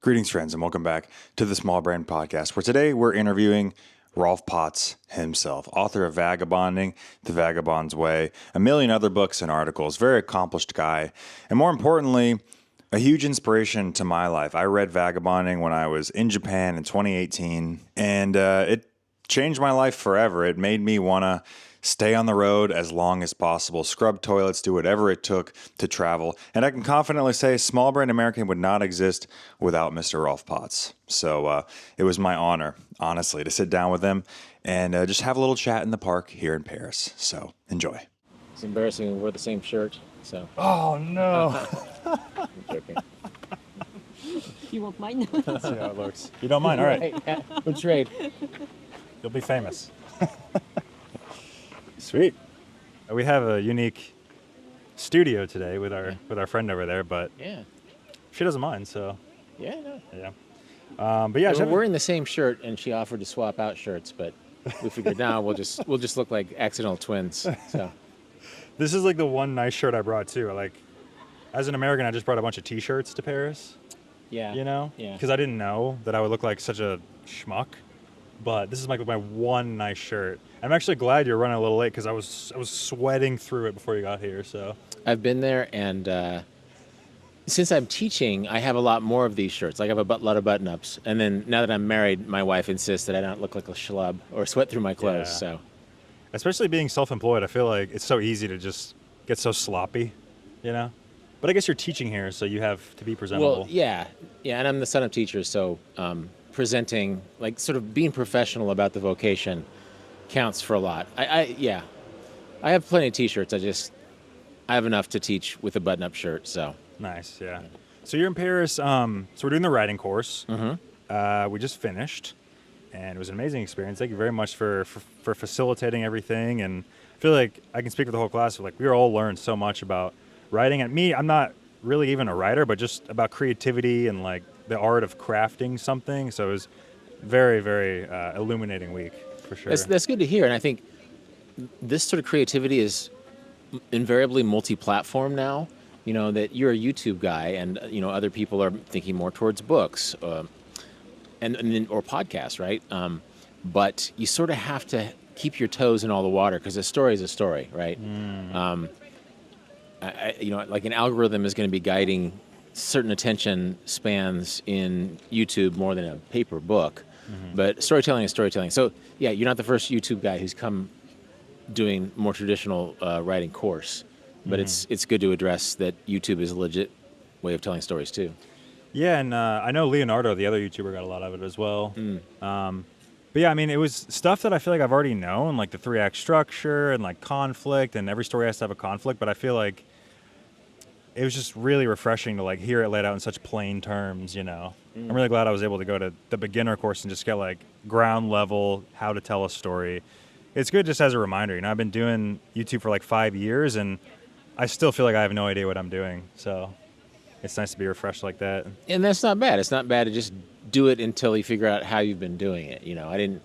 Greetings, friends, and welcome back to the Small Brand Podcast, where today we're interviewing Rolf Potts himself, author of Vagabonding, The Vagabond's Way, a million other books and articles, very accomplished guy, and more importantly, a huge inspiration to my life. I read Vagabonding when I was in Japan in 2018, and it changed my life forever. It made me want to stay on the road as long as possible, scrub toilets, do whatever it took to travel. And I can confidently say Small Brand American would not exist without Mr. Rolf Potts. So it was my honor, honestly, to sit down with him and just have a little chat in the park here in Paris. So enjoy. It's embarrassing we wear the same shirt, so. Oh, no. I'm joking. You won't mind? Let's see how it looks. You don't mind? All right. Yeah, we'll trade. You'll be famous. Sweet. We have a unique studio today with our friend over there, but Yeah. she doesn't mind, so Yeah, no. yeah. But yeah, We're wearing the same shirt, and she offered to swap out shirts, but we figured now we'll just look like accidental twins. So this is like the one nice shirt I brought too. Like, as an American, I just brought a bunch of T-shirts to Paris. yeah, You know, Yeah. because I didn't know that I would look like such a schmuck. But this is like my one nice shirt. I'm actually glad you're running a little late because I was sweating through it before you got here. So I've been there, and since I'm teaching, I have a lot more of these shirts. Like I have a lot of button-ups, and then now that I'm married, my wife insists that I don't look like a schlub or sweat through my clothes. Yeah. So especially being self-employed, I feel like it's so easy to just get so sloppy, you know. But I guess you're teaching here, so you have to be presentable. Well, yeah, and I'm the son of teachers, so presenting, like sort of being professional about the vocation counts for a lot. I have plenty of T-shirts. I have enough to teach with a button-up shirt. So Nice, yeah. So you're in Paris. So we're doing the writing course. Mm-hmm. We just finished, and it was an amazing experience. Thank you very much for facilitating everything. And I feel like I can speak for the whole class. Like we all learned so much about writing. And me, I'm not really even a writer, but just about creativity and like the art of crafting something. So it was very, very illuminating week for sure. that's good to hear. And I think this sort of creativity is invariably multi-platform now. You know, that you're a YouTube guy, and other people are thinking more towards books, and then or podcasts, right? But you sort of have to keep your toes in all the water because a story is a story, right? Like an algorithm is going to be guiding certain attention spans in YouTube more than a paper book, but storytelling is storytelling. So yeah, you're not the first YouTube guy who's come doing more traditional writing course. But it's good to address that YouTube is a legit way of telling stories too. Yeah, and I know Leonardo, the other YouTuber, got a lot of it as well. But yeah, I mean, it was stuff that I feel like I've already known, like the 3-act structure and like conflict, and every story has to have a conflict. But I feel like it was just really refreshing to like hear it laid out in such plain terms, you know. I'm really glad I was able to go to the beginner course and just get like ground level how to tell a story. It's good just as a reminder, you know. I've been doing YouTube for like 5 years, and I still feel like I have no idea what I'm doing, so it's nice to be refreshed like that. And that's not bad. It's not bad to just do it until you figure out how you've been doing it. You know, I didn't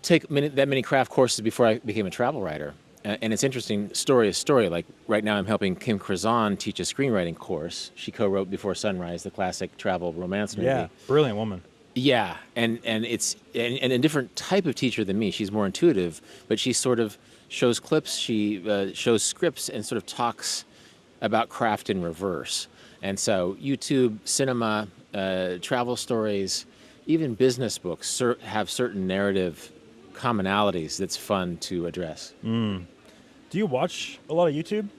take that many craft courses before I became a travel writer. And it's interesting, story is story. Like right now I'm helping Kim Krazan teach a screenwriting course. She co-wrote Before Sunrise, the classic travel romance movie. Yeah, brilliant woman. Yeah, and it's and a different type of teacher than me. She's more intuitive, but she sort of shows clips, she shows scripts, and sort of talks about craft in reverse. And so YouTube, cinema, travel stories, even business books have certain narrative commonalities that's fun to address. Do you watch a lot of YouTube?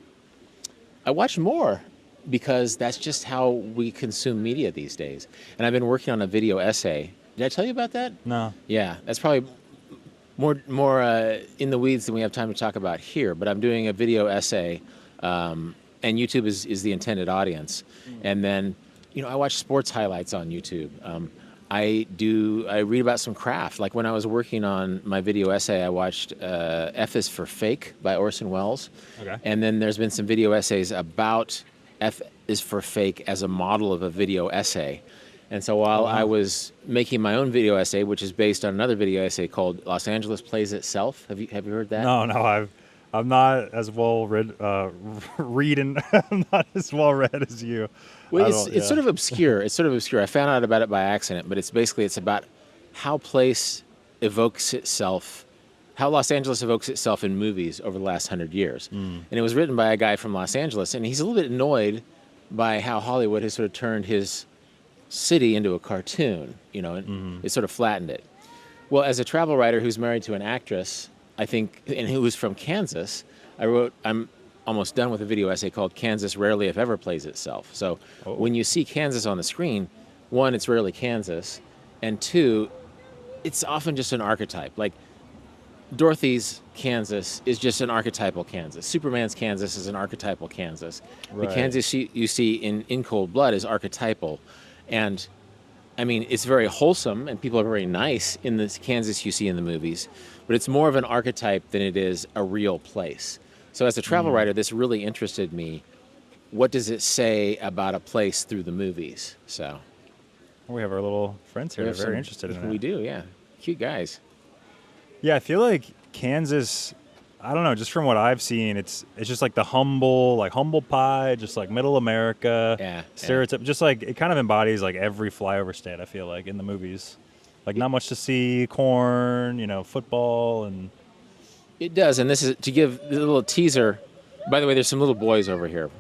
I watch more because that's just how we consume media these days. And I've been working on a video essay. Did I tell you about that? No. Yeah, that's probably more in the weeds than we have time to talk about here. But I'm doing a video essay, and YouTube is the intended audience. And then, I watch sports highlights on YouTube. I read about some craft. Like when I was working on my video essay, I watched F is for Fake by Orson Welles. Okay. And then there's been some video essays about F is for Fake as a model of a video essay. And so while I was making my own video essay, which is based on another video essay called Los Angeles Plays Itself, have you heard that? No, I'm not as well read, reading. I'm not as well read as you. Well, it's sort of obscure. It's sort of obscure. I found out about it by accident, but it's about how place evokes itself, how Los Angeles evokes itself in movies over the last 100 years. And it was written by a guy from Los Angeles, and he's a little bit annoyed by how Hollywood has sort of turned his city into a cartoon, and it sort of flattened it. Well, as a travel writer who's married to an actress, I think, and who was from Kansas, I'm almost done with a video essay called Kansas Rarely If Ever Plays Itself. So when you see Kansas on the screen, one, it's rarely Kansas, and two, it's often just an archetype. Like Dorothy's Kansas is just an archetypal Kansas. Superman's Kansas is an archetypal Kansas. Right. The Kansas you see in Cold Blood is archetypal. And I mean, it's very wholesome and people are very nice in the Kansas you see in the movies, but it's more of an archetype than it is a real place. So as a travel writer, this really interested me. What does it say about a place through the movies? So we have our little friends here. They're very interested in it. We do, yeah. Cute guys. Yeah, I feel like Kansas, I don't know, just from what I've seen, it's just like the humble pie, just like middle America stereotype. Just like it kind of embodies like every flyover state, I feel like, in the movies. Like not much to see, corn, football and It does, and this is to give a little teaser. By the way, there's some little boys over here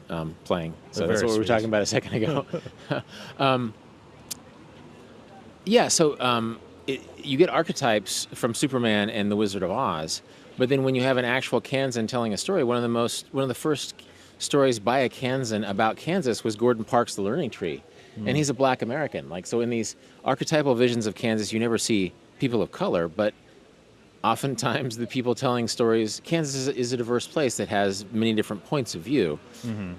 playing, so that's what we were talking about a second ago. You get archetypes from Superman and the Wizard of Oz, but then when you have an actual Kansan telling a story, one of the first stories by a Kansan about Kansas was Gordon Parks' The Learning Tree, and he's a Black American. Like so, in these archetypal visions of Kansas, you never see people of color, but oftentimes the people telling stories, Kansas is a diverse place that has many different points of view.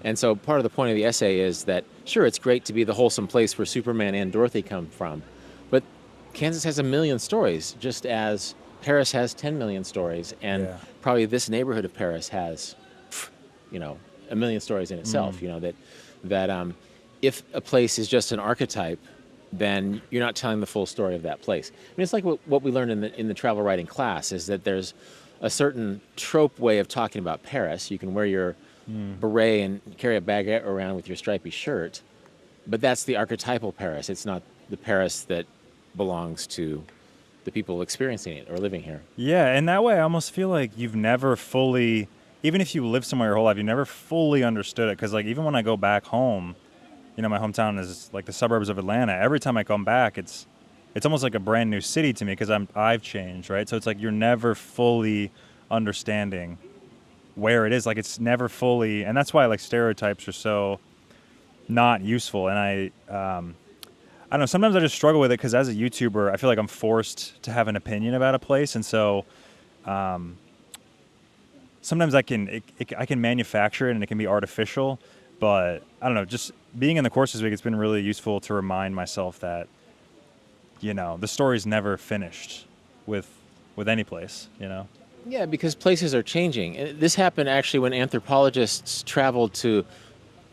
And so part of the point of the essay is that, sure, it's great to be the wholesome place where Superman and Dorothy come from, but Kansas has 1 million stories, just as Paris has 10 million stories, and probably this neighborhood of Paris has, 1 million stories in itself, that if a place is just an archetype, then you're not telling the full story of that place. I mean, it's like what we learned in the travel writing class is that there's a certain trope way of talking about Paris. You can wear your beret and carry a baguette around with your stripy shirt, but that's the archetypal Paris. It's not the Paris that belongs to the people experiencing it or living here. Yeah, and that way I almost feel like you've never fully, even if you live somewhere your whole life, you never fully understood it. Because like even when I go back home, my hometown is like the suburbs of Atlanta. Every time I come back, it's almost like a brand new city to me because I've changed, right? So it's like you're never fully understanding where it is. Like it's never fully, and that's why like stereotypes are so not useful. And I don't know. Sometimes I just struggle with it because as a YouTuber, I feel like I'm forced to have an opinion about a place, and so sometimes I can manufacture it and it can be artificial. But I don't know, just being in the course this week, it's been really useful to remind myself that, the story's never finished with any place, Yeah, because places are changing. And this happened actually when anthropologists traveled to,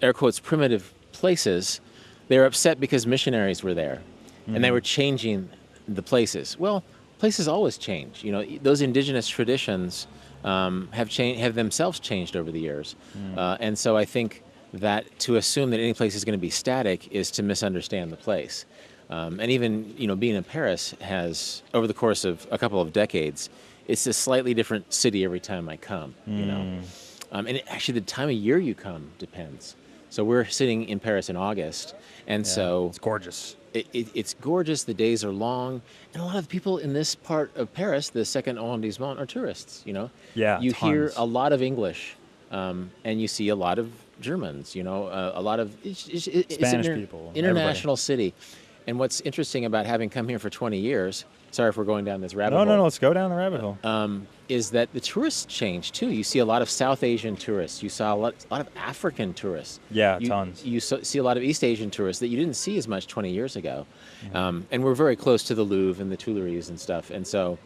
air quotes, primitive places. They were upset because missionaries were there, and they were changing the places. Well, places always change. Those indigenous traditions have themselves changed over the years. And so I think that to assume that any place is going to be static is to misunderstand the place. And even, being in Paris has, over the course of a couple of decades, it's a slightly different city every time I come, and actually the time of year you come depends. So we're sitting in Paris in August, and so it's gorgeous. It's gorgeous. The days are long, and a lot of the people in this part of Paris, the second arrondissement, are tourists. Yeah, you tons. hear a lot of English, and you see a lot of Germans. A lot of Spanish people, international city. And what's interesting about having come here for 20 years, sorry if we're going down this rabbit hole. No, let's go down the rabbit hole. Is that the tourists change too. You see a lot of South Asian tourists. You saw a lot of African tourists. Yeah, tons. You see a lot of East Asian tourists that you didn't see as much 20 years ago. And we're very close to the Louvre and the Tuileries and stuff. And so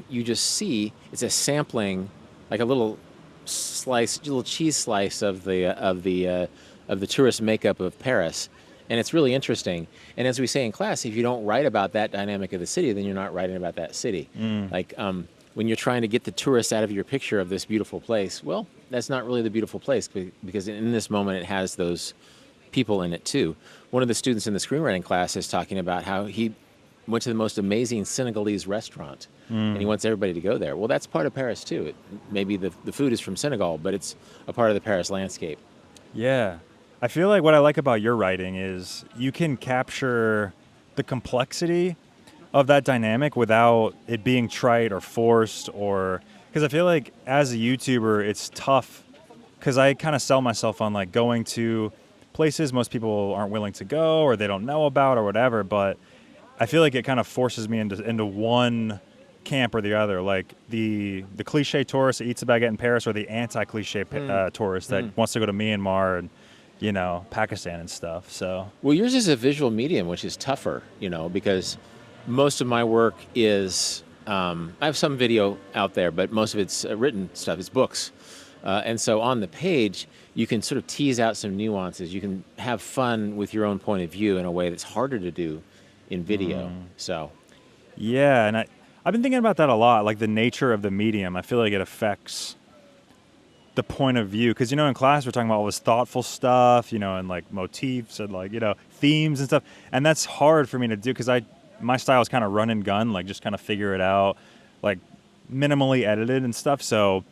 you just see, it's a sampling, like a little cheese slice of the tourist makeup of Paris. And it's really interesting. And as we say in class, if you don't write about that dynamic of the city, then you're not writing about that city. Like when you're trying to get the tourists out of your picture of this beautiful place, well, that's not really the beautiful place because in this moment it has those people in it too. One of the students in the screenwriting class is talking about how he went to the most amazing Senegalese restaurant and he wants everybody to go there. Well, that's part of Paris too. Maybe the food is from Senegal, but it's a part of the Paris landscape. Yeah. I feel like what I like about your writing is you can capture the complexity of that dynamic without it being trite or forced, or because I feel like as a YouTuber it's tough because I kind of sell myself on like going to places most people aren't willing to go or they don't know about or whatever, but I feel like it kind of forces me into one camp or the other, like the cliche tourist that eats a baguette in Paris or the anti-cliche tourist that wants to go to Myanmar and Pakistan and stuff. So well, yours is a visual medium, which is tougher, because most of my work is, I have some video out there, but most of it's written stuff, it's books. And so on the page, you can sort of tease out some nuances. You can have fun with your own point of view in a way that's harder to do in video. So, yeah, and I've been thinking about that a lot, like the nature of the medium. I feel like it affects the point of view. Because, in class we're talking about all this thoughtful stuff, and like motifs and like, themes and stuff. And that's hard for me to do because my style is kind of run and gun, like just kind of figure it out, like minimally edited and stuff. So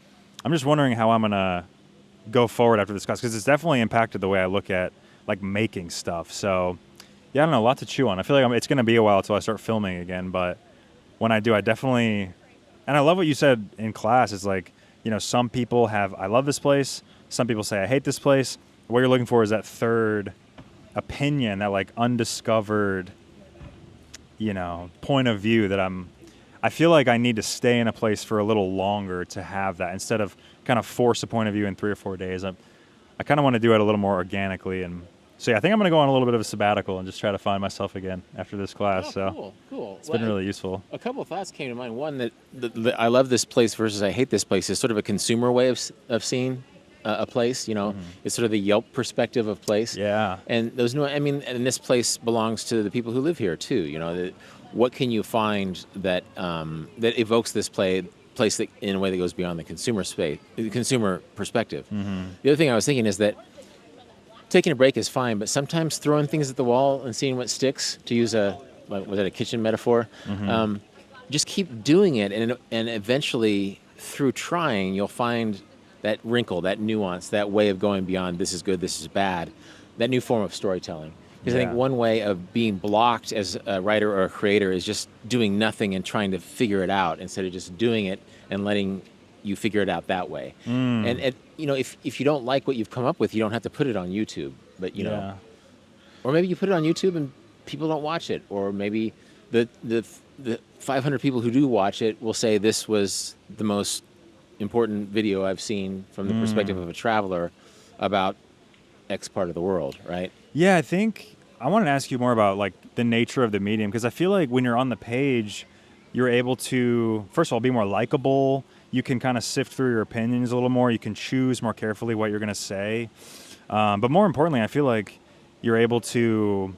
I'm just wondering how I'm going to go forward after this class because it's definitely impacted the way I look at like making stuff. So yeah, I don't know, a lot to chew on. I feel like it's going to be a while until I start filming again. But when I do, I definitely, and I love what you said in class. It's like, some people I love this place. Some people say, I hate this place. What you're looking for is that third opinion, that like undiscovered point of view that I feel like I need to stay in a place for a little longer to have that instead of kind of force a point of view in 3 or 4 days. I kind of want to do it a little more organically. And so yeah, I think I'm going to go on a little bit of a sabbatical and just try to find myself again after this class. Cool. It's been really useful. A couple of thoughts came to mind. One, that I love this place versus I hate this place is sort of a consumer way of seeing a place, It's sort of the Yelp perspective of place. Yeah. And and this place belongs to the people who live here too, what can you find that that evokes this place that, in a way that goes beyond the consumer perspective? The other thing I was thinking is that taking a break is fine, but sometimes throwing things at the wall and seeing what sticks, to use was that a kitchen metaphor? Just keep doing it, and eventually through trying, you'll find that wrinkle, that nuance, that way of going beyond this is good, this is bad, that new form of storytelling. Because I think one way of being blocked as a writer or a creator is just doing nothing and trying to figure it out instead of just doing it and letting you figure it out that way. And if you don't like what you've come up with, you don't have to put it on YouTube. But or maybe you put it on YouTube and people don't watch it, or maybe the 500 people who do watch it will say this was the most important video I've seen from the perspective of a traveler about X part of the world, right? Yeah, I think I wanted to ask you more about like the nature of the medium, because I feel like when you're on the page, you're able to, first of all, be more likable. You can kind of sift through your opinions a little more. You can choose more carefully what you're going to say. But more importantly, I feel like you're able to,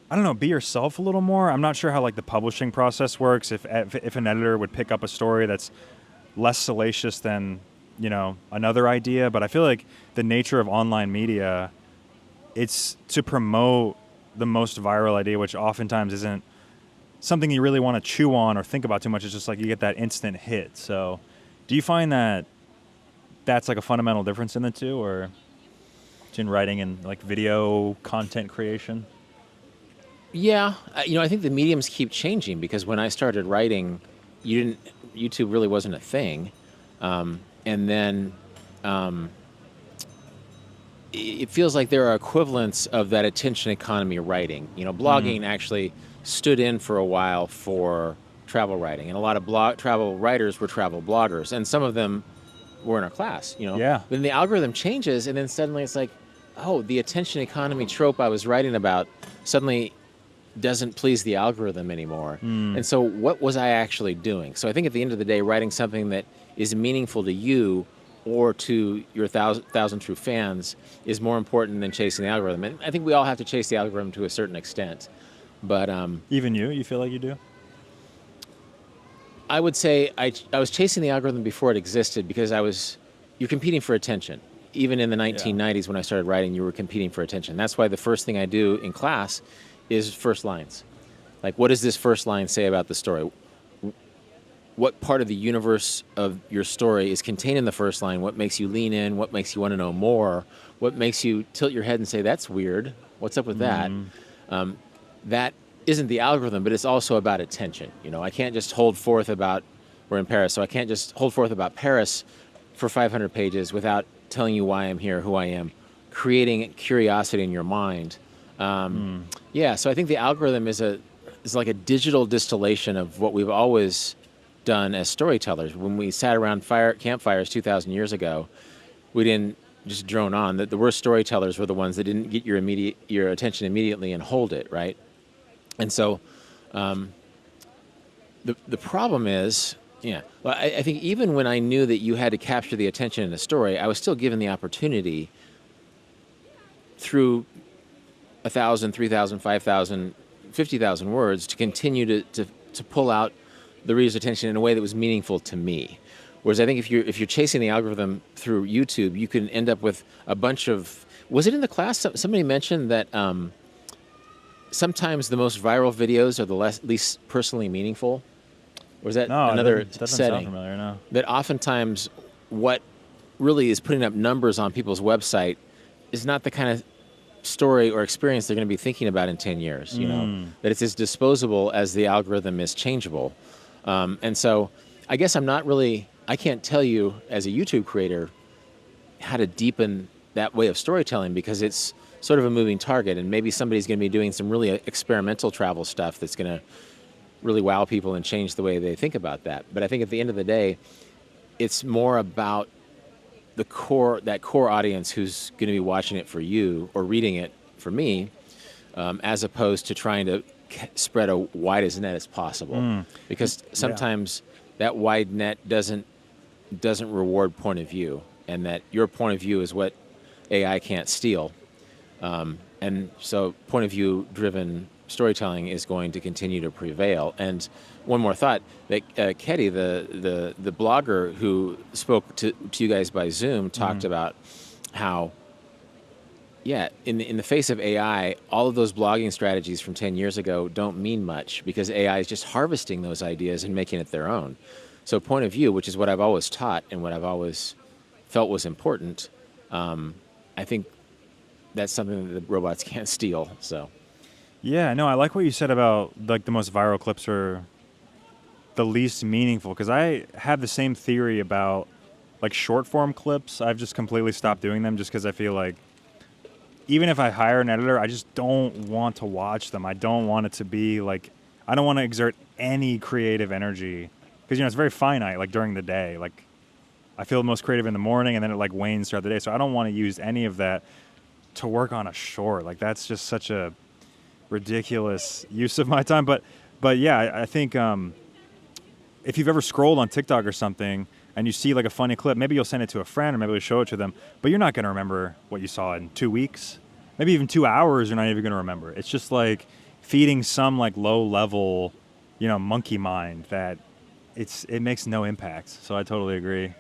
I don't know, be yourself a little more. I'm not sure how like the publishing process works. If an editor would pick up a story that's less salacious than, another idea. But I feel like the nature of online media, it's to promote the most viral idea, which oftentimes isn't something you really want to chew on or think about too much. It's just like you get that instant hit. So do you find that that's like a fundamental difference in the two, or in writing and like video content creation? Yeah, I think the mediums keep changing, because when I started writing, YouTube really wasn't a thing. And then it feels like there are equivalents of that attention economy writing. Blogging actually stood in for a while for travel writing, and a lot of travel writers were travel bloggers, and some of them were in our class. Yeah. Then the algorithm changes, and then suddenly it's like, oh, the attention economy trope I was writing about suddenly doesn't please the algorithm anymore. And so what was I actually doing? So I think at the end of the day, writing something that is meaningful to you or to your thousand true fans is more important than chasing the algorithm. And I think we all have to chase the algorithm to a certain extent. But even you feel like you do? I would say I was chasing the algorithm before it existed because you're competing for attention. Even in the 1990s when I started writing, you were competing for attention. That's why the first thing I do in class is first lines. Like, what does this first line say about the story? What part of the universe of your story is contained in the first line? What makes you lean in? What makes you want to know more? What makes you tilt your head and say, that's weird? What's up with that? That isn't the algorithm, but it's also about attention. I can't just hold forth about, we're in Paris, so I can't just hold forth about Paris for 500 pages without telling you why I'm here, who I am, creating curiosity in your mind. Yeah, so I think the algorithm is like a digital distillation of what we've always done as storytellers. When we sat around campfires 2,000 years ago, we didn't just drone on. The worst storytellers were the ones that didn't get your attention immediately and hold it, right? And so the problem is, I think even when I knew that you had to capture the attention in a story, I was still given the opportunity through 1,000, 3,000, 5,000, 50,000 words to continue to pull out the reader's attention in a way that was meaningful to me. Whereas I think if you're chasing the algorithm through YouTube, you can end up with a bunch of. Was it in the class? Somebody mentioned that sometimes the most viral videos are the least personally meaningful. Or is that another doesn't setting? Sound familiar, no. That oftentimes what really is putting up numbers on people's website is not the kind of story or experience they're going to be thinking about in 10 years. That it's as disposable as the algorithm is changeable. And so I guess I can't tell you as a YouTube creator how to deepen that way of storytelling because it's sort of a moving target, and maybe somebody's going to be doing some really experimental travel stuff that's going to really wow people and change the way they think about that. But I think at the end of the day, it's more about that core audience who's going to be watching it for you or reading it for me, as opposed to trying to spread a wide as net as possible. Because sometimes that wide net doesn't reward point of view, and that your point of view is what AI can't steal. And so point of view driven storytelling is going to continue to prevail. And one more thought, that Ketty, the blogger who spoke to you guys by Zoom, talked about how, in the face of AI, all of those blogging strategies from 10 years ago don't mean much because AI is just harvesting those ideas and making it their own. So point of view, which is what I've always taught and what I've always felt was important, I think that's something that the robots can't steal. So. Yeah, no, I like what you said about like the most viral clips are the least meaningful, because I have the same theory about like short form clips. I've just completely stopped doing them just because I feel like even if I hire an editor, I just don't want to watch them. I don't want it to be like, I don't want to exert any creative energy because, it's very finite, like during the day. Like I feel most creative in the morning and then it like wanes throughout the day. So I don't want to use any of that to work on a short. Like that's just such a ridiculous use of my time. But yeah, I think if you've ever scrolled on TikTok or something and you see like a funny clip, maybe you'll send it to a friend or maybe you'll show it to them, but you're not going to remember what you saw in 2 weeks, maybe even 2 hours. You're not even going to remember. It's just like feeding some like low level, monkey mind that it makes no impact. So I totally agree.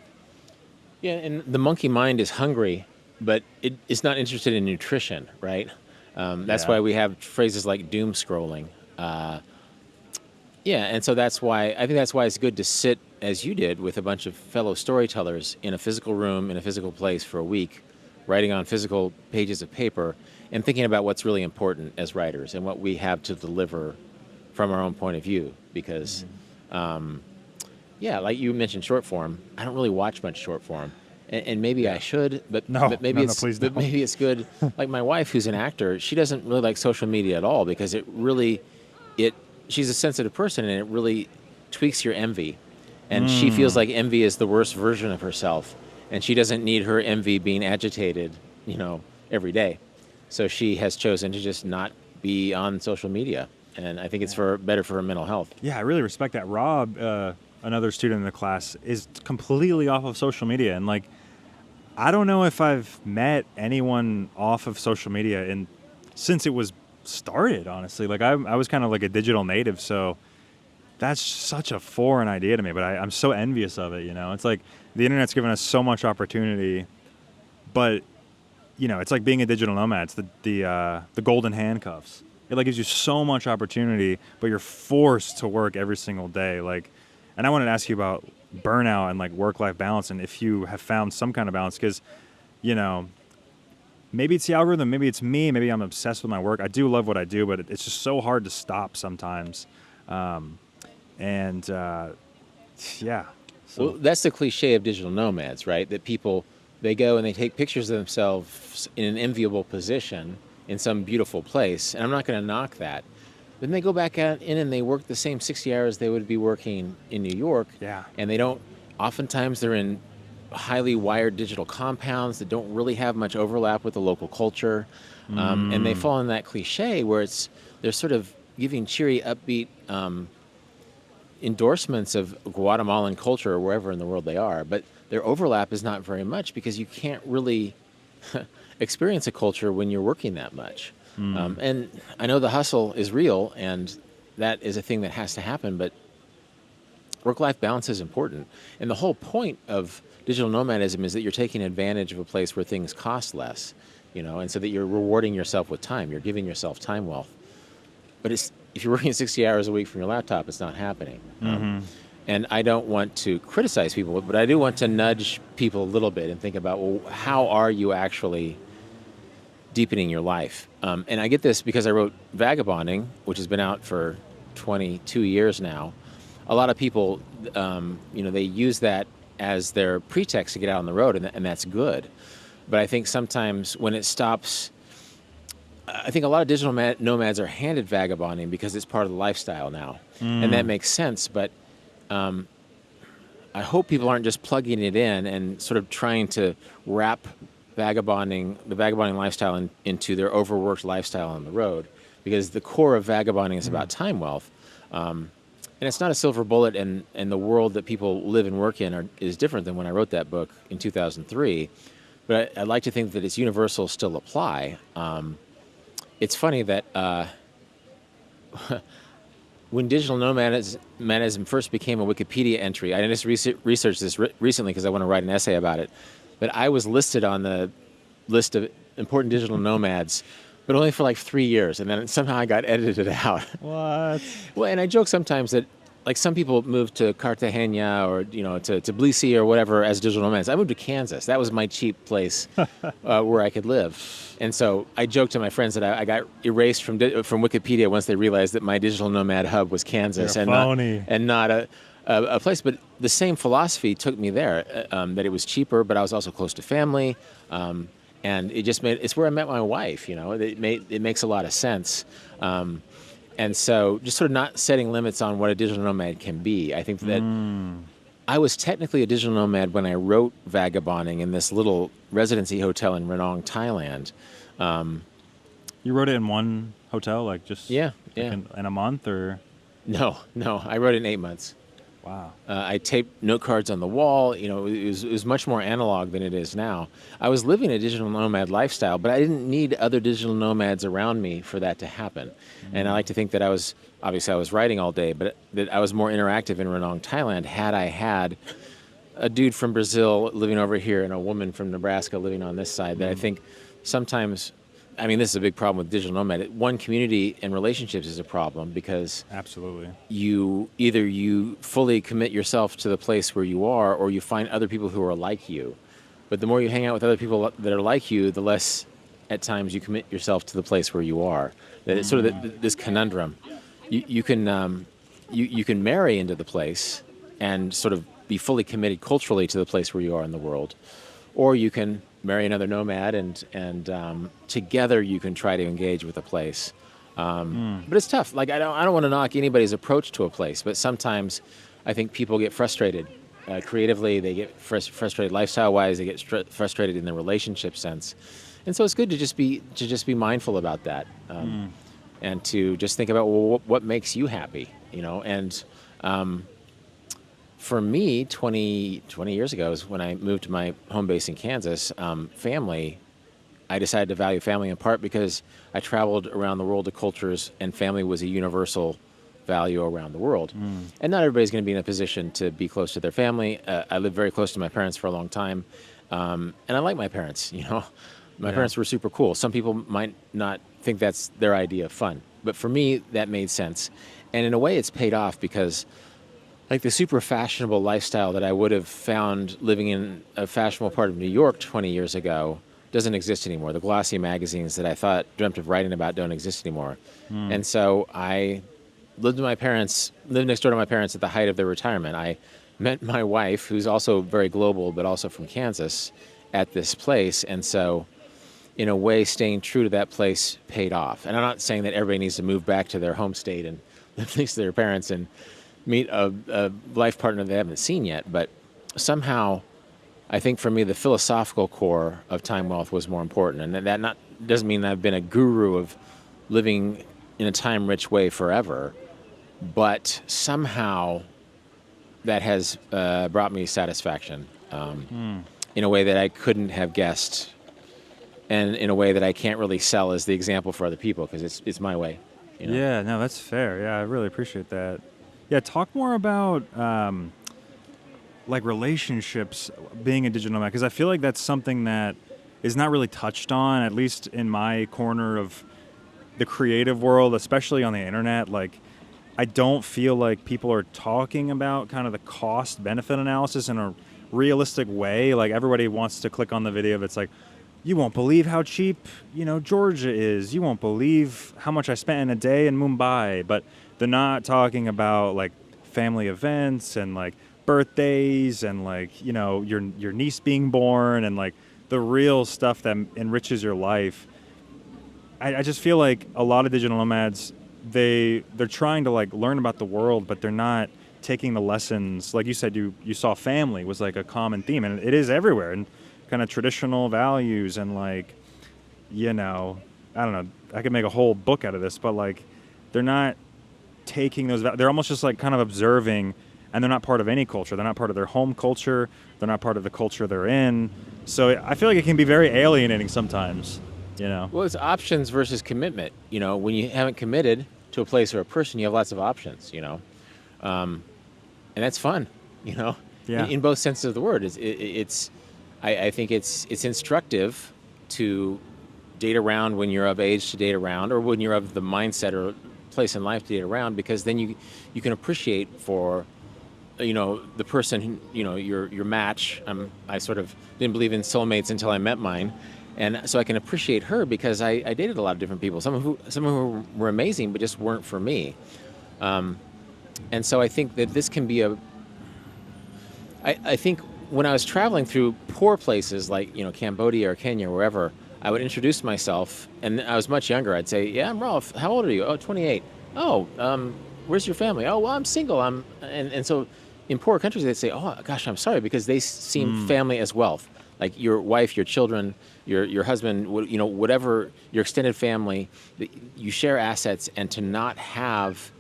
Yeah, and the monkey mind is hungry, but it's not interested in nutrition, right? That's why we have phrases like doom scrolling. And so I think that's why it's good to sit, as you did, with a bunch of fellow storytellers in a physical room, in a physical place for a week, writing on physical pages of paper, and thinking about what's really important as writers and what we have to deliver from our own point of view. Because, like you mentioned short form, I don't really watch much short form. And maybe I should, but maybe it's good. Like my wife, who's an actor, she doesn't really like social media at all because she's a sensitive person and it really tweaks your envy. And she feels like envy is the worst version of herself. And she doesn't need her envy being agitated, every day. So she has chosen to just not be on social media. And I think it's better for her mental health. Yeah, I really respect that. Rob, another student in the class, is completely off of social media. And like, I don't know if I've met anyone off of social media since it was started, honestly. Like I was kind of like a digital native. So that's such a foreign idea to me, but I'm so envious of it. It's like the internet's given us so much opportunity, but it's like being a digital nomad. It's the golden handcuffs. It like gives you so much opportunity, but you're forced to work every single day. Like, and I wanted to ask you about burnout and like work-life balance, and if you have found some kind of balance, because maybe it's the algorithm, maybe it's me, maybe I'm obsessed with my work. I do love what I do, but it's just so hard to stop sometimes. Yeah. So. Well, that's the cliche of digital nomads, right? That people, they go and they take pictures of themselves in an enviable position in some beautiful place, and I'm not going to knock that. Then they go back out in and they work the same 60 hours they would be working in New York. Yeah. And they don't, oftentimes they're in highly wired digital compounds that don't really have much overlap with the local culture. And they fall in that cliche where they're sort of giving cheery, upbeat endorsements of Guatemalan culture or wherever in the world they are. But their overlap is not very much because you can't really experience a culture when you're working that much. And I know the hustle is real, and that is a thing that has to happen, but work-life balance is important. And the whole point of digital nomadism is that you're taking advantage of a place where things cost less, and so that you're rewarding yourself with time. You're giving yourself time wealth. But if you're working 60 hours a week from your laptop, it's not happening. And I don't want to criticize people, but I do want to nudge people a little bit and think about, well, how are you actually deepening your life? And I get this because I wrote Vagabonding, which has been out for 22 years now. A lot of people, they use that as their pretext to get out on the road, and that's good. But I think sometimes when it stops, I think a lot of digital nomads are handed vagabonding because it's part of the lifestyle now. And that makes sense, but I hope people aren't just plugging it in and sort of trying to wrap the vagabonding lifestyle into their overworked lifestyle on the road, because the core of vagabonding is about time wealth. And it's not a silver bullet, and the world that people live and work in is different than when I wrote that book in 2003. But I'd like to think that its universals still apply. It's funny that when digital nomadism first became a Wikipedia entry, I just researched this recently because I want to write an essay about it, but I was listed on the list of important digital nomads, but only for like 3 years, and then somehow I got edited out. What? Well, and I joke sometimes that, like, some people move to Cartagena or to Tbilisi or whatever as digital nomads. I moved to Kansas. That was my cheap place where I could live. And so I joke to my friends that I got erased from Wikipedia once they realized that my digital nomad hub was Kansas and not a place. But the same philosophy took me there. That it was cheaper, but I was also close to family. And it's where I met my wife. It makes a lot of sense. And so just sort of not setting limits on what a digital nomad can be. I think that I was technically a digital nomad when I wrote Vagabonding in this little residency hotel in Ranong, Thailand. You wrote it in one hotel, like just in a month, or? No, I wrote it in 8 months. Wow. I taped note cards on the wall. It was much more analog than it is now. I was living a digital nomad lifestyle, but I didn't need other digital nomads around me for that to happen. And I like to think that I was writing all day, but that I was more interactive in Ranong, Thailand, had I had a dude from Brazil living over here and a woman from Nebraska living on this side. That I think sometimes, this is a big problem with digital nomad. One, community and relationships is a problem because absolutely you fully commit yourself to the place where you are, or you find other people who are like you. But the more you hang out with other people that are like you, the less at times you commit yourself to the place where you are. That it's sort of this conundrum. You can marry into the place and sort of be fully committed culturally to the place where you are in the world, or you can marry another nomad and together you can try to engage with a place. But it's tough. Like I don't want to knock anybody's approach to a place, but sometimes I think people get frustrated creatively. They get frustrated lifestyle-wise. They get frustrated in the relationship sense, and so it's good to just be mindful about that, and to just think about what makes you happy, and. For me, 20 years ago is when I moved to my home base in Kansas. Family, I decided to value family in part because I traveled around the world to cultures, and family was a universal value around the world. And not everybody's going to be in a position to be close to their family. I lived very close to my parents for a long time. And I like my parents, you know. My parents were super cool. Some people might not think that's their idea of fun. But for me, that made sense. And in a way, it's paid off because like the super fashionable lifestyle that I would have found living in a fashionable part of New York 20 years ago doesn't exist anymore. The glossy magazines that I dreamt of writing about don't exist anymore. And so I lived next door to my parents at the height of their retirement. I met my wife, who's also very global, but also from Kansas, at this place. And so in a way, staying true to that place paid off. And I'm not saying that everybody needs to move back to their home state and live next to their parents and meet a life partner they haven't seen yet. But somehow, I think for me, the philosophical core of time wealth was more important. And that doesn't mean I've been a guru of living in a time-rich way forever. But somehow, that has brought me satisfaction in a way that I couldn't have guessed, and in a way that I can't really sell as the example for other people because it's my way. You know? Yeah, no, that's fair. Yeah, I really appreciate that. Yeah, talk more about like relationships being a digital nomad, because I feel like that's something that is not really touched on, at least in my corner of the creative world, especially on the internet. Like, I don't feel like people are talking about kind of the cost-benefit analysis in a realistic way. Like, everybody wants to click on the video that's like, you won't believe how cheap, Georgia is. You won't believe how much I spent in a day in Mumbai. But they're not talking about like family events and like birthdays and like, your niece being born and like the real stuff that enriches your life. I just feel like a lot of digital nomads, they're trying to like learn about the world, but they're not taking the lessons. Like you said, you saw family was like a common theme, and it is everywhere. And kind of traditional values and like, I don't know, I could make a whole book out of this, but like they're not taking those, they're almost just like kind of observing, and they're not part of any culture. They're not part of their home culture. They're not part of the culture they're in. So I feel like it can be very alienating sometimes, Well, it's options versus commitment. When you haven't committed to a place or a person, you have lots of options, and that's fun, Yeah. in both senses of the word. I think it's instructive to date around when you're of age to date around, or when you're of the mindset or place in life to date around, because then you can appreciate for the person, your match. I sort of didn't believe in soulmates until I met mine, and so I can appreciate her because I dated a lot of different people. Some who were amazing, but just weren't for me. And so I think that this can be I think when I was traveling through poor places like, Cambodia or Kenya or wherever, I would introduce myself, and I was much younger. I'd say, yeah, I'm Rolf. How old are you? Oh, 28. Oh, where's your family? Oh, well, I'm single. And so in poor countries, they'd say, oh, gosh, I'm sorry, because they seem family as wealth. Like your wife, your children, your husband, whatever, your extended family, you share assets, and to not have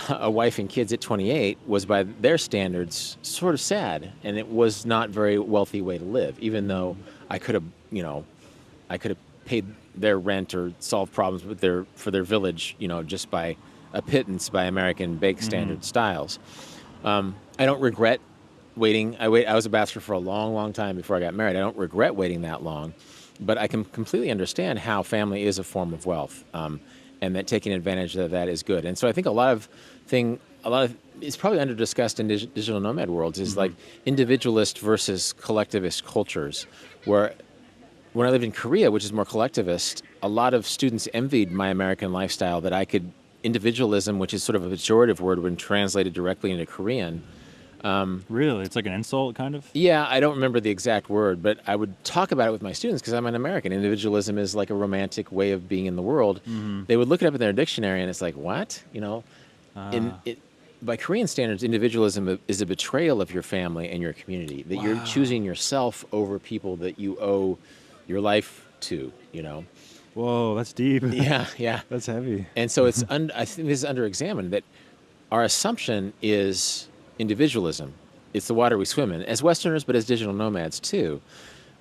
a wife and kids at 28 was, by their standards, sort of sad, and it was not a very wealthy way to live. Even though I could have paid their rent or solved problems for their village, just by a pittance by American bake standard styles. I don't regret waiting. I was a bachelor for a long, long time before I got married. I don't regret waiting that long, but I can completely understand how family is a form of wealth. And that taking advantage of that is good. And so I think a lot of it's probably under discussed in digital nomad worlds is like individualist versus collectivist cultures, where when I lived in Korea, which is more collectivist, a lot of students envied my American lifestyle, that I could, individualism, which is sort of a pejorative word when translated directly into Korean. Really? It's like an insult, kind of? Yeah, I don't remember the exact word, but I would talk about it with my students because I'm an American. Individualism is like a romantic way of being in the world. They would look it up in their dictionary, and it's like, what? By Korean standards, individualism is a betrayal of your family and your community, that you're choosing yourself over people that you owe your life to, Whoa, that's deep. Yeah. That's heavy. And so I think this is under-examined, that our assumption is individualism. It's the water we swim in, as Westerners, but as digital nomads too.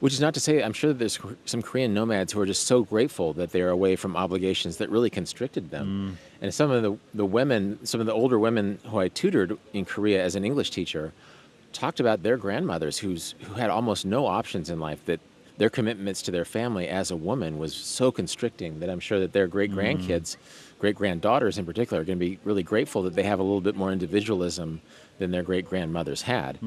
Which is not to say, I'm sure that there's some Korean nomads who are just so grateful that they're away from obligations that really constricted them. And some of the women, some of the older women who I tutored in Korea as an English teacher, talked about their grandmothers who had almost no options in life, that their commitments to their family as a woman was so constricting that I'm sure that their great-grandkids, great-granddaughters in particular, are going to be really grateful that they have a little bit more individualism than their great-grandmothers had.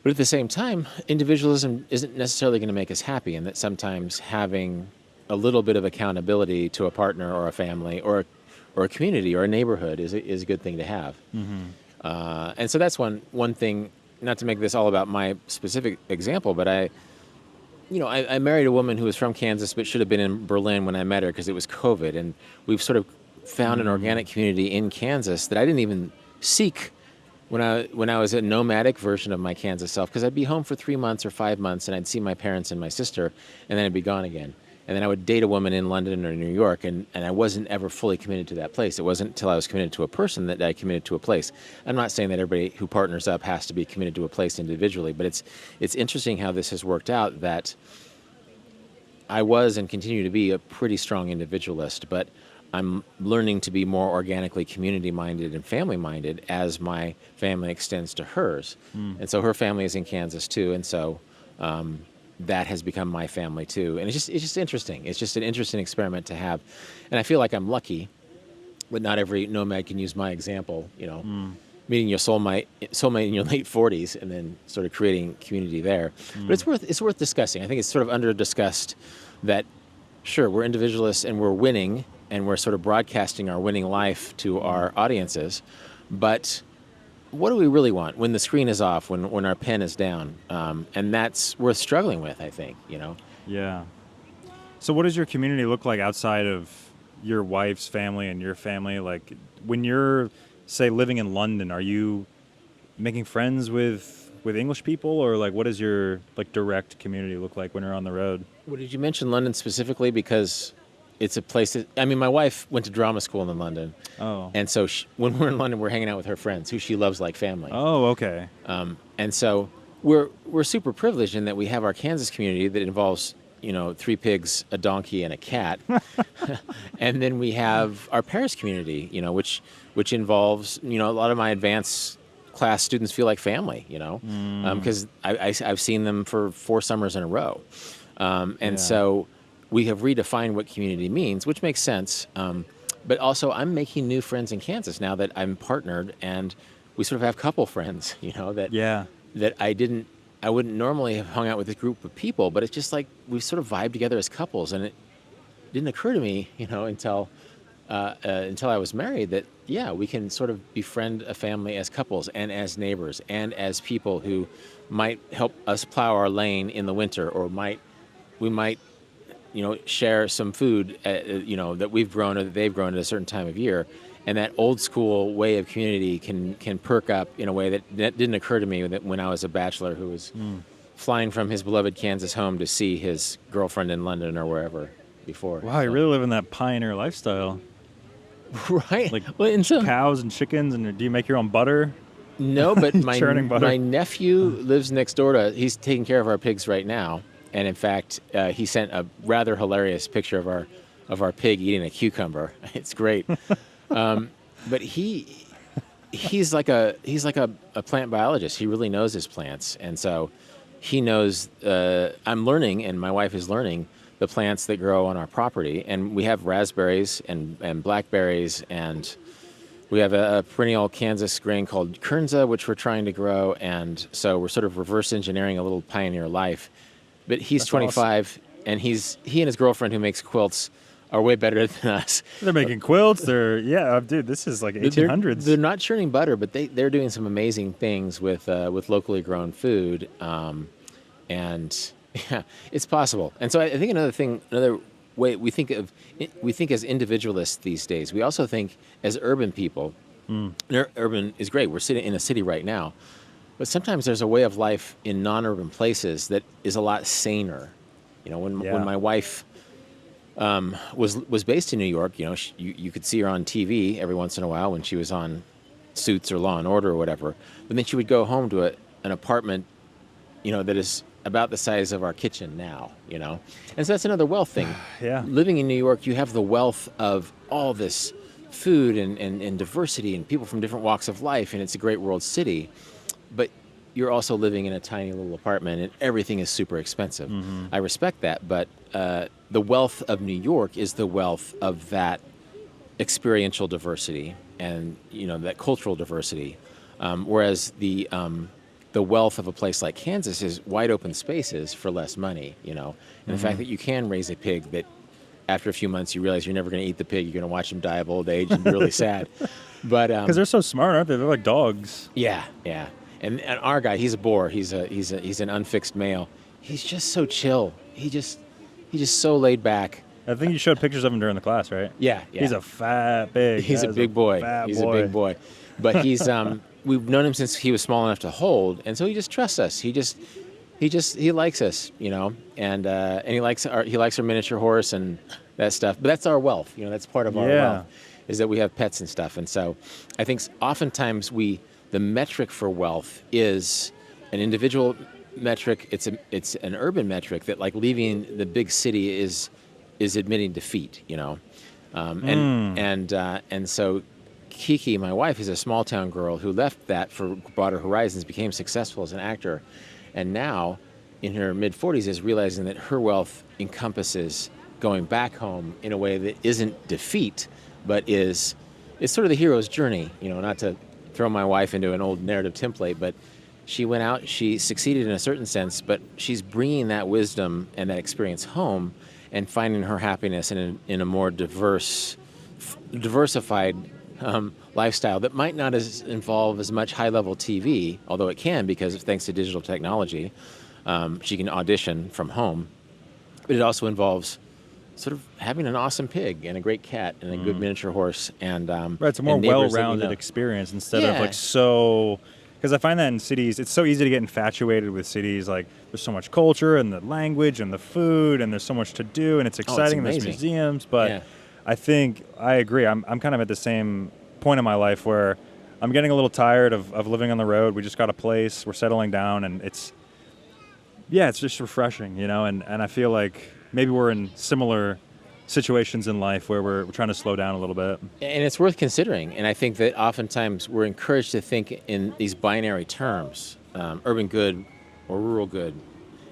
But at the same time, individualism isn't necessarily going to make us happy, and that sometimes having a little bit of accountability to a partner or a family or a community or a neighborhood is a good thing to have. And so that's one thing, not to make this all about my specific example, but I married a woman who was from Kansas but should have been in Berlin when I met her because it was COVID, and we've sort of found an organic community in Kansas that I didn't even seek when I was a nomadic version of my Kansas self, because I'd be home for 3 months or 5 months, and I'd see my parents and my sister, and then I'd be gone again. And then I would date a woman in London or New York, and I wasn't ever fully committed to that place. It wasn't until I was committed to a person that I committed to a place. I'm not saying that everybody who partners up has to be committed to a place individually, but it's interesting how this has worked out, that I was and continue to be a pretty strong individualist, but I'm learning to be more organically community-minded and family-minded as my family extends to hers. And so her family is in Kansas too, and so that has become my family too. And it's just interesting. It's just an interesting experiment to have. And I feel like I'm lucky, but not every nomad can use my example, meeting your soulmate in your late 40s and then sort of creating community there. But it's worth discussing. I think it's sort of under-discussed that, sure, we're individualists and we're winning, and we're sort of broadcasting our winning life to our audiences, but what do we really want when the screen is off, when our pen is down? And that's worth struggling with, I think, Yeah. So what does your community look like outside of your wife's family and your family? Like, when you're, say, living in London, are you making friends with English people, or like what does your direct community look like when you're on the road? Well, did you mention London specifically? Because it's a place that, my wife went to drama school in London. Oh. And so when we're in London, we're hanging out with her friends who she loves like family. Oh, okay. And so we're super privileged in that we have our Kansas community that involves, 3 pigs, a donkey, and a cat. And then we have our Paris community, which involves, a lot of my advanced class students feel like family, because I've seen them for 4 summers in a row. So we have redefined what community means, which makes sense. But also, I'm making new friends in Kansas now that I'm partnered, and we sort of have couple friends, that I wouldn't normally have hung out with a group of people, but it's just like we sort of vibe together as couples, and it didn't occur to me, until I was married that we can sort of befriend a family as couples and as neighbors and as people who might help us plow our lane in the winter, or we might share some food, that we've grown or that they've grown at a certain time of year. And that old school way of community can perk up in a way that didn't occur to me when I was a bachelor who was flying from his beloved Kansas home to see his girlfriend in London or wherever before. Wow, you're really living that pioneer lifestyle. Right. Like cows and chickens, and do you make your own butter? No, but Churning butter. my nephew lives next door he's taking care of our pigs right now. And in fact, he sent a rather hilarious picture of our pig eating a cucumber. It's great. But he's like a plant biologist. He really knows his plants, and so he knows. I'm learning, and my wife is learning the plants that grow on our property. And we have raspberries and blackberries, and we have a perennial Kansas grain called Kernza, which we're trying to grow. And so we're sort of reverse engineering a little pioneer life. But he's That's 25, awesome. And he and his girlfriend, who makes quilts, are way better than us. They're making quilts. Dude, this is like 1800s. They're not churning butter, but they're doing some amazing things with locally grown food, and it's possible. And so I think another way we think as individualists these days. We also think as urban people. Urban is great. We're sitting in a city right now. But sometimes there's a way of life in non-urban places that is a lot saner. When my wife was based in New York, you could see her on TV every once in a while when she was on Suits or Law and Order or whatever. But then she would go home to an apartment, that is about the size of our kitchen now, you know? And so that's another wealth thing. Yeah. Living in New York, you have the wealth of all this food and diversity and people from different walks of life, and it's a great world city. But you're also living in a tiny little apartment, and everything is super expensive. I respect that, but the wealth of New York is the wealth of that experiential diversity and, you know, that cultural diversity. Whereas the wealth of a place like Kansas is wide open spaces for less money, you know, and the fact that you can raise a pig that after a few months you realize you're never going to eat the pig, you're going to watch him die of old age and be really sad. But Because they're so smart, aren't they? They're like dogs. yeah. And our guy, he's a boar. He's an unfixed male. He's just so chill. He's just so laid back. I think you showed pictures of him during the class, right? Yeah. He's a fat pig. He's a That is big boy. fat He's a big boy. But he's we've known him since he was small enough to hold, and so he just trusts us. He likes us, you know, and he likes our miniature horse and that stuff. But that's our wealth, you know. That's part of our wealth, is that we have pets and stuff. And so I think oftentimes the metric for wealth is an individual metric. It's an urban metric that, like, leaving the big city is admitting defeat, you know, and so Kiki, my wife, is a small town girl who left that for broader horizons, became successful as an actor, and now in her mid-40s is realizing that her wealth encompasses going back home in a way that isn't defeat, but is sort of the hero's journey, you know, not to throw my wife into an old narrative template, but she went out, she succeeded in a certain sense, but she's bringing that wisdom and that experience home and finding her happiness in a more diversified lifestyle that might not involve as much high-level TV, although it can, because thanks to digital technology, she can audition from home. But it also involves sort of having an awesome pig and a great cat and a good miniature horse. And Right, it's a more well-rounded experience instead of like so... Because I find that in cities, it's so easy to get infatuated with cities. Like, there's so much culture and the language and the food, and there's so much to do, and it's exciting. And there's museums, but I think I agree. I'm kind of at the same point in my life where I'm getting a little tired of living on the road. We just got a place, we're settling down, and it's just refreshing, you know. And I feel like maybe we're in similar situations in life where we're trying to slow down a little bit. And it's worth considering. And I think that oftentimes we're encouraged to think in these binary terms, urban good or rural good.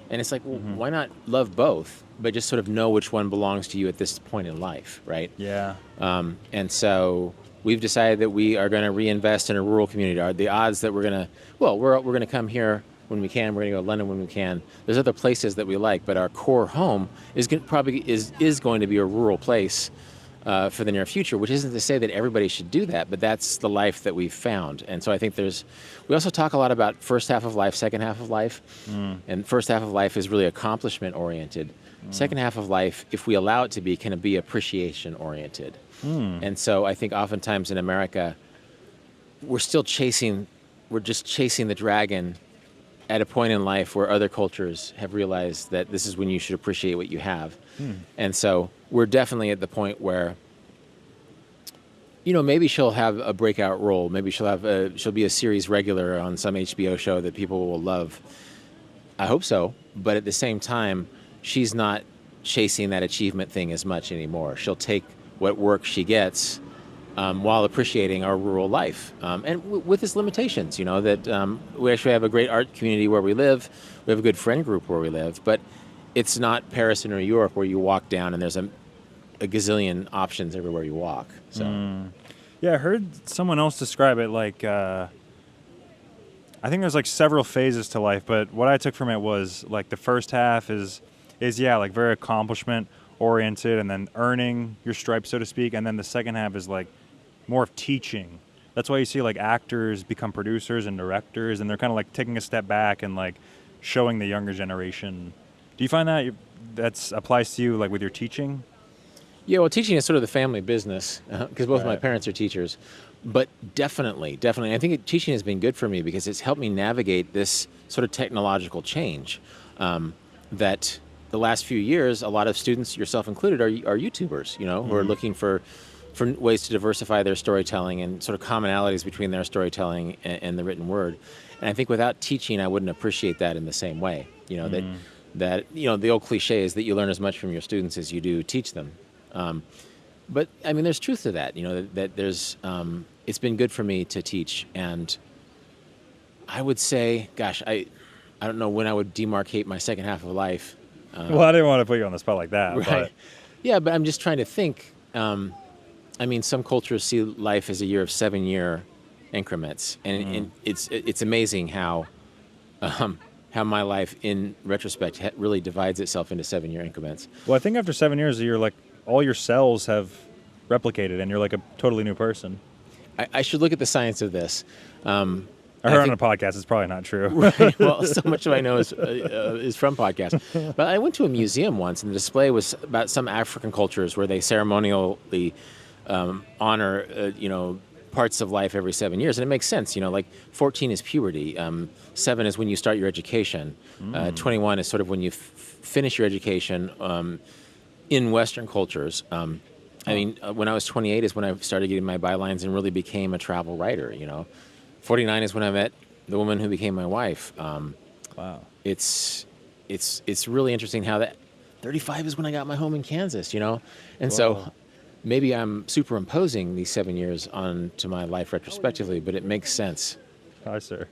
And it's like, well, why not love both, but just sort of know which one belongs to you at this point in life, right? Yeah. And so we've decided that we are going to reinvest in a rural community. The odds that we're going to come here when we can. We're going to go to London when we can. There's other places that we like, but our core home is going to be a rural place for the near future, which isn't to say that everybody should do that, but that's the life that we've found. And so I think we also talk a lot about first half of life, second half of life. And first half of life is really accomplishment oriented. Second half of life, if we allow it to be, can be appreciation oriented. And so I think oftentimes in America, we're just chasing the dragon at a point in life where other cultures have realized that this is when you should appreciate what you have. And so we're definitely at the point where, you know, maybe she'll have a breakout role. Maybe she'll be a series regular on some HBO show that people will love. I hope so. But at the same time, she's not chasing that achievement thing as much anymore. She'll take what work she gets while appreciating our rural life. And with its limitations, you know, that we actually have a great art community where we live. We have a good friend group where we live. But it's not Paris or New York where you walk down and there's a gazillion options everywhere you walk. So, Yeah, I heard someone else describe it like, I think there's like several phases to life, but what I took from it was like the first half is like very accomplishment oriented and then earning your stripes, so to speak. And then the second half is like more of teaching. That's why you see like actors become producers and directors, and they're kind of like taking a step back and like showing the younger generation. Do you find that applies to you like with your teaching? Yeah, well, teaching is sort of the family business because both of my parents are teachers. But definitely. I think teaching has been good for me because it's helped me navigate this sort of technological change that the last few years, a lot of students, yourself included, are YouTubers, you know, who are looking for ways to diversify their storytelling and sort of commonalities between their storytelling and the written word. And I think without teaching, I wouldn't appreciate that in the same way. That the old cliche is that you learn as much from your students as you do teach them. But I mean, there's truth to that. That there's it's been good for me to teach, and I would say, gosh, I don't know when I would demarcate my second half of life. Well, I didn't want to put you on the spot like that. Right. But. Yeah, but I'm just trying to think. I mean, some cultures see life as a year of 7-year increments, and it's amazing how my life, in retrospect, really divides itself into 7-year increments. Well, I think after 7 years, you're like all your cells have replicated, and you're like a totally new person. I should look at the science of this. I heard on a podcast. It's probably not true. Right. Well, so much of I know is from podcasts. But I went to a museum once, and the display was about some African cultures where they ceremonially honor, parts of life every 7 years, and it makes sense. Like 14 is puberty, 7 is when you start your education, 21 is sort of when you finish your education. In Western cultures, I mean, when I was 28 is when I started getting my bylines and really became a travel writer. 49 is when I met the woman who became my wife. Wow. It's really interesting how that 35 is when I got my home in Kansas, And so maybe I'm superimposing these 7 years onto my life retrospectively, but it makes sense. Hi, sir.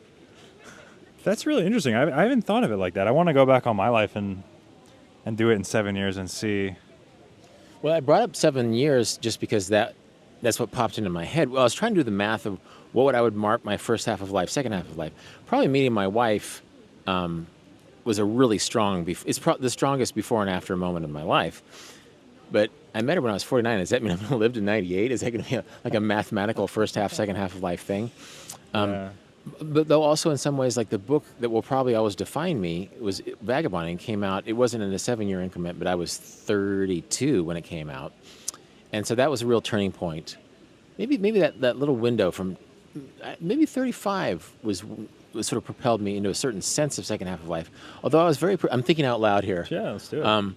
That's really interesting. I haven't thought of it like that. I want to go back on my life and do it in 7 years and see. Well, I brought up 7 years just because that's what popped into my head. Well, I was trying to do the math of what I would mark my first half of life, second half of life. Probably meeting my wife was a really strong, it's the strongest before and after moment of my life. But I met her when I was 49. Does that mean I'm going to live to 98? Is that going to be like a mathematical first half, second half of life thing? But though also in some ways, like the book that will probably always define me was Vagabonding came out. It wasn't in a 7-year increment, but I was 32 when it came out. And so that was a real turning point. Maybe that little window from maybe 35 was sort of propelled me into a certain sense of second half of life. Although I was I'm thinking out loud here. Yeah, let's do it.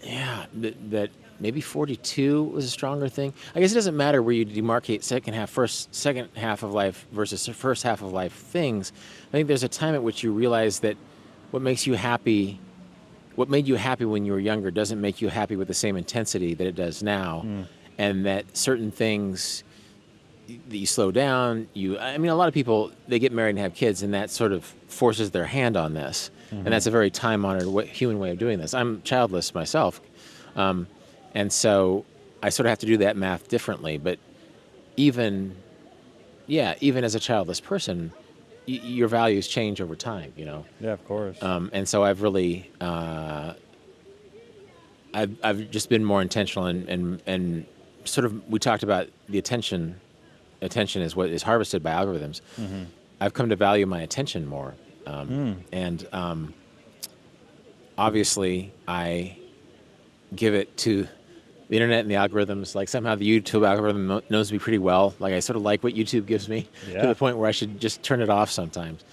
Yeah, that maybe 42 was a stronger thing. I guess it doesn't matter where you demarcate second half of life versus first half of life things. I think there's a time at which you realize that what made you happy when you were younger doesn't make you happy with the same intensity that it does now. And that certain things that you slow down, a lot of people, they get married and have kids, and that sort of forces their hand on this. And that's a very time-honored human way of doing this. I'm childless myself. And so I sort of have to do that math differently. But even as a childless person, your values change over time, Yeah, of course. And so I've really, I've just been more intentional and sort of, we talked about the attention is what is harvested by algorithms. I've come to value my attention more. And obviously I give it to the internet and the algorithms. Like somehow the YouTube algorithm knows me pretty well. Like I sort of like what YouTube gives me to the point where I should just turn it off sometimes.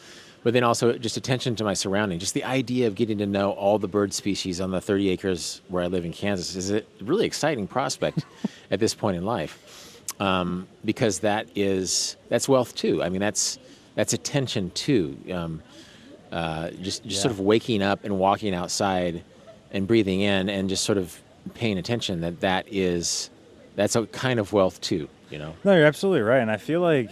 But then also just attention to my surroundings. Just the idea of getting to know all the bird species on the 30 acres where I live in Kansas is a really exciting prospect at this point in life. Because that's wealth too. I mean, that's attention too. Just sort of waking up and walking outside and breathing in and just sort of paying attention that's a kind of wealth too, No, you're absolutely right. And I feel like,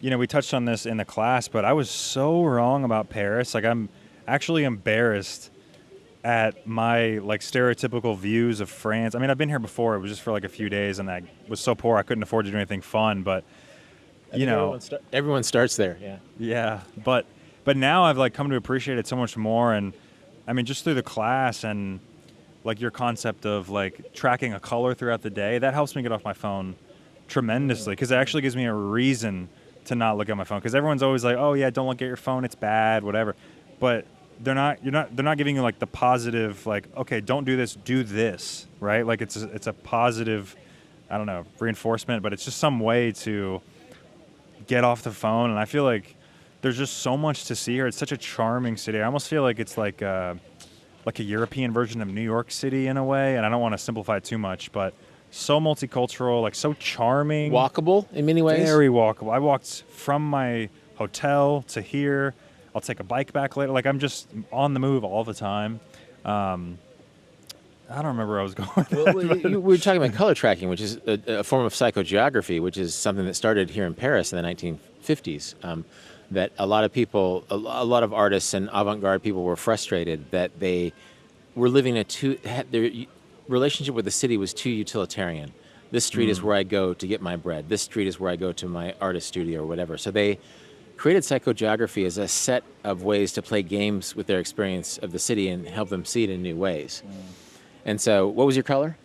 we touched on this in the class, but I was so wrong about Paris. Like I'm actually embarrassed at my like stereotypical views of France. I mean, I've been here before. It was just for like a few days and I was so poor I couldn't afford to do anything fun, but everyone starts there. Yeah. Yeah. But now I've like come to appreciate it so much more. And I mean, just through the class and like your concept of like tracking a color throughout the day, that helps me get off my phone tremendously because it actually gives me a reason to not look at my phone. Because everyone's always like, oh yeah, don't look at your phone, it's bad, whatever. But they're not giving you like the positive, like, okay, don't do this, right? Like it's a positive, I don't know, reinforcement, but it's just some way to get off the phone. And I feel like there's just so much to see here. It's such a charming city. I almost feel like it's like a European version of New York City in a way. And I don't want to simplify it too much, but so multicultural, like so charming. Walkable in many ways. Very walkable. I walked from my hotel to here. I'll take a bike back later. Like I'm just on the move all the time. I don't remember where I was going. Well, we were talking about color tracking, which is a form of psychogeography, which is something that started here in Paris in the 1950s. That a lot of people, a lot of artists and avant-garde people were frustrated that they were living their relationship with the city was too utilitarian. This street is where I go to get my bread. This street is where I go to my artist studio or whatever. So they created psychogeography as a set of ways to play games with their experience of the city and help them see it in new ways. And so, what was your color?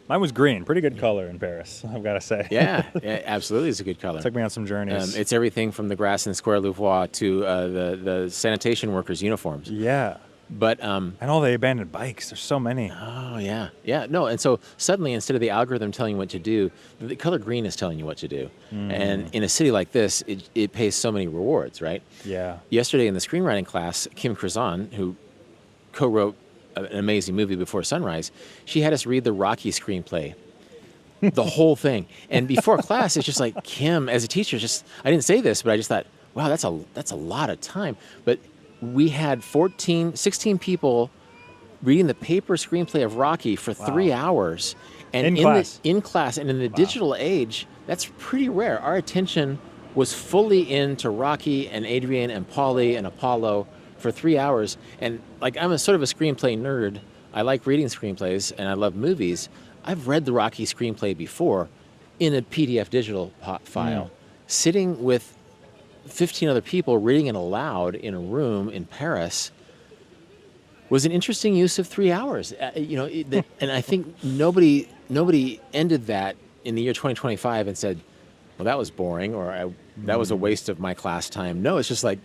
Mine was green. Pretty good color in Paris, I've got to say. Yeah, absolutely, it's a good color. Took me on some journeys. It's everything from the grass in the Square Louvois to the sanitation workers' uniforms. Yeah. But and all the abandoned bikes. There's so many. Oh yeah. No, and so suddenly instead of the algorithm telling you what to do, the color green is telling you what to do. And in a city like this, it pays so many rewards, right? Yeah. Yesterday in the screenwriting class, Kim Krazan, who co-wrote an amazing movie Before Sunrise, she had us read the Rocky screenplay, the whole thing. And before class, it's just like, Kim, as a teacher, I didn't say this, but I just thought, wow, that's a lot of time. But we had 16 people reading the paper screenplay of Rocky for 3 hours. And in class, and in the digital age, that's pretty rare. Our attention was fully into Rocky and Adrian and Paulie and Apollo for 3 hours. And like, I'm a sort of a screenplay nerd. I like reading screenplays and I love movies. I've read the Rocky screenplay before in a PDF digital file, sitting with 15 other people reading it aloud in a room in Paris was an interesting use of 3 hours. And I think nobody ended that in the year 2025 and said, well, that was boring, or that was a waste of my class time. No, it's just like,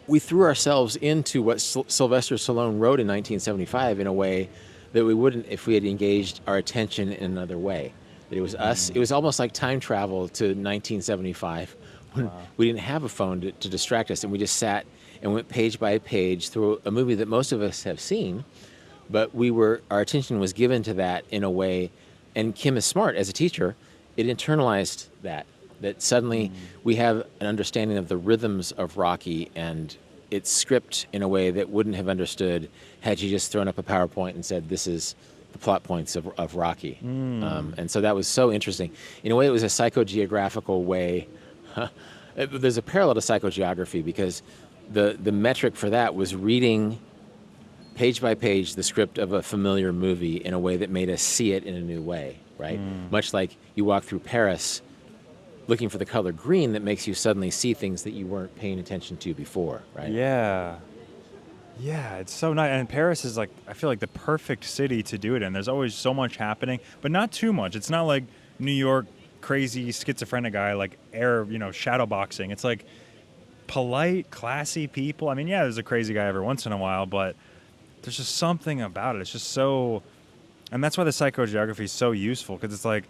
we threw ourselves into what Sylvester Stallone wrote in 1975 in a way that we wouldn't if we had engaged our attention in another way. That it was us. It was almost like time travel to 1975 when we didn't have a phone to distract us, and we just sat and went page by page through a movie that most of us have seen, but our attention was given to that in a way, and Kim is smart as a teacher. It internalized that suddenly we have an understanding of the rhythms of Rocky and its script in a way that wouldn't have understood had you just thrown up a PowerPoint and said, this is the plot points of Rocky. And so that was so interesting. In a way, it was a psychogeographical way. There's a parallel to psychogeography because the metric for that was reading page by page the script of a familiar movie in a way that made us see it in a new way, right? Much like you walk through Paris looking for the color green that makes you suddenly see things that you weren't paying attention to before, right? Yeah. Yeah, it's so nice. And Paris is like, I feel like the perfect city to do it in. There's always so much happening, but not too much. It's not like New York, crazy schizophrenic guy, like shadow boxing. It's like polite, classy people. I mean, yeah, there's a crazy guy every once in a while, but there's just something about it. It's just so, and that's why the psychogeography is so useful, because it's like,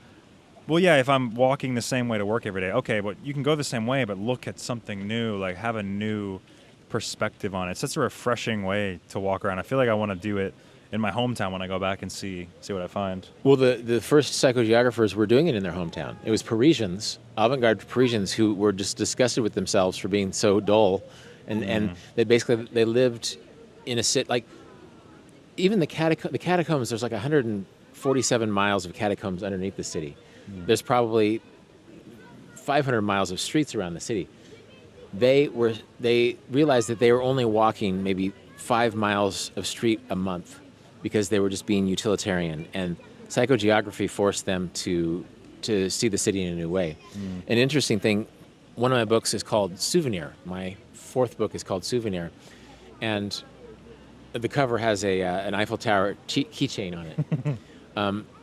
well, yeah, if I'm walking the same way to work every day, okay, but you can go the same way, but look at something new, like have a new perspective on it. It's such a refreshing way to walk around. I feel like I want to do it in my hometown when I go back and see what I find. Well, the first psychogeographers were doing it in their hometown. It was Parisians, avant-garde Parisians, who were just disgusted with themselves for being so dull, and they lived in a city, like even the catacombs. There's like 147 miles of catacombs underneath the city. There's probably 500 miles of streets around the city. They realized that they were only walking maybe 5 miles of street a month because they were just being utilitarian, and psychogeography forced them to see the city in a new way. An interesting thing, one of my books is called Souvenir. My fourth book is called Souvenir, and the cover has an Eiffel Tower keychain on it.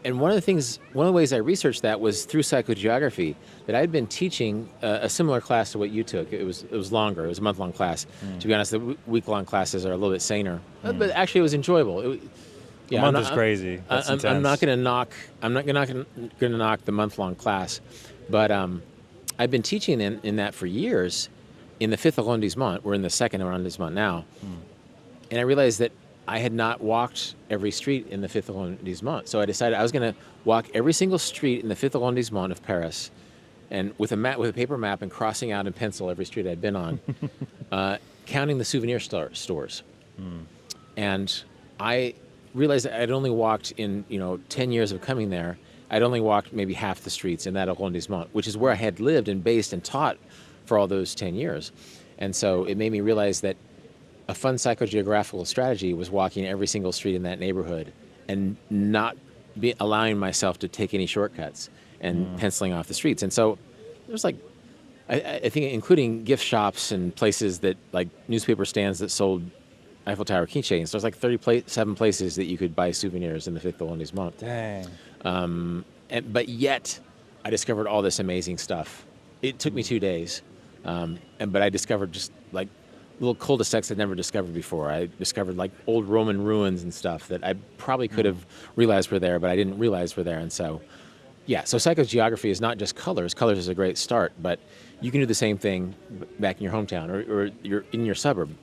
And one of the ways I researched that was through psychogeography, that I had been teaching a similar class to what you took. It was longer. It was a month-long class. To be honest, the week-long classes are a little bit saner, but actually it was enjoyable. A month is crazy. I'm not going to knock the month-long class, but I've been teaching in that for years in the 5th arrondissement. We're in the 2nd arrondissement now, and I realized that I had not walked every street in the 5th arrondissement. So I decided I was going to walk every single street in the 5th arrondissement of Paris, and with a paper map, and crossing out in pencil every street I'd been on. counting the souvenir stores. And I realized that I'd only walked in, 10 years of coming there, I'd only walked maybe half the streets in that arrondissement, which is where I had lived and based and taught for all those 10 years. And so it made me realize that a fun psychogeographical strategy was walking every single street in that neighborhood and not allowing myself to take any shortcuts and penciling off the streets. And so there's like, I think including gift shops and places that like newspaper stands that sold Eiffel Tower keychains. There's like 37 places that you could buy souvenirs in the Fifth arrondissement. Dang. But yet I discovered all this amazing stuff. It took me 2 days. But I discovered just like little cul-de-sacs I'd never discovered before. I discovered like old Roman ruins and stuff that I probably could have realized were there, but I didn't realize were there. And so, yeah, so psychogeography is not just colors. Colors is a great start, but you can do the same thing back in your hometown or you're in your suburb.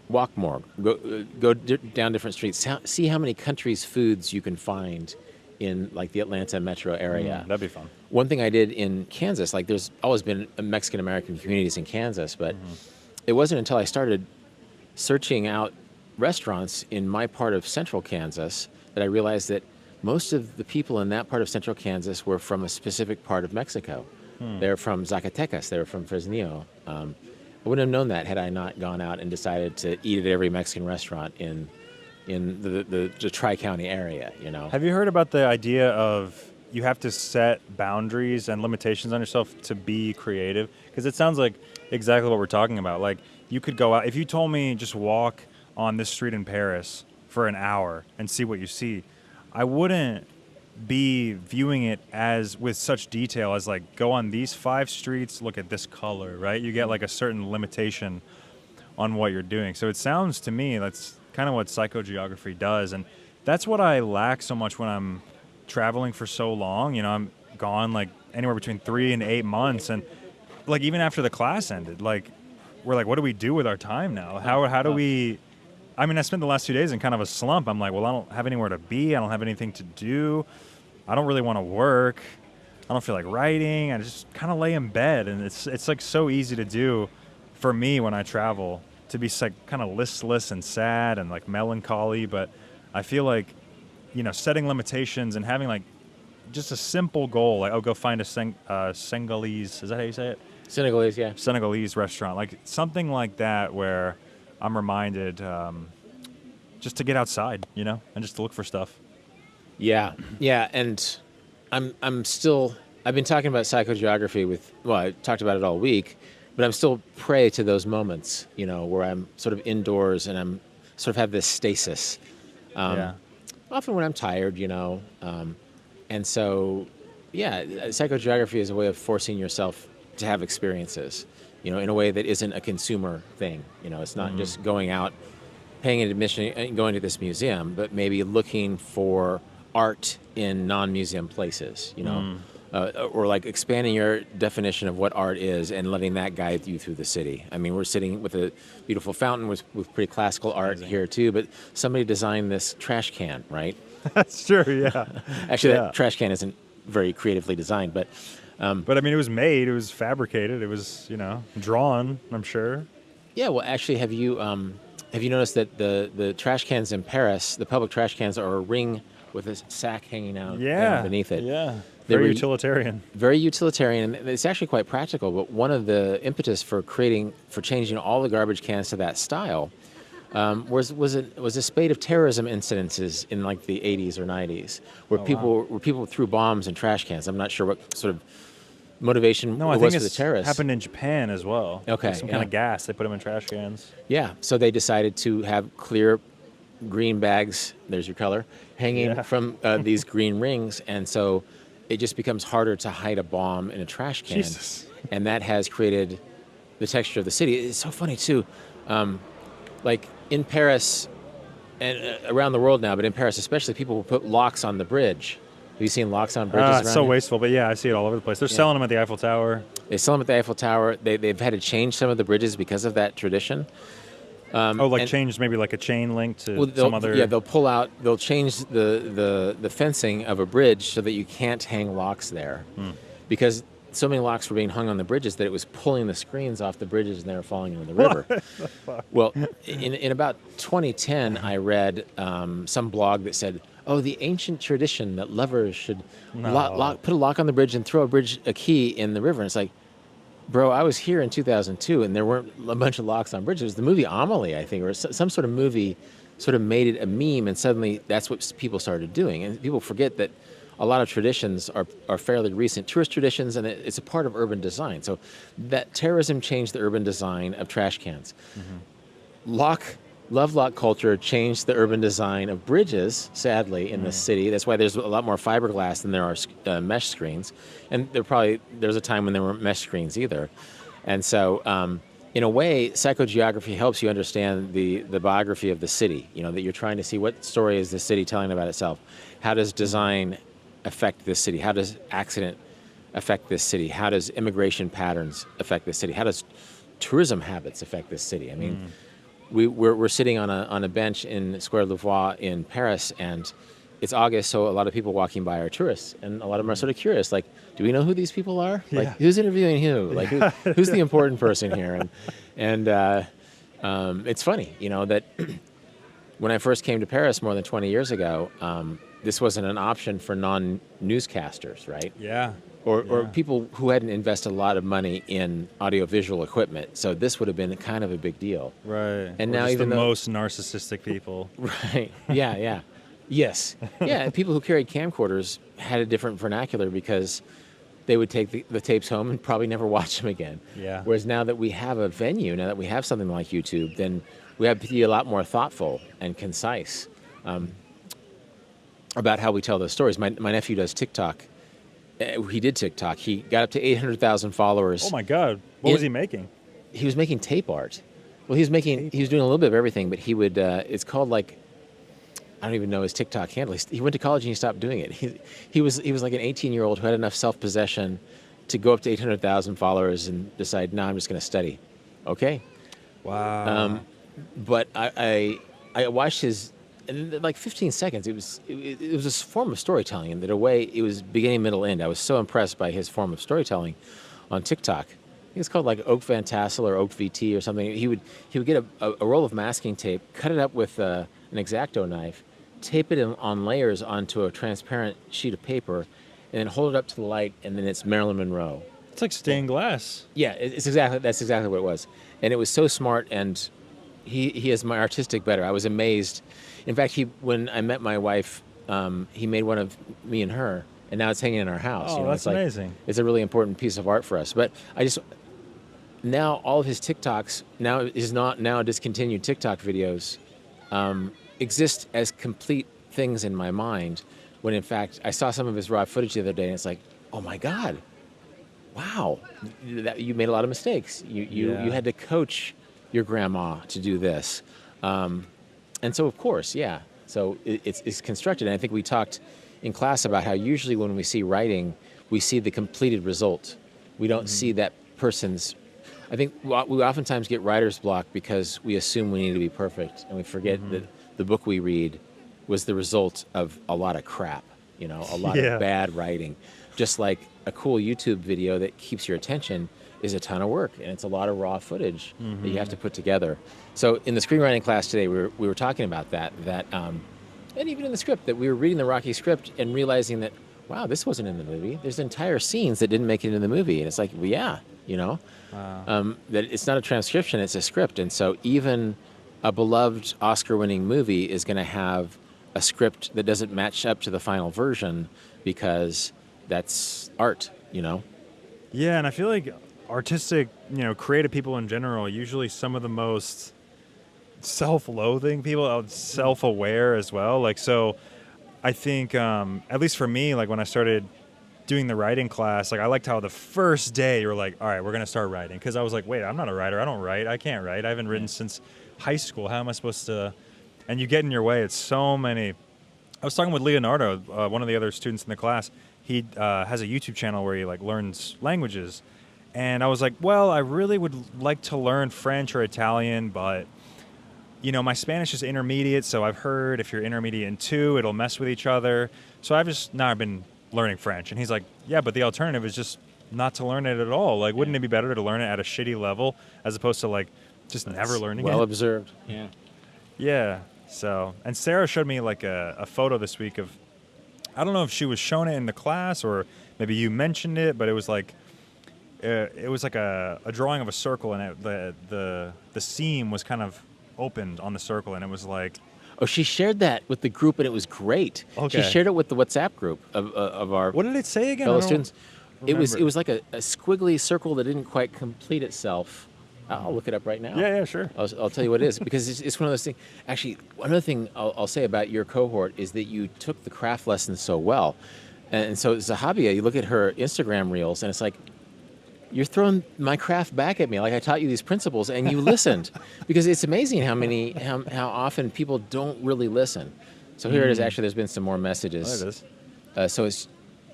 Walk more, go down different streets, see how many countries' foods you can find in like the Atlanta metro area. That'd be fun. One thing I did in Kansas, like there's always been Mexican-American communities in Kansas, but it wasn't until I started searching out restaurants in my part of central Kansas that I realized that most of the people in that part of central Kansas were from a specific part of Mexico. They're from Zacatecas, they were from Fresnillo. I wouldn't have known that had I not gone out and decided to eat at every Mexican restaurant in the Tri-County area, Have you heard about the idea of you have to set boundaries and limitations on yourself to be creative? Because it sounds like exactly what we're talking about. Like you could go out, if you told me just walk on this street in Paris for an hour and see what you see, I wouldn't be viewing it as with such detail as like go on these 5 streets, look at this color, right? You get like a certain limitation on what you're doing. So it sounds to me that's kind of what psychogeography does. And that's what I lack so much when I'm traveling for so long. I'm gone like anywhere between 3 and 8 months. And like even after the class ended, like we're like, what do we do with our time now? How do we, I mean, I spent the last 2 days in kind of a slump. I'm like, well, I don't have anywhere to be. I don't have anything to do. I don't really want to work. I don't feel like writing. I just kind of lay in bed. And it's like so easy to do for me when I travel to be like kind of listless and sad and like melancholy. But I feel like, setting limitations and having like just a simple goal, like, go find a Senegalese, is that how you say it? Senegalese, yeah. Senegalese restaurant, like something like that where I'm reminded just to get outside, and just to look for stuff. Yeah, and I've been talking about psychogeography I talked about it all week, but I'm still prey to those moments, where I'm sort of indoors and I'm sort of have this stasis. Often when I'm tired, and so, yeah, psychogeography is a way of forcing yourself to have experiences, in a way that isn't a consumer thing. It's not just going out, paying an admission and going to this museum, but maybe looking for art in non-museum places, or like expanding your definition of what art is and letting that guide you through the city. I mean, we're sitting with a beautiful fountain with pretty classical art here too, but somebody designed this trash can, right? That's true, yeah. Actually, that trash can isn't very creatively designed, but I mean, it was made, it was fabricated, it was, drawn, I'm sure. Yeah, well, actually, have you noticed that the trash cans in Paris, the public trash cans, are a ring with a sack hanging out beneath it? Yeah, very utilitarian. Very utilitarian, and it's actually quite practical. But one of the impetus for changing all the garbage cans to that style was a spate of terrorism incidences in like the 80s or 90s, where people threw bombs in trash cans. I'm not sure what sort of motivation was for the terrorists. Happened in Japan as well. Okay, like some kind of gas. They put them in trash cans. Yeah, so they decided to have clear green bags, there's your color, hanging from these green rings, and so it just becomes harder to hide a bomb in a trash can. Jesus. And that has created the texture of the city. It's so funny too, like in Paris and around the world now, but in Paris especially, people will put locks on the bridge. Have you seen locks on bridges around It's so here? wasteful, but yeah, I see it all over the place. They're selling them at the Eiffel Tower. They sell them at the Eiffel Tower. They've had to change some of the bridges because of that tradition. Change maybe like a chain link to some other... Yeah, they'll change the fencing of a bridge so that you can't hang locks there. Because so many locks were being hung on the bridges that it was pulling the screens off the bridges and they were falling into the river. Well, in about 2010, I read some blog that said, "Oh, the ancient tradition that lovers should put a lock on the bridge and throw a key in the river." And it's like, bro, I was here in 2002 and there weren't a bunch of locks on bridges. It was the movie Amelie, I think, or some sort of movie sort of made it a meme, and suddenly that's what people started doing. And people forget that a lot of traditions are fairly recent tourist traditions, and it's a part of urban design. So that terrorism changed the urban design of trash cans. Love lock culture changed the urban design of bridges, sadly, in the city. That's why there's a lot more fiberglass than there are mesh screens. And there's a time when there weren't mesh screens either. And so, in a way, psychogeography helps you understand the biography of the city, that you're trying to see what story is the city telling about itself. How does design affect this city? How does accident affect this city? How does immigration patterns affect this city? How does tourism habits affect this city? I mean, we're sitting on a bench in Square Louvois in Paris, and it's August, so a lot of people walking by are tourists, and a lot of them are sort of curious, like, do we know who these people are? Yeah. Like, who's interviewing who? Like, who's the important person here? And it's funny, that when I first came to Paris more than 20 years ago, this wasn't an option for non-newscasters, right? Yeah. Or people who hadn't invested a lot of money in audiovisual equipment. So this would have been kind of a big deal. Right. And Or now just even the though, most narcissistic people. right. Yeah. Yes. Yeah, and people who carried camcorders had a different vernacular because they would take the tapes home and probably never watch them again. Yeah. Whereas now that we have a venue, now that we have something like YouTube, then we have to be a lot more thoughtful and concise about how we tell those stories. My nephew does TikTok. He did TikTok. He got up to 800,000 followers. Oh my God. What was he making? He was making tape art. Well, he was doing a little bit of everything, but he would, it's called like, I don't even know his TikTok handle. He went to college and he stopped doing it. He was like an 18-year-old who had enough self-possession to go up to 800,000 followers and decide, no, I'm just going to study. Okay. Wow. But I watched his, and in like 15 seconds, it was a form of storytelling, and in a way, it was beginning, middle, end. I was so impressed by his form of storytelling on TikTok. I think it's called like Oak Van Tassel or Oak VT or something. He would get a roll of masking tape, cut it up with an X-Acto knife, tape it on layers onto a transparent sheet of paper, and then hold it up to the light, and then it's Marilyn Monroe. It's like stained glass. Yeah, that's exactly what it was. And it was so smart, and he is my artistic better. I was amazed. In fact, when I met my wife, he made one of me and her, and now it's hanging in our house. Oh, that's amazing. It's a really important piece of art for us. But now all of his TikToks, now discontinued TikTok videos, exist as complete things in my mind, when in fact I saw some of his raw footage the other day, and it's like, oh my God, wow, you made a lot of mistakes. You had to coach your grandma to do this. And so, of course, yeah. So it's constructed. And I think we talked in class about how usually when we see writing, we see the completed result. We don't see that person's... I think we oftentimes get writer's block because we assume we need to be perfect, and we forget that the book we read was the result of a lot of crap, a lot of bad writing. Just like a cool YouTube video that keeps your attention is a ton of work, and it's a lot of raw footage that you have to put together. So in the screenwriting class today, we were talking about that, and even in the script, that we were reading the Rocky script and realizing that, wow, this wasn't in the movie. There's entire scenes that didn't make it in the movie, and it's like, well, yeah, Wow. that it's not a transcription, it's a script. And so even a beloved Oscar-winning movie is going to have a script that doesn't match up to the final version because that's art, Yeah, and I feel like artistic, creative people in general, usually some of the most self-loathing people, self-aware as well. Like, so I think, at least for me, like when I started doing the writing class, like I liked how the first day you were like, all right, we're going to start writing. Because I was like, wait, I'm not a writer. I don't write. I can't write. I haven't written since high school. How am I supposed to? And you get in your way. It's so many. I was talking with Leonardo, one of the other students in the class. He has a YouTube channel where he like learns languages. And I was like, well, I really would like to learn French or Italian, but my Spanish is intermediate. So I've heard if you're intermediate in 2, it'll mess with each other. So I've been learning French. And he's like, yeah, but the alternative is just not to learn it at all? Like, wouldn't it be better to learn it at a shitty level as opposed to like just never learning Well it? observed. Yeah. Yeah. So, and Sarah showed me like a photo this week of, I don't know if she was shown it in the class or maybe you mentioned it, but it was like a drawing of a circle, and the seam was kind of opened on the circle, and it was like. Oh, she shared that with the group, and it was great. Okay. She shared it with the WhatsApp group of our What did it say again? fellow students. It was remember. like a squiggly circle that didn't quite complete itself. I'll look it up right now. Yeah, sure. I'll tell you what it is, because it's one of those things. Actually, one other thing I'll say about your cohort is that you took the craft lessons so well. And so Zahabia, you look at her Instagram reels, and it's like, you're throwing my craft back at me. Like, I taught you these principles, and you listened. Because it's amazing how often people don't really listen. So here it is. Actually, there's been some more messages. Oh, it is. So it's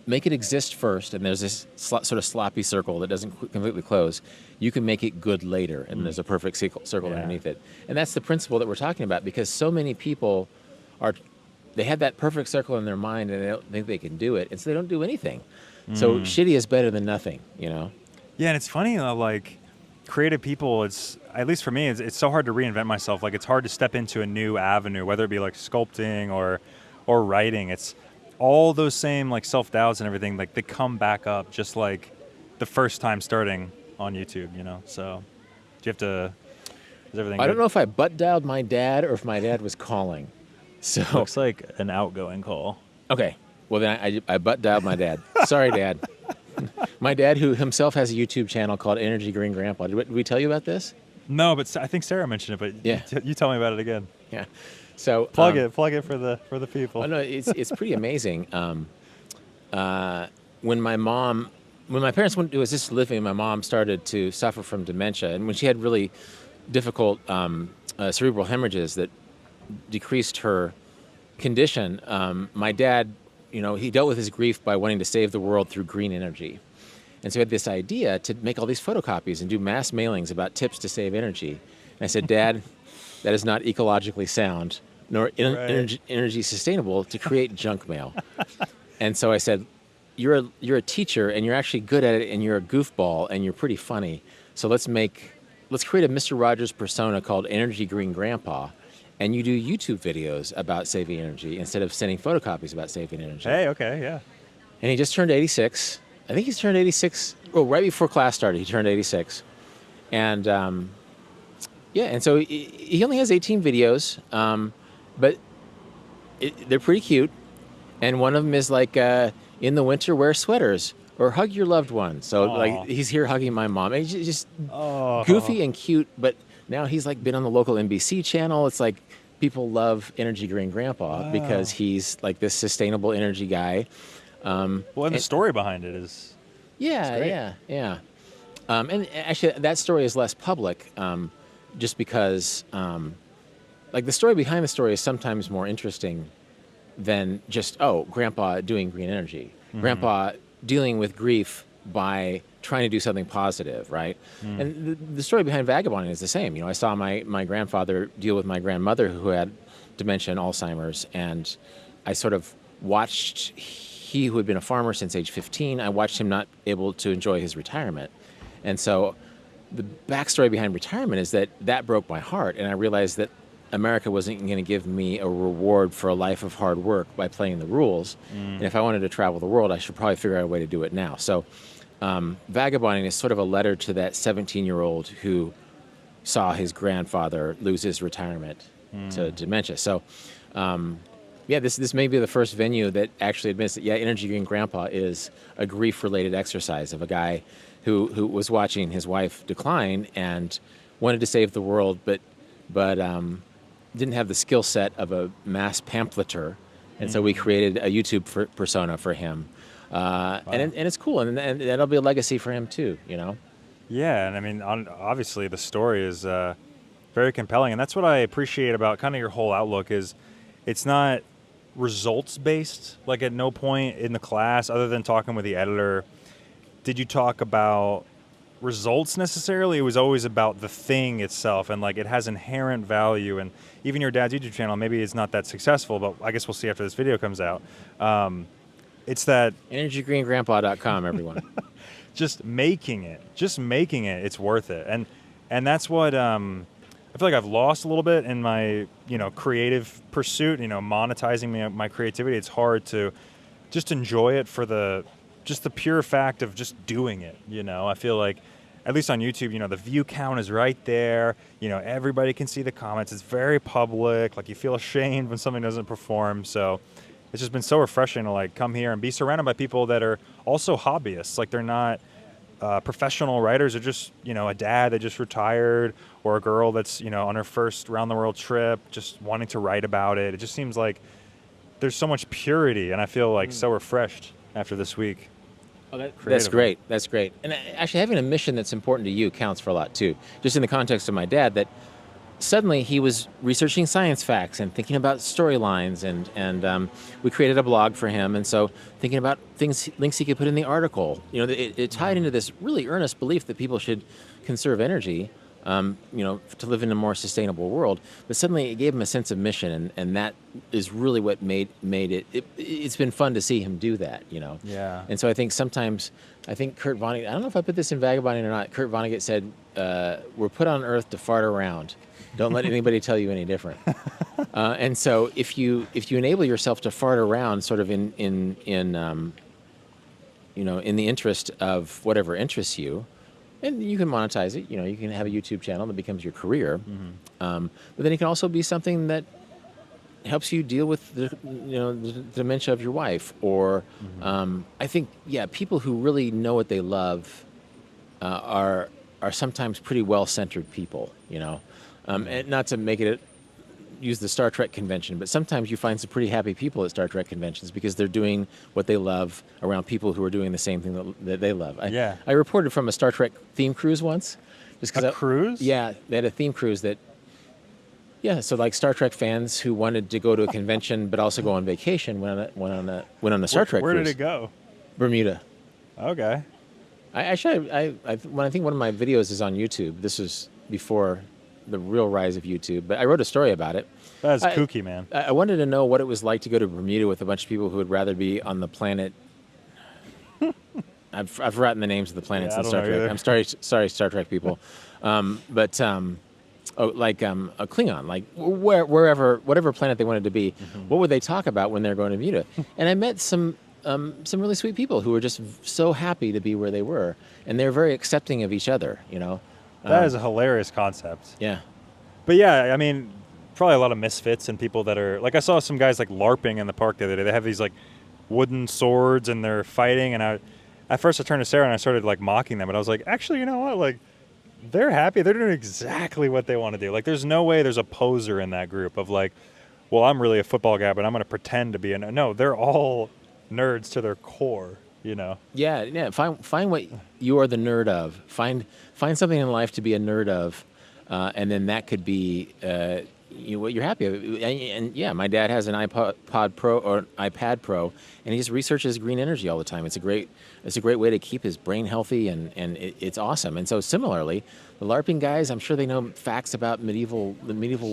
make it exist first, and there's this sort of sloppy circle that doesn't completely close. You can make it good later, and there's a perfect circle underneath it. And that's the principle that we're talking about, because so many people they have that perfect circle in their mind, and they don't think they can do it, and so they don't do anything. So shitty is better than nothing, you know? Yeah, and it's funny, like, creative people, it's, at least for me, it's so hard to reinvent myself. Like, it's hard to step into a new avenue, whether it be like sculpting or writing. It's all those same like self-doubts and everything, like they come back up just like the first time starting on YouTube, you know? So do you have to, is everything I good? don't know if I butt dialed my dad or if my dad was calling. So Looks like an outgoing call. okay, well then I butt dialed my dad. Sorry, Dad. My dad, who himself has a YouTube channel called Energy Green Grandpa. Did we tell you about this? No, but I think Sarah mentioned it, but Yeah. you tell me about it again. Yeah. So Plug it for the people. Oh no, it's pretty amazing. When my parents went to assisted living, my mom started to suffer from dementia, and when she had really difficult cerebral hemorrhages that decreased her condition, my dad, he dealt with his grief by wanting to save the world through green energy. And so he had this idea to make all these photocopies and do mass mailings about tips to save energy. And I said, Dad, that is not ecologically sound nor energy sustainable to create junk mail. And so I said, you're a teacher, and you're actually good at it, and you're a goofball, and you're pretty funny. So let's create a Mr. Rogers persona called Energy Green Grandpa, and you do YouTube videos about saving energy instead of sending photocopies about saving energy. Hey, okay, yeah. And he just turned 86. I think he's turned 86. Oh, right before class started, he turned 86. And and so he only has 18 videos, but they're pretty cute. And one of them is like, in the winter, wear sweaters or hug your loved one. So like he's here hugging my mom. And he's just goofy and cute, but now he's like been on the local NBC channel. It's like people love Energy Green Grandpa because he's like this sustainable energy guy. And the story behind it is Yeah. And actually, that story is less public, just because, like, the story behind the story is sometimes more interesting than just, Grandpa doing green energy. Mm-hmm. Grandpa dealing with grief by trying to do something positive, right? Mm. And the story behind vagabonding is the same. I saw my grandfather deal with my grandmother who had dementia and Alzheimer's, and I sort of watched he who had been a farmer since age 15, I watched him not able to enjoy his retirement. And so the backstory behind retirement is that broke my heart, and I realized that America wasn't going to give me a reward for a life of hard work by playing the rules. And if I wanted to travel the world, I should probably figure out a way to do it now. So vagabonding is sort of a letter to that 17-year-old who saw his grandfather lose his retirement to dementia. So this may be the first venue that actually admits that, Energy Green Grandpa is a grief-related exercise of a guy who was watching his wife decline and wanted to save the world, but didn't have the skill set of a mass pamphleter, and so we created a YouTube persona for him, and it's cool, and that'll be a legacy for him too, Yeah, and I mean, obviously the story is very compelling, and that's what I appreciate about kind of your whole outlook is it's not results-based. Like at no point in the class, other than talking with the editor, did you talk about results necessarily. It was always about the thing itself, and like it has inherent value. And even your dad's YouTube channel, maybe it's not that successful, but I guess we'll see after this video comes out. It's that EnergyGreenGrandpa.com, everyone. just making it, it's worth it. And that's what I feel like I've lost a little bit in my, creative pursuit, monetizing my creativity. It's hard to just enjoy it for the pure fact of just doing it. I feel like, at least on YouTube, the view count is right there. Everybody can see the comments. It's very public. Like, you feel ashamed when something doesn't perform. So it's just been so refreshing to like come here and be surrounded by people that are also hobbyists. Like, they're not professional writers. They're just, a dad that just retired, or a girl that's, on her first round the world trip, just wanting to write about it. It just seems like there's so much purity, and I feel like so refreshed after this week. Oh, that's great. That's great. And actually, having a mission that's important to you counts for a lot too. Just in the context of my dad, that suddenly he was researching science facts and thinking about storylines, and we created a blog for him. And so thinking about links he could put in the article. It tied into this really earnest belief that people should conserve energy, to live in a more sustainable world. But suddenly it gave him a sense of mission, and that is really what made it. It's been fun to see him do that, Yeah. And so I think sometimes, Kurt Vonnegut, I don't know if I put this in Vagabonding or not, Kurt Vonnegut said, we're put on Earth to fart around. Don't let anybody tell you any different. And so if you enable yourself to fart around sort of in the interest of whatever interests you, and you can monetize it. You can have a YouTube channel that becomes your career. But then it can also be something that helps you deal with the dementia of your wife. Or I think, people who really know what they love are sometimes pretty well-centered people. And not to make it use the Star Trek convention, but sometimes you find some pretty happy people at Star Trek conventions because they're doing what they love around people who are doing the same thing that they love. I reported from a Star Trek theme cruise once. Cruise? Yeah, they had a theme cruise that, so like Star Trek fans who wanted to go to a convention but also go on vacation went on a Star Trek cruise. Where did it go? Bermuda. Okay. I think one of my videos is on YouTube. This was before the real rise of YouTube, but I wrote a story about it. That's kooky, man. I wanted to know what it was like to go to Bermuda with a bunch of people who would rather be on the planet. I've forgotten the names of the planets in Star Trek. Either. I'm sorry, Star Trek people. But a Klingon, like whatever planet they wanted to be. What would they talk about when they're going to Bermuda? And I met some really sweet people who were just so happy to be where they were, and they're very accepting of each other. That is a hilarious concept. Yeah. But yeah, I mean, probably a lot of misfits and people that are, like, I saw some guys like LARPing in the park the other day. They have these like wooden swords and they're fighting, and at first I turned to Sarah and I started like mocking them, and I was like, actually, you know what? Like, they're happy. They're doing exactly what they want to do. Like, there's no way there's a poser in that group of like, well, I'm really a football guy, but I'm going to pretend to be no, they're all nerds to their core. Yeah. Find what you are the nerd of. Find something in life to be a nerd of, and then that could be what you're happy of. And my dad has an iPod Pro or an iPad Pro, and he just researches green energy all the time. It's a great way to keep his brain healthy, and it's awesome. And so similarly, the LARPing guys, I'm sure they know facts about the medieval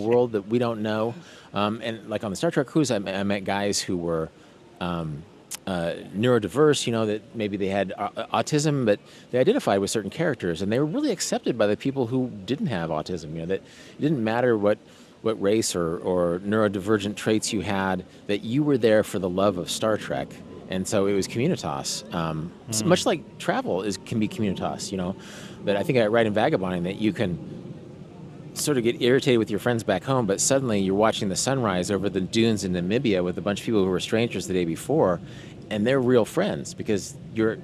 world that we don't know. And like on the Star Trek cruise, I met guys who were neurodiverse, that maybe they had autism, but they identified with certain characters, and they were really accepted by the people who didn't have autism. That it didn't matter what race or neurodivergent traits you had, that you were there for the love of Star Trek. And so it was communitas. Much like travel can be communitas, But I think I write in Vagabonding that you can sort of get irritated with your friends back home, but suddenly you're watching the sunrise over the dunes in Namibia with a bunch of people who were strangers the day before, and they're real friends because you're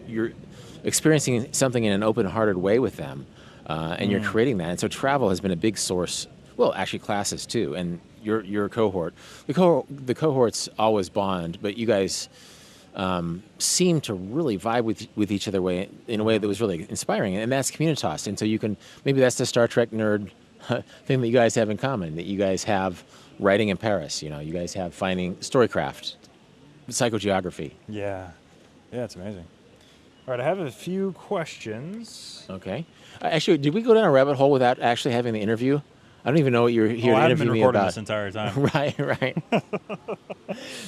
experiencing something in an open-hearted way with them, and you're creating that. And so travel has been a big source. Well, actually, classes too, and your cohort. The cohorts always bond, but you guys seem to really vibe with each other in a way that was really inspiring, and that's communitas. And so maybe that's the Star Trek nerd thing that you guys have in common, that you guys have writing in Paris, you guys have finding storycraft, psychogeography. Yeah, it's amazing. All right, I have a few questions. Okay. Actually, did we go down a rabbit hole without actually having the interview? I don't even know what you're here to interview me about. I haven't been recording this entire time. Right.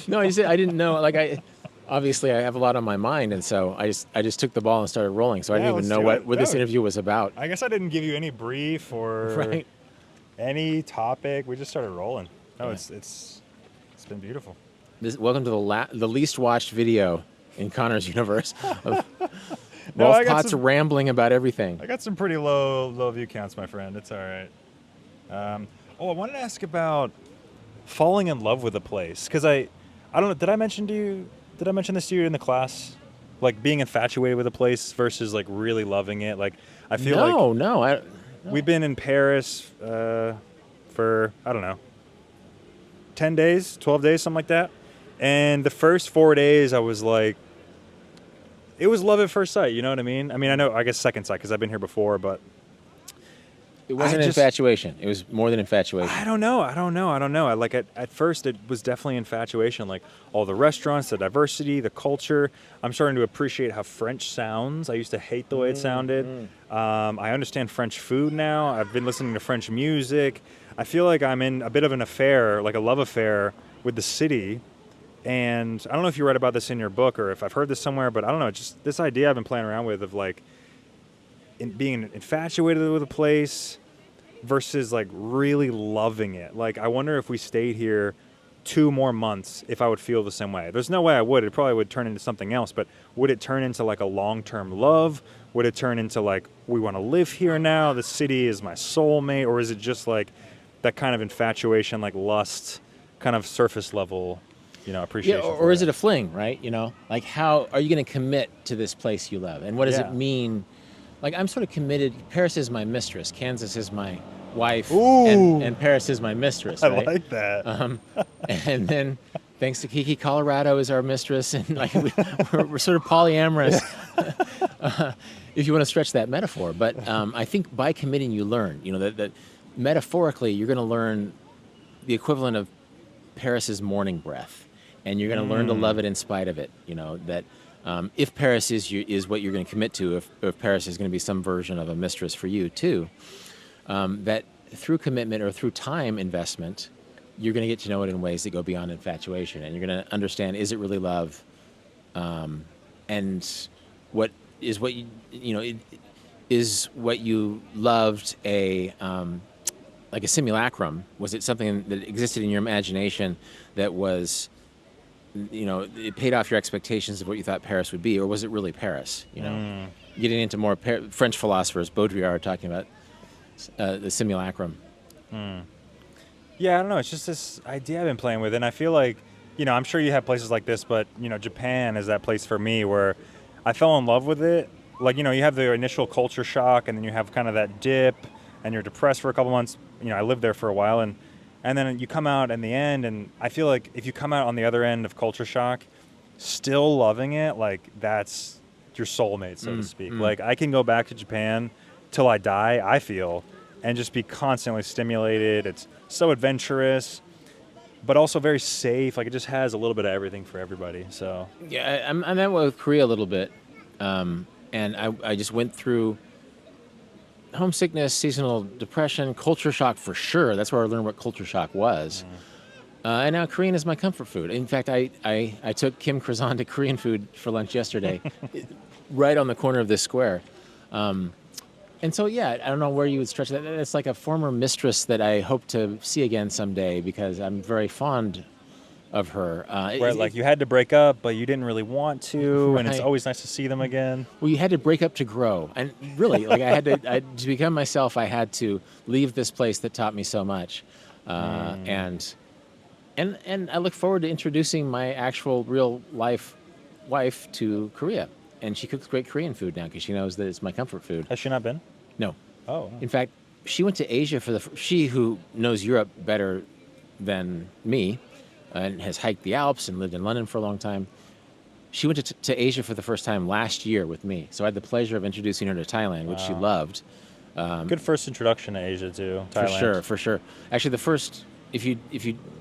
No, I didn't know. Like obviously I have a lot on my mind, and so I just took the ball and started rolling. So I Yeah, didn't even let's know do it. what this No. interview was about. I guess I didn't give you any brief or Right. any topic. We just started rolling. No, Yeah. it's been beautiful. Welcome to the least watched video in Connor's universe of No, Rolf I got Potts some- rambling about everything. I got some pretty low view counts, my friend. It's all right. I wanted to ask about falling in love with a place because I don't know. Did I mention this to you in the class? Like being infatuated with a place versus like really loving it. Like I feel like No. we've been in Paris for I don't know 10 days, 12 days, something like that. And the first 4 days, I was like, it was love at first sight. You know what I mean? I guess second sight because I've been here before, but It wasn't infatuation. It was more than infatuation. I don't know. I like at first it was definitely infatuation, like all the restaurants, the diversity, the culture. I'm starting to appreciate how French sounds. I used to hate the way it sounded. I understand French food now. I've been listening to French music. I feel like I'm in a bit of an affair, like a love affair with the city. And I don't know if you read about this in your book or if I've heard this somewhere, but I don't know. Just this idea I've been playing around with of like being infatuated with a place versus like really loving it. Like I wonder if we stayed here 2 more months if I would feel the same way. There's no way I would. It probably would turn into something else, but would it turn into like a long-term love? Would it turn into like we want to live here now? The city is my soulmate, or is it just like that kind of infatuation, like lust, kind of surface level, appreciation? Yeah, or is it a fling, right? Like how are you going to commit to this place you love? And what does Yeah. it mean? Like I'm sort of committed. Paris is my mistress. Kansas is my wife. Ooh. And Paris is my mistress, I right? like that. And then thanks to Kiki, Colorado is our mistress. And like we're sort of polyamorous, if you want to stretch that metaphor. But I think by committing, you learn, that metaphorically, you're going to learn the equivalent of Paris's morning breath. And you're going to learn to love it in spite of it. That if Paris is what you're going to commit to, if Paris is going to be some version of a mistress for you too, that through commitment or through time investment, you're going to get to know it in ways that go beyond infatuation. And you're going to understand, is it really love? And what you loved like a simulacrum? Was it something that existed in your imagination that was, it paid off your expectations of what you thought Paris would be, or was it really Paris? Getting into more French philosophers, Baudrillard talking about the simulacrum. Yeah, I don't know. It's just this idea I've been playing with, and I feel like, I'm sure you have places like this, but Japan is that place for me where I fell in love with it. Like, you have the initial culture shock, and then you have kind of that dip, and you're depressed for a couple months. I lived there for a while, and then you come out in the end, and I feel like if you come out on the other end of culture shock, still loving it, like that's your soulmate, so to speak. Like I can go back to Japan till I die, I feel, and just be constantly stimulated. It's so adventurous, but also very safe. Like it just has a little bit of everything for everybody. So Yeah, I'm that way with Korea a little bit, and I just went through homesickness, seasonal depression, culture shock for sure. That's where I learned what culture shock was. And now Korean is my comfort food. In fact, I took Kim Krazan to Korean food for lunch yesterday, right on the corner of this square. And so, yeah, I don't know where you would stretch that. It's like a former mistress that I hope to see again someday because I'm very fond of her. where like you had to break up, but you didn't really want to, and it's Right. always nice to see them again. Well, you had to break up to grow, and really, like to become myself. I had to leave this place that taught me so much, and I look forward to introducing my actual real life wife to Korea, and she cooks great Korean food now because she knows that it's my comfort food. Has she not been? No, Oh. in fact, she went to Asia she who knows Europe better than me, and has hiked the Alps and lived in London for a long time. She went to Asia for the first time last year with me. So I had the pleasure of introducing her to Thailand, which she loved. Good first introduction to Asia too. Thailand. For sure. Actually, the first, if you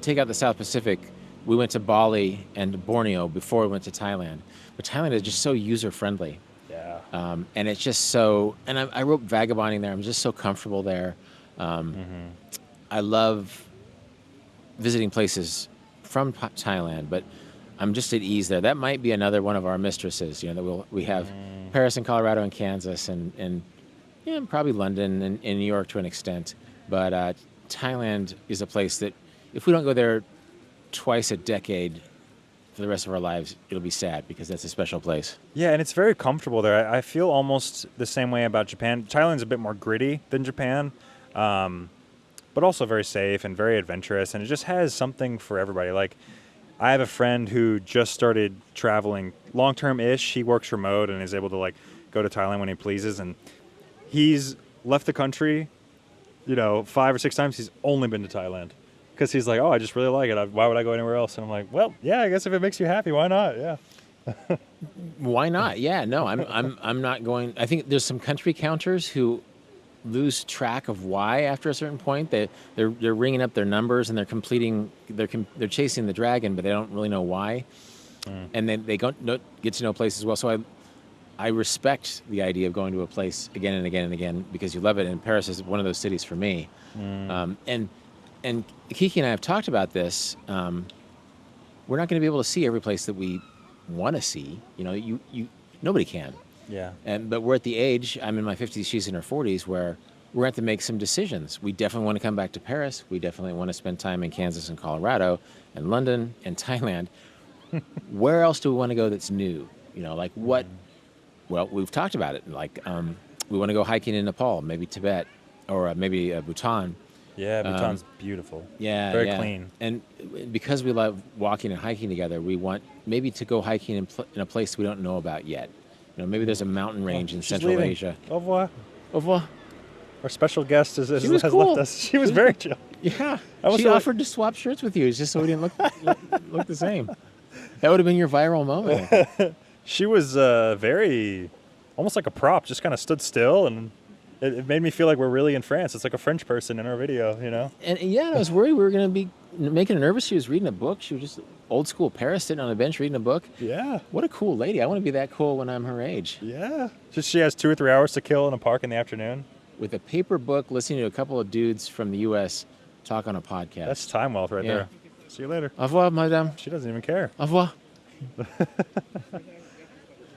take out the South Pacific, we went to Bali and Borneo before we went to Thailand. But Thailand is just so user-friendly. Yeah. And it's just so, and I wrote vagabonding there. I'm just so comfortable there. I love visiting places from Thailand, but I'm just at ease there. That might be another one of our mistresses. You know, that we have Paris and Colorado and Kansas and probably London and New York to an extent. But Thailand is a place that if we don't go there twice a decade for the rest of our lives, it'll be sad because that's a special place. Yeah, and it's very comfortable there. I feel almost the same way about Japan. Thailand's a bit more gritty than Japan, but also very safe and very adventurous, and it just has something for everybody. Like, I have a friend who just started traveling long-term-ish. He works remote and is able to, like, go to Thailand when he pleases, and he's left the country, 5 or 6 times. He's only been to Thailand. Because he's like, oh, I just really like it. Why would I go anywhere else? And I'm like, well, yeah, I guess if it makes you happy, why not? Yeah. Why not? Yeah, no, I'm not going. I think there's some country counters who lose track of why after a certain point. They're ringing up their numbers and they're chasing the dragon, but they don't really know why. And then they don't get to know places well. So I respect the idea of going to a place again and again and again because you love it. And Paris is one of those cities for me. And Kiki and I have talked about this. We're not going to be able to see every place that we want to see. Nobody can. Yeah. But we're at the age, I'm in my 50s, she's in her 40s, where we're going to have to make some decisions. We definitely want to come back to Paris. We definitely want to spend time in Kansas and Colorado and London and Thailand. Where else do we want to go that's new? Like what? Well, we've talked about it. Like we want to go hiking in Nepal, maybe Tibet, or maybe Bhutan. Yeah, Bhutan's beautiful. Yeah, very clean. And because we love walking and hiking together, we want maybe to go hiking in a place we don't know about yet. Maybe there's a mountain range in Central Asia. Au revoir. Au revoir. Our special guest has cool. left us. She was very chill. Yeah, she offered to swap shirts with you just so we didn't look the same. That would have been your viral moment. She was very, almost like a prop, just kind of stood still, and it made me feel like we're really in France. It's like a French person in our video, And I was worried we were going to be making her nervous. She was reading a book. She was just old school Paris, sitting on a bench reading a book. Yeah. What a cool lady. I want to be that cool when I'm her age. Yeah. She has 2 or 3 hours to kill in a park in the afternoon. With a paper book, listening to a couple of dudes from the U.S. talk on a podcast. That's time wealth right there. See you later. Au revoir, madame. She doesn't even care. Au revoir.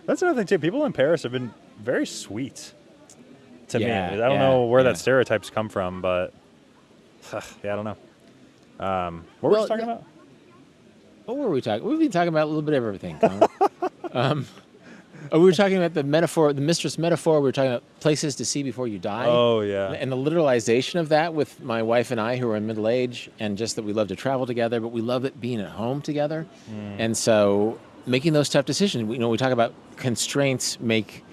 That's another thing, too. People in Paris have been very sweet to me. I don't know where that stereotypes come from, but I don't know. What were we talking about? What were we talking? We've been talking about a little bit of everything. We were talking about the metaphor, the mistress metaphor. We were talking about places to see before you die. Oh, yeah. And the literalization of that with my wife and I, who are in middle age, and just that we love to travel together, but we love it being at home together. And so making those tough decisions. We talk about constraints make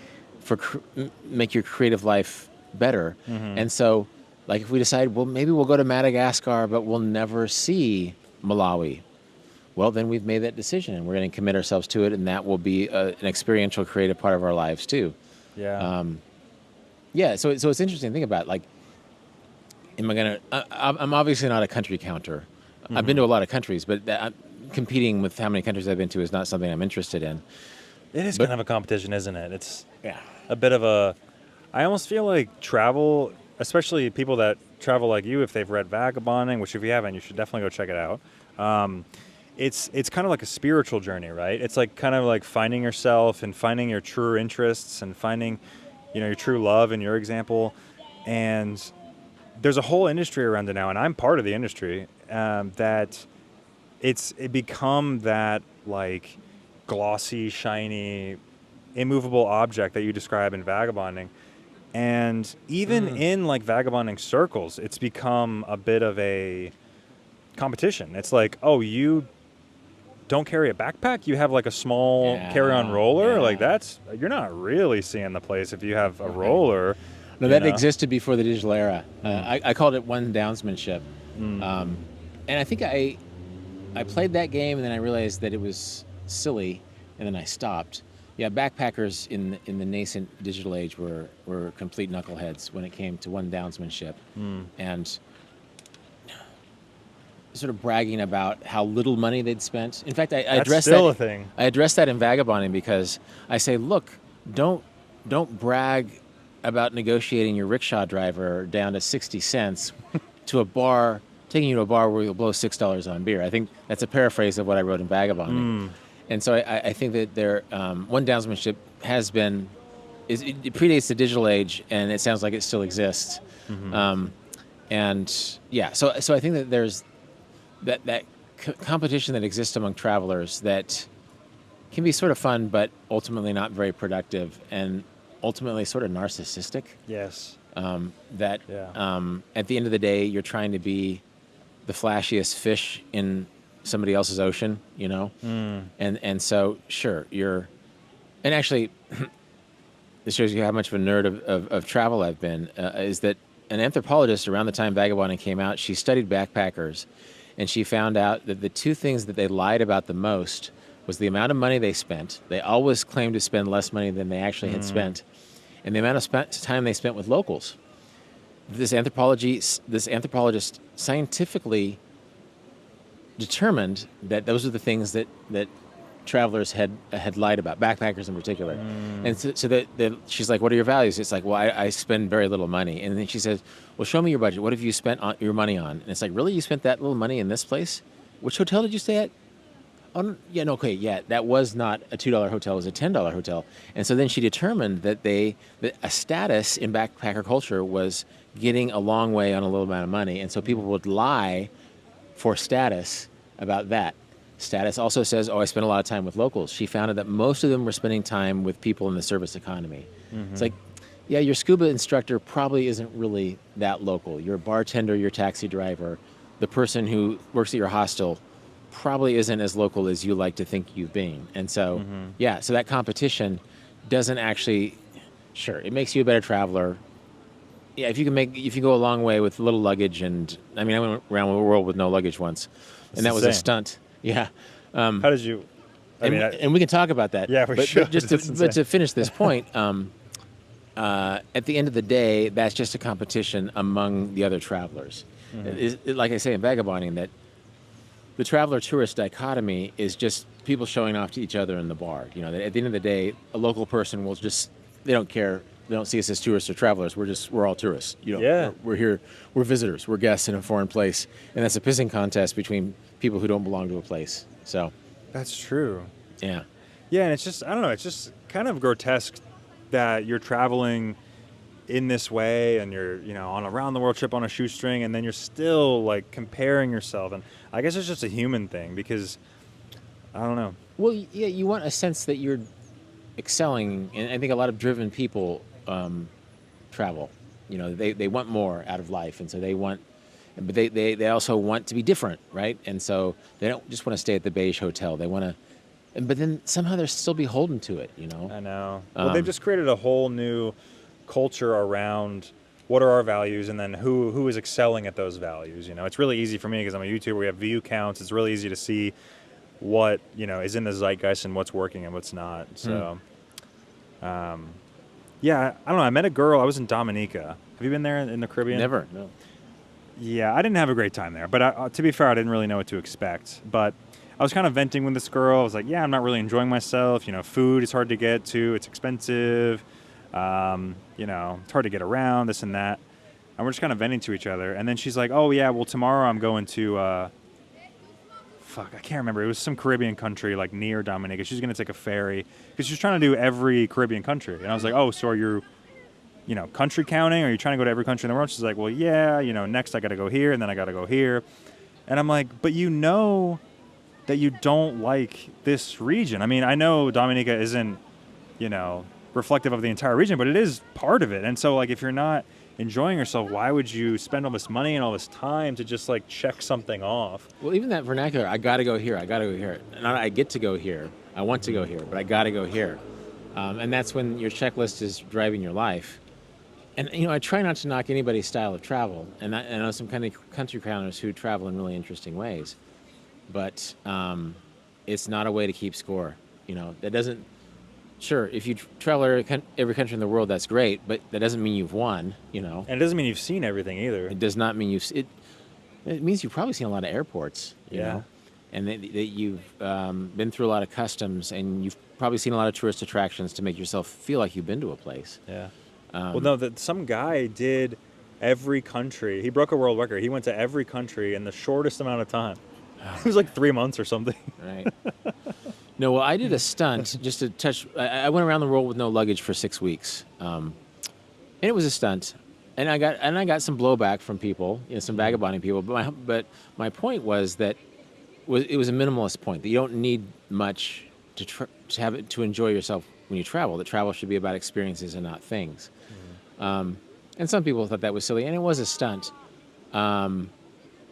your creative life better. And so, like, if we decide, well, maybe we'll go to Madagascar, but we'll never see Malawi. Well, then we've made that decision, and we're going to commit ourselves to it, and that will be an experiential, creative part of our lives too. Yeah. So it's interesting to think about. Like, I'm obviously not a country counter. I've been to a lot of countries, but competing with how many countries I've been to is not something I'm interested in. It is kind of a competition, isn't it? It's a bit of a. I almost feel like travel, especially people that travel like you, if they've read Vagabonding, which if you haven't, you should definitely go check it out. It's kind of like a spiritual journey, right? It's like kind of like finding yourself and finding your true interests and finding, your true love in your example. And there's a whole industry around it now, and I'm part of the industry, that it become that like glossy, shiny, immovable object that you describe in Vagabonding. And even in like vagabonding circles, it's become a bit of a competition. It's like, oh, you don't carry a backpack, you have like a small carry-on roller. Like you're not really seeing the place if you have a roller. No, that existed before the digital era. I called it one-downsmanship. And I think I played that game, and then I realized that it was silly, and then I stopped. Yeah, backpackers in the nascent digital age were complete knuckleheads when it came to one-downsmanship. And sort of bragging about how little money they'd spent. In fact, I addressed still that. A thing. I addressed that in Vagabonding because I say, look, don't brag about negotiating your rickshaw driver down to 60 cents to a bar, taking you to a bar where you'll blow $6 on beer. I think that's a paraphrase of what I wrote in Vagabonding. And so I think that there one downsmanship it predates the digital age, and it sounds like it still exists. And yeah, so I think that there's that competition that exists among travelers that can be sort of fun, but ultimately not very productive, and ultimately sort of narcissistic. Yes. That at the end of the day, you're trying to be the flashiest fish in somebody else's ocean, you know? And so, sure, and actually, this shows you how much of a nerd of travel I've been, is that an anthropologist around the time vagabonding came out, she studied backpackers, and she found out that the two things that they lied about the most was the amount of money they spent. They always claimed to spend less money than they actually had spent, and the amount of time they spent with locals. This anthropologist scientifically determined that those are the things that travelers had lied about, backpackers in particular. And so that she's like, what are your values? It's like, well, I spend very little money. And then she says, well, show me your budget. What have you spent your money on? And it's like, really? You spent that little money in this place? Which hotel did you stay at? Oh, yeah, no, okay, yeah, that was not a $2 hotel, it was a $10 hotel. And so then she determined that a status in backpacker culture was getting a long way on a little amount of money. And so people would lie for status about that. Status also says, oh, I spent a lot of time with locals. She found out that most of them were spending time with people in the service economy. It's like, yeah, your scuba instructor probably isn't really that local. Your bartender, your taxi driver, the person who works at your hostel probably isn't as local as you like to think you've been. And so, yeah, so that competition doesn't actually, sure, it makes you a better traveler. Yeah, if you go a long way with little luggage, and I mean, I went around the world with no luggage once, and that was a stunt. Yeah. How did you? And we can talk about that. Yeah, but sure. But to finish this point, at the end of the day, that's just a competition among the other travelers. Like I say in vagabonding, that the traveler-tourist dichotomy is just people showing off to each other in the bar. You know, that at the end of the day, a local person will they don't care. They don't see us as tourists or travelers. We're all tourists. You know, Yeah. we're here. We're visitors. We're guests in a foreign place, and that's a pissing contest between people who don't belong to a place. So, That's true. yeah. Yeah, and it's just, I don't know, it's just kind of grotesque that you're traveling in this way and you're, on a round the world trip on a shoestring, and then you're still like comparing yourself. And I guess it's just a human thing because, I don't know. Well, yeah, you want a sense that you're excelling, and I think a lot of driven people travel. You know, they want more out of life, and so but they also want to be different, right? And so they don't just want to stay at the beige hotel. They want to, but then somehow they're still beholden to it, you know? I know. Well, they've just created a whole new culture around what are our values, and then who is excelling at those values. You know, it's really easy for me because I'm a YouTuber. We have view counts. It's really easy to see what is in the zeitgeist and what's working and what's not. So, yeah, I don't know. I met a girl. I was in Dominica. Have you been there in the Caribbean? Never. No. Yeah, I didn't have a great time there. But to be fair, I didn't really know what to expect. But I was kind of venting with this girl. I was like, yeah, I'm not really enjoying myself. Food is hard to get to. It's expensive. It's hard to get around, this and that. And we're just kind of venting to each other. And then she's like, oh, yeah, well, tomorrow I'm going to, I can't remember. It was some Caribbean country, like near Dominica. She's going to take a ferry because she's trying to do every Caribbean country. And I was like, oh, so are you, country counting? Are you trying to go to every country in the world? She's like, well, yeah, next I got to go here, and then I got to go here. And I'm like, but that you don't like this region. I mean, I know Dominica isn't, reflective of the entire region, but it is part of it. And so, like, if you're not enjoying yourself, why would you spend all this money and all this time to just, like, check something off? Well, even that vernacular, I got to go here, I got to go here. Not I get to go here, I want to go here, but I got to go here. And that's when your checklist is driving your life. And, I try not to knock anybody's style of travel. And I know some kind of country counters who travel in really interesting ways. But it's not a way to keep score. That doesn't... Sure, if you travel every country in the world, that's great, but that doesn't mean you've won, And it doesn't mean you've seen everything either. It does not mean it means you've probably seen a lot of airports, you know? And that you've been through a lot of customs, and you've probably seen a lot of tourist attractions to make yourself feel like you've been to a place. Yeah. Well, no, some guy did every country. He broke a world record. He went to every country in the shortest amount of time. It was like 3 months or something. Right. No, well, I did a stunt just to touch. I went around the world with no luggage for 6 weeks, and it was a stunt. And I got some blowback from people, some vagabonding people. But my point was that it was a minimalist point that you don't need much to enjoy yourself when you travel. That travel should be about experiences and not things. And some people thought that was silly, and it was a stunt. And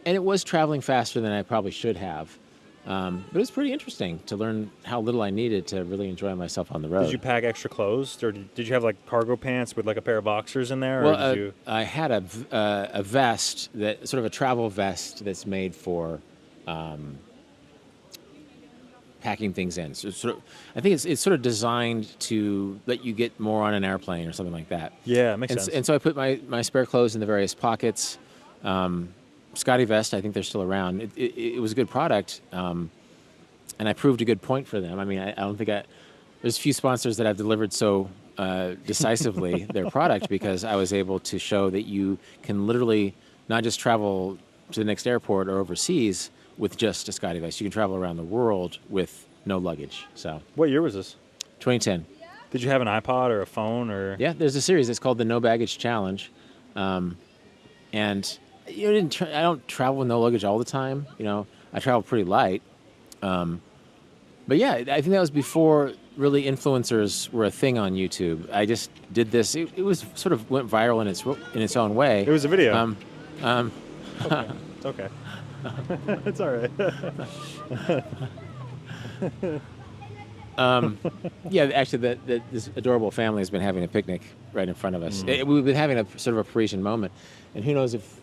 it was traveling faster than I probably should have. But it was pretty interesting to learn how little I needed to really enjoy myself on the road. Did you pack extra clothes, or did you have like cargo pants with like a pair of boxers in there? Well, or did you... I had a vest, that sort of a travel vest that's made for packing things in. So I think it's sort of designed to let you get more on an airplane or something like that. Yeah, it makes and, sense. And so I put my spare clothes in the various pockets. Scotty Vest, I think they're still around. It was a good product, and I proved a good point for them. I mean, I don't think there's a few sponsors that I've delivered so decisively their product, because I was able to show that you can literally not just travel to the next airport or overseas with just a Scotty Vest. You can travel around the world with no luggage. So, what year was this? 2010. Did you have an iPod or a phone or? Yeah, there's a series. It's called the No Baggage Challenge, and I don't travel with no luggage all the time. I travel pretty light. But yeah, I think that was before really influencers were a thing on YouTube. I just did this. It was sort of went viral in its own way. It was a video. Okay. It's all right. Yeah, actually, this adorable family has been having a picnic right in front of us. We've been having a sort of a Parisian moment, and who knows if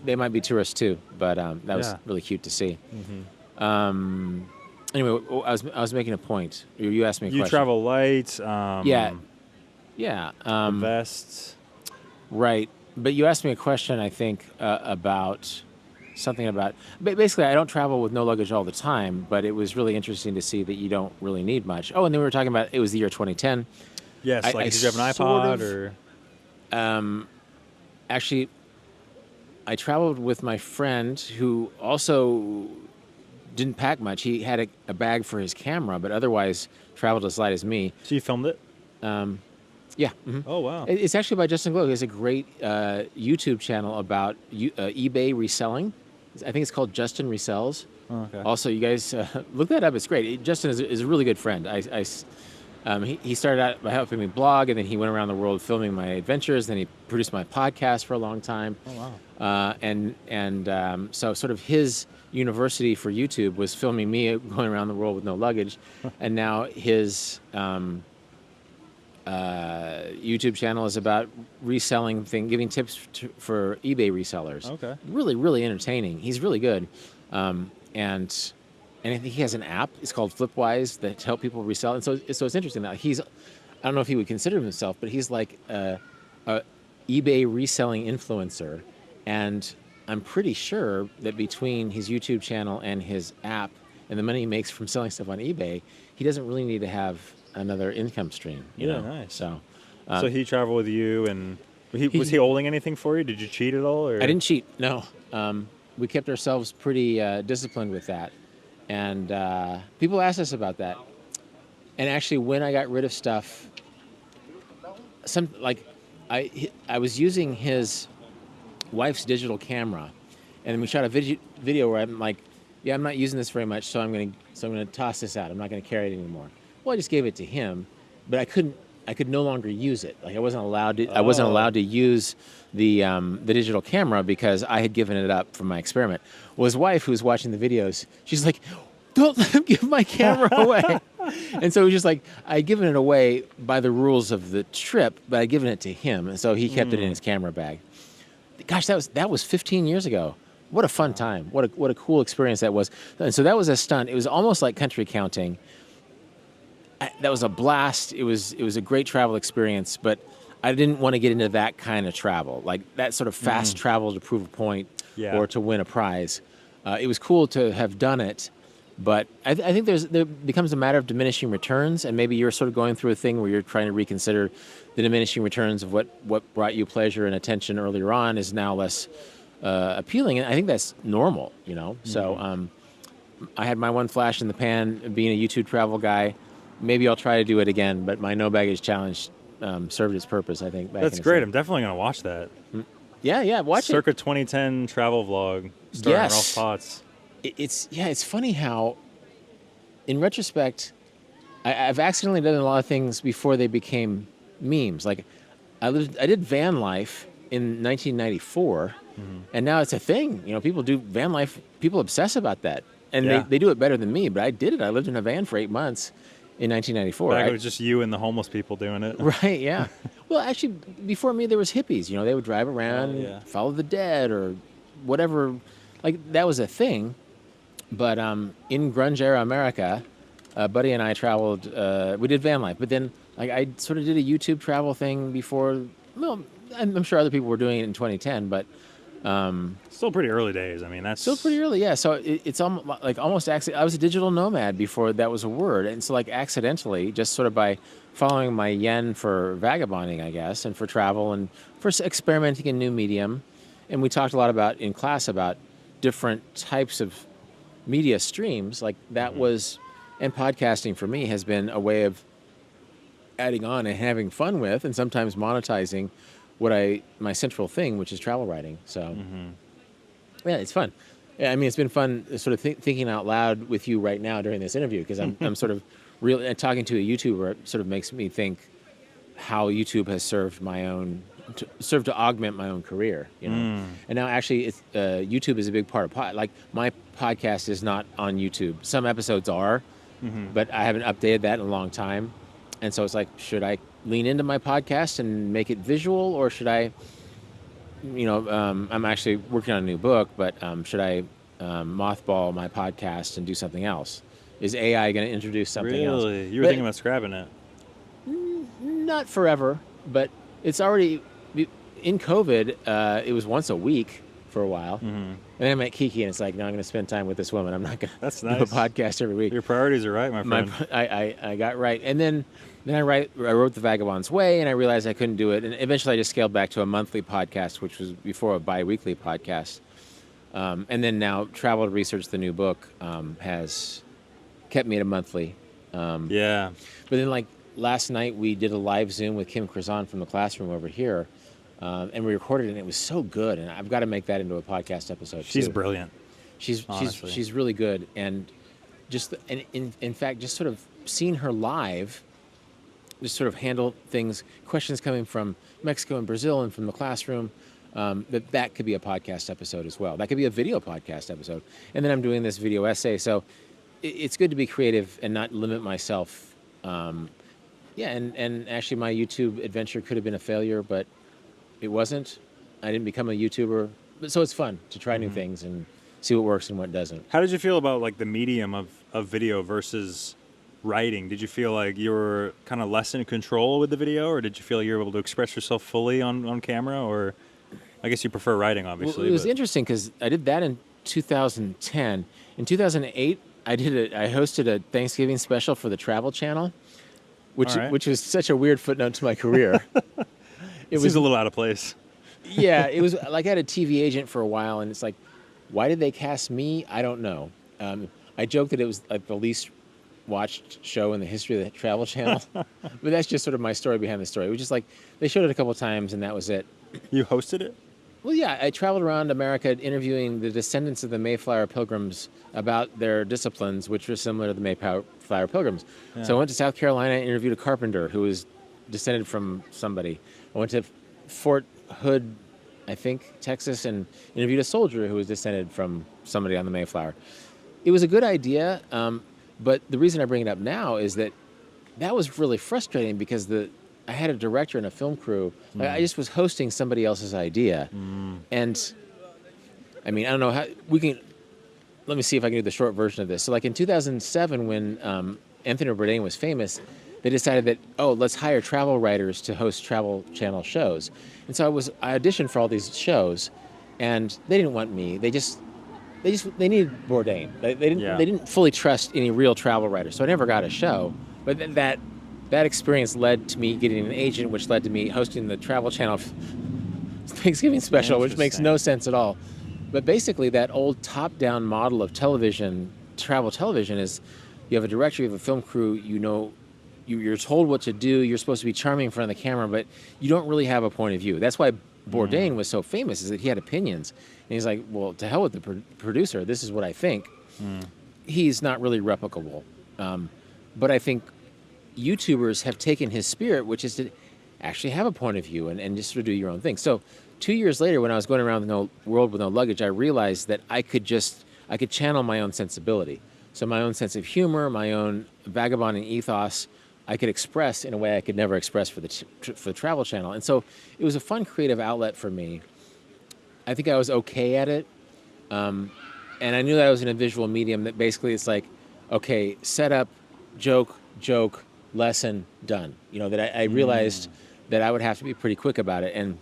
they might be tourists too. But that was really cute to see. Anyway, I was making a point. You asked me a question. You travel light. Yeah. Vests. Right, but you asked me a question. I think about something about. Basically, I don't travel with no luggage all the time, but it was really interesting to see that you don't really need much. Oh, and then we were talking about it was the year 2010. Yes, did you have an iPod or? Actually, I traveled with my friend who also didn't pack much. He had a bag for his camera, but otherwise traveled as light as me. So you filmed it? Yeah. Mm-hmm. Oh, wow. It's actually by Justin Glow. He has a great YouTube channel about eBay reselling. I think it's called Justin Resells. Oh, okay. Also, you guys look that up. It's great. Justin is a really good friend. He started out by helping me blog, and then he went around the world filming my adventures. Then he produced my podcast for a long time. Oh, wow. So sort of his university for YouTube was filming me going around the world with no luggage, and now his YouTube channel is about reselling giving tips for eBay resellers. Okay. Really, really entertaining. He's really good, and I think he has an app. It's called Flipwise that help people resell. And so it's interesting that I don't know if he would consider himself, but he's like a eBay reselling influencer, and I'm pretty sure that between his YouTube channel and his app and the money he makes from selling stuff on eBay, he doesn't really need to have another income stream. You know? Nice. So he traveled with you, and was he holding anything for you? Did you cheat at all? Or? I didn't cheat. No, we kept ourselves pretty disciplined with that, and people asked us about that. And actually, when I got rid of stuff, I was using his wife's digital camera, and we shot a video where I'm like, yeah, I'm not using this very much, so I'm gonna toss this out. I'm not gonna carry it anymore. Well, I just gave it to him, but I could no longer use it. Like I wasn't allowed to use the digital camera because I had given it up for my experiment. Well, his wife, who was watching the videos, she's like, don't let him give my camera away. And so it was just like, I'd given it away by the rules of the trip, but I'd given it to him, and so he kept it in his camera bag. Gosh, that was 15 years ago. What a fun time. What a cool experience that was. And so that was a stunt. It was almost like country counting. That was a blast. It was a great travel experience, but I didn't want to get into that kind of travel, like that sort of fast travel to prove a point or to win a prize. It was cool to have done it, but I think there becomes a matter of diminishing returns, and maybe you're sort of going through a thing where you're trying to reconsider the diminishing returns of what brought you pleasure and attention earlier on is now less appealing, and I think that's normal, you know. So I had my one flash in the pan being a YouTube travel guy. Maybe I'll try to do it again, but my no baggage challenge served its purpose, I think. That's great. I'm definitely going to watch that. Yeah, watch Circa 2010 travel vlog starring Rolf Potts. It's funny how, in retrospect, I've accidentally done a lot of things before they became memes. Like, I did van life in 1994, and now it's a thing. You know, people do van life. People obsess about that, and they do it better than me. But I did it. I lived in a van for 8 months in 1994. Back it was just you and the homeless people doing it. Right, yeah. Well, actually, before me, there was hippies. You know, they would drive around, follow the dead, or whatever. Like, that was a thing. But in grunge era America, Buddy and I traveled. We did van life, but then like I sort of did a YouTube travel thing before. Well, I'm sure other people were doing it in 2010, but still pretty early days. I mean, that's still pretty early. Yeah, so it's almost I was a digital nomad before that was a word, and so like accidentally, just sort of by following my yen for vagabonding, I guess, and for travel and for experimenting in new medium, and we talked a lot about in class about different types of media streams. Like that was, and podcasting for me has been a way of adding on and having fun with, and sometimes monetizing my central thing, which is travel writing. So, yeah, it's fun. Yeah, I mean, it's been fun sort of thinking out loud with you right now during this interview, because I'm sort of really talking to a YouTuber sort of makes me think how YouTube has served to augment my own career, you know. And now actually YouTube is a big part of like my podcast is not on YouTube. Some episodes are, but I haven't updated that in a long time. And so it's like, should I lean into my podcast and make it visual, or should I, I'm actually working on a new book, but should I mothball my podcast and do something else? Is AI going to introduce something else? Really? You were thinking about scrapping it? Not forever, but it's already, in COVID, it was once a week for a while. And then I met Kiki, and it's like, no, I'm going to spend time with this woman. I'm not going to do a podcast every week. Your priorities are right, my friend. I got right. And then I wrote The Vagabond's Way, and I realized I couldn't do it. And eventually I just scaled back to a monthly podcast, which was before a bi-weekly podcast. And then now Travel to Research the New Book has kept me at a monthly. But then like last night we did a live Zoom with Kim Krazan from the classroom over here. And we recorded it, and it was so good. And I've got to make that into a podcast episode. She's brilliant. She's really good. And in fact, just sort of seeing her live, just sort of handle things, questions coming from Mexico and Brazil and from the classroom, that could be a podcast episode as well. That could be a video podcast episode. And then I'm doing this video essay. So it's good to be creative and not limit myself. And actually my YouTube adventure could have been a failure, but it wasn't. I didn't become a YouTuber. So it's fun to try new things and see what works and what doesn't. How did you feel about like the medium of video versus writing? Did you feel like you were kind of less in control with the video, or did you feel like you were able to express yourself fully on camera? Or I guess you prefer writing, obviously. Well, it was interesting because I did that in 2010. In 2008, I hosted a Thanksgiving special for the Travel Channel, which was such a weird footnote to my career. It was a little out of place. Yeah, it was like I had a TV agent for a while, and it's like, why did they cast me? I don't know. I joked that it was like the least watched show in the history of the Travel Channel, but that's just sort of my story behind the story. It was just like they showed it a couple of times, and that was it. You hosted it? Well, yeah, I traveled around America interviewing the descendants of the Mayflower Pilgrims about their disciplines, which were similar to the Mayflower Pilgrims. Yeah. So I went to South Carolina and interviewed a carpenter who was descended from somebody. I went to Fort Hood, I think, Texas, and interviewed a soldier who was descended from somebody on the Mayflower. It was a good idea, but the reason I bring it up now is that was really frustrating because I had a director and a film crew. I just was hosting somebody else's idea. And, I mean, I don't know how, let me see if I can do the short version of this. So like in 2007 when Anthony Bourdain was famous, they decided that, let's hire travel writers to host Travel Channel shows. And so I auditioned for all these shows, and they didn't want me. They needed Bourdain. They didn't fully trust any real travel writers. So I never got a show. But that experience led to me getting an agent, which led to me hosting the Travel Channel Thanksgiving special, which makes no sense at all. But basically that old top-down model of television travel television is you have a director, you have a film crew, you're told what to do, you're supposed to be charming in front of the camera, but you don't really have a point of view. That's why Bourdain was so famous, is that he had opinions. And he's like, well, to hell with the producer, this is what I think. He's not really replicable. But I think YouTubers have taken his spirit, which is to actually have a point of view and just sort of do your own thing. So 2 years later, when I was going around the world with no luggage, I realized that I could channel my own sensibility. So my own sense of humor, my own vagabonding ethos, I could express in a way I could never express for the Travel Channel. And so it was a fun creative outlet for me. I think I was okay at it. And I knew that I was in a visual medium that basically it's like, okay, setup, joke, lesson, done. That I realized that I would have to be pretty quick about it. And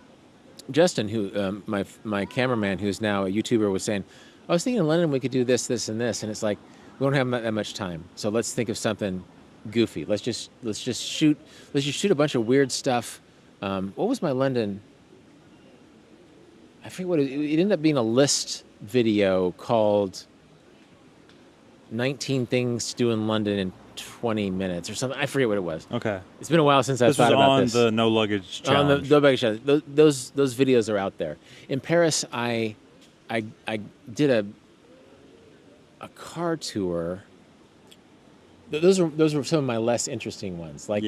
Justin, who my cameraman, who's now a YouTuber, was saying, I was thinking in London we could do this, this, and this. And it's like, we don't have that much time. So let's think of something goofy. Let's just shoot a bunch of weird stuff. What was my London? I forget what it ended up being, a list video called 19 Things to Do in London in 20 minutes or something. I forget what it was. Okay. It's been a while since I've thought about this. This was on the no luggage challenge. On the no luggage challenge. Those videos are out there. In Paris, I did a car tour. Those were some of my less interesting ones. Like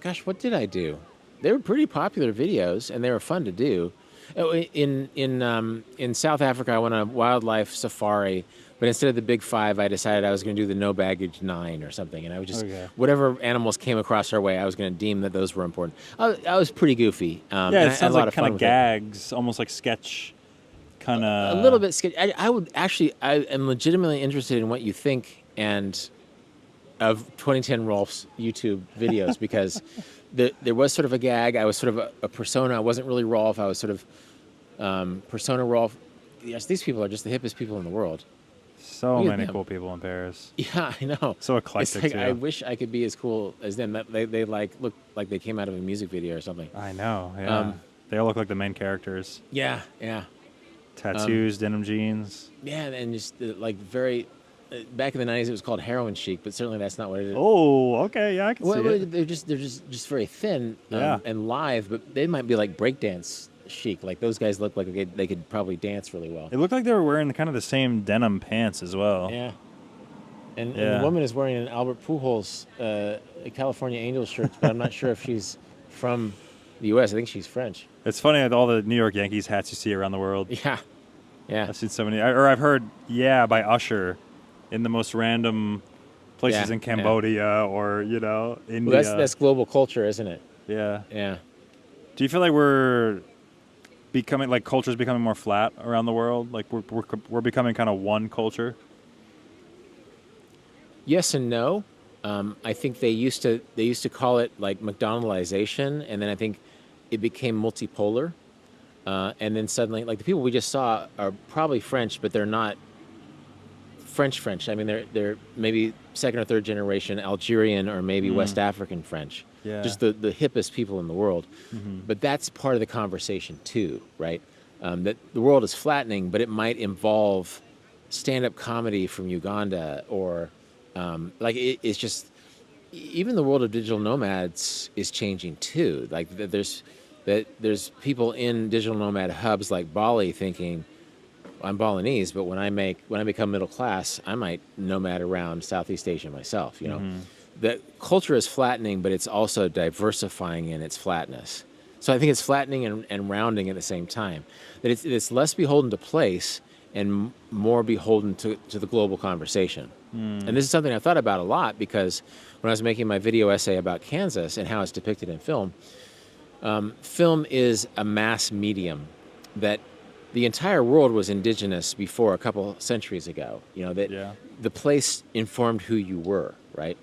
gosh, what did I do? They were pretty popular videos and they were fun to do. In South Africa, I went on a wildlife safari, but instead of the big 5, I decided I was going to do the no baggage 9 or something, and I would just whatever animals came across our way, I was going to deem that those were important. I was pretty goofy. It sounds like kind of gags, almost like sketch, kind of a little bit sketch. I am legitimately interested in what you think and of 2010 Rolf's YouTube videos because there was sort of a gag. I was sort of a persona. I wasn't really Rolf. I was sort of persona Rolf. Yes, these people are just the hippest people in the world. So many cool people in Paris. Yeah, I know. So eclectic. It's like, I wish I could be as cool as them. They look like they came out of a music video or something. I know. Yeah. They all look like the main characters. Yeah. Tattoos, denim jeans. Yeah, and just like very. Back in the 90s, it was called heroin chic, but certainly that's not what it is. Oh, okay, yeah, I can see it. They're just very thin and live, but they might be like breakdance chic. Like those guys look like they could probably dance really well. It looked like they were wearing kind of the same denim pants as well. Yeah. And the woman is wearing an Albert Pujols California Angels shirt, but I'm not sure if she's from the U.S. I think she's French. It's funny all the New York Yankees hats you see around the world. Yeah. I've seen so many. I've heard by Usher. In the most random places in Cambodia or, India. Well, that's global culture, isn't it? Yeah. Yeah. Do you feel like we're becoming, like culture's becoming more flat around the world? Like we're becoming kind of one culture? Yes and no. I think they used to call it like McDonaldization, and then I think it became multipolar. And then suddenly, like the people we just saw are probably French, but they're not French. I mean, they're maybe second or third generation Algerian or maybe West African French. Yeah. Just the hippest people in the world. Mm-hmm. But that's part of the conversation too, right? That the world is flattening, but it might involve stand-up comedy from Uganda or it's just even the world of digital nomads is changing too. Like there's people in digital nomad hubs like Bali thinking, I'm Balinese, but when I become middle class, I might nomad around Southeast Asia myself. The culture is flattening, but it's also diversifying in its flatness. So I think it's flattening and rounding at the same time. That it's less beholden to place and more beholden to the global conversation. And this is something I thought about a lot because when I was making my video essay about Kansas and how it's depicted in film, film is a mass medium that the entire world was indigenous before a couple centuries ago. The place informed who you were, right?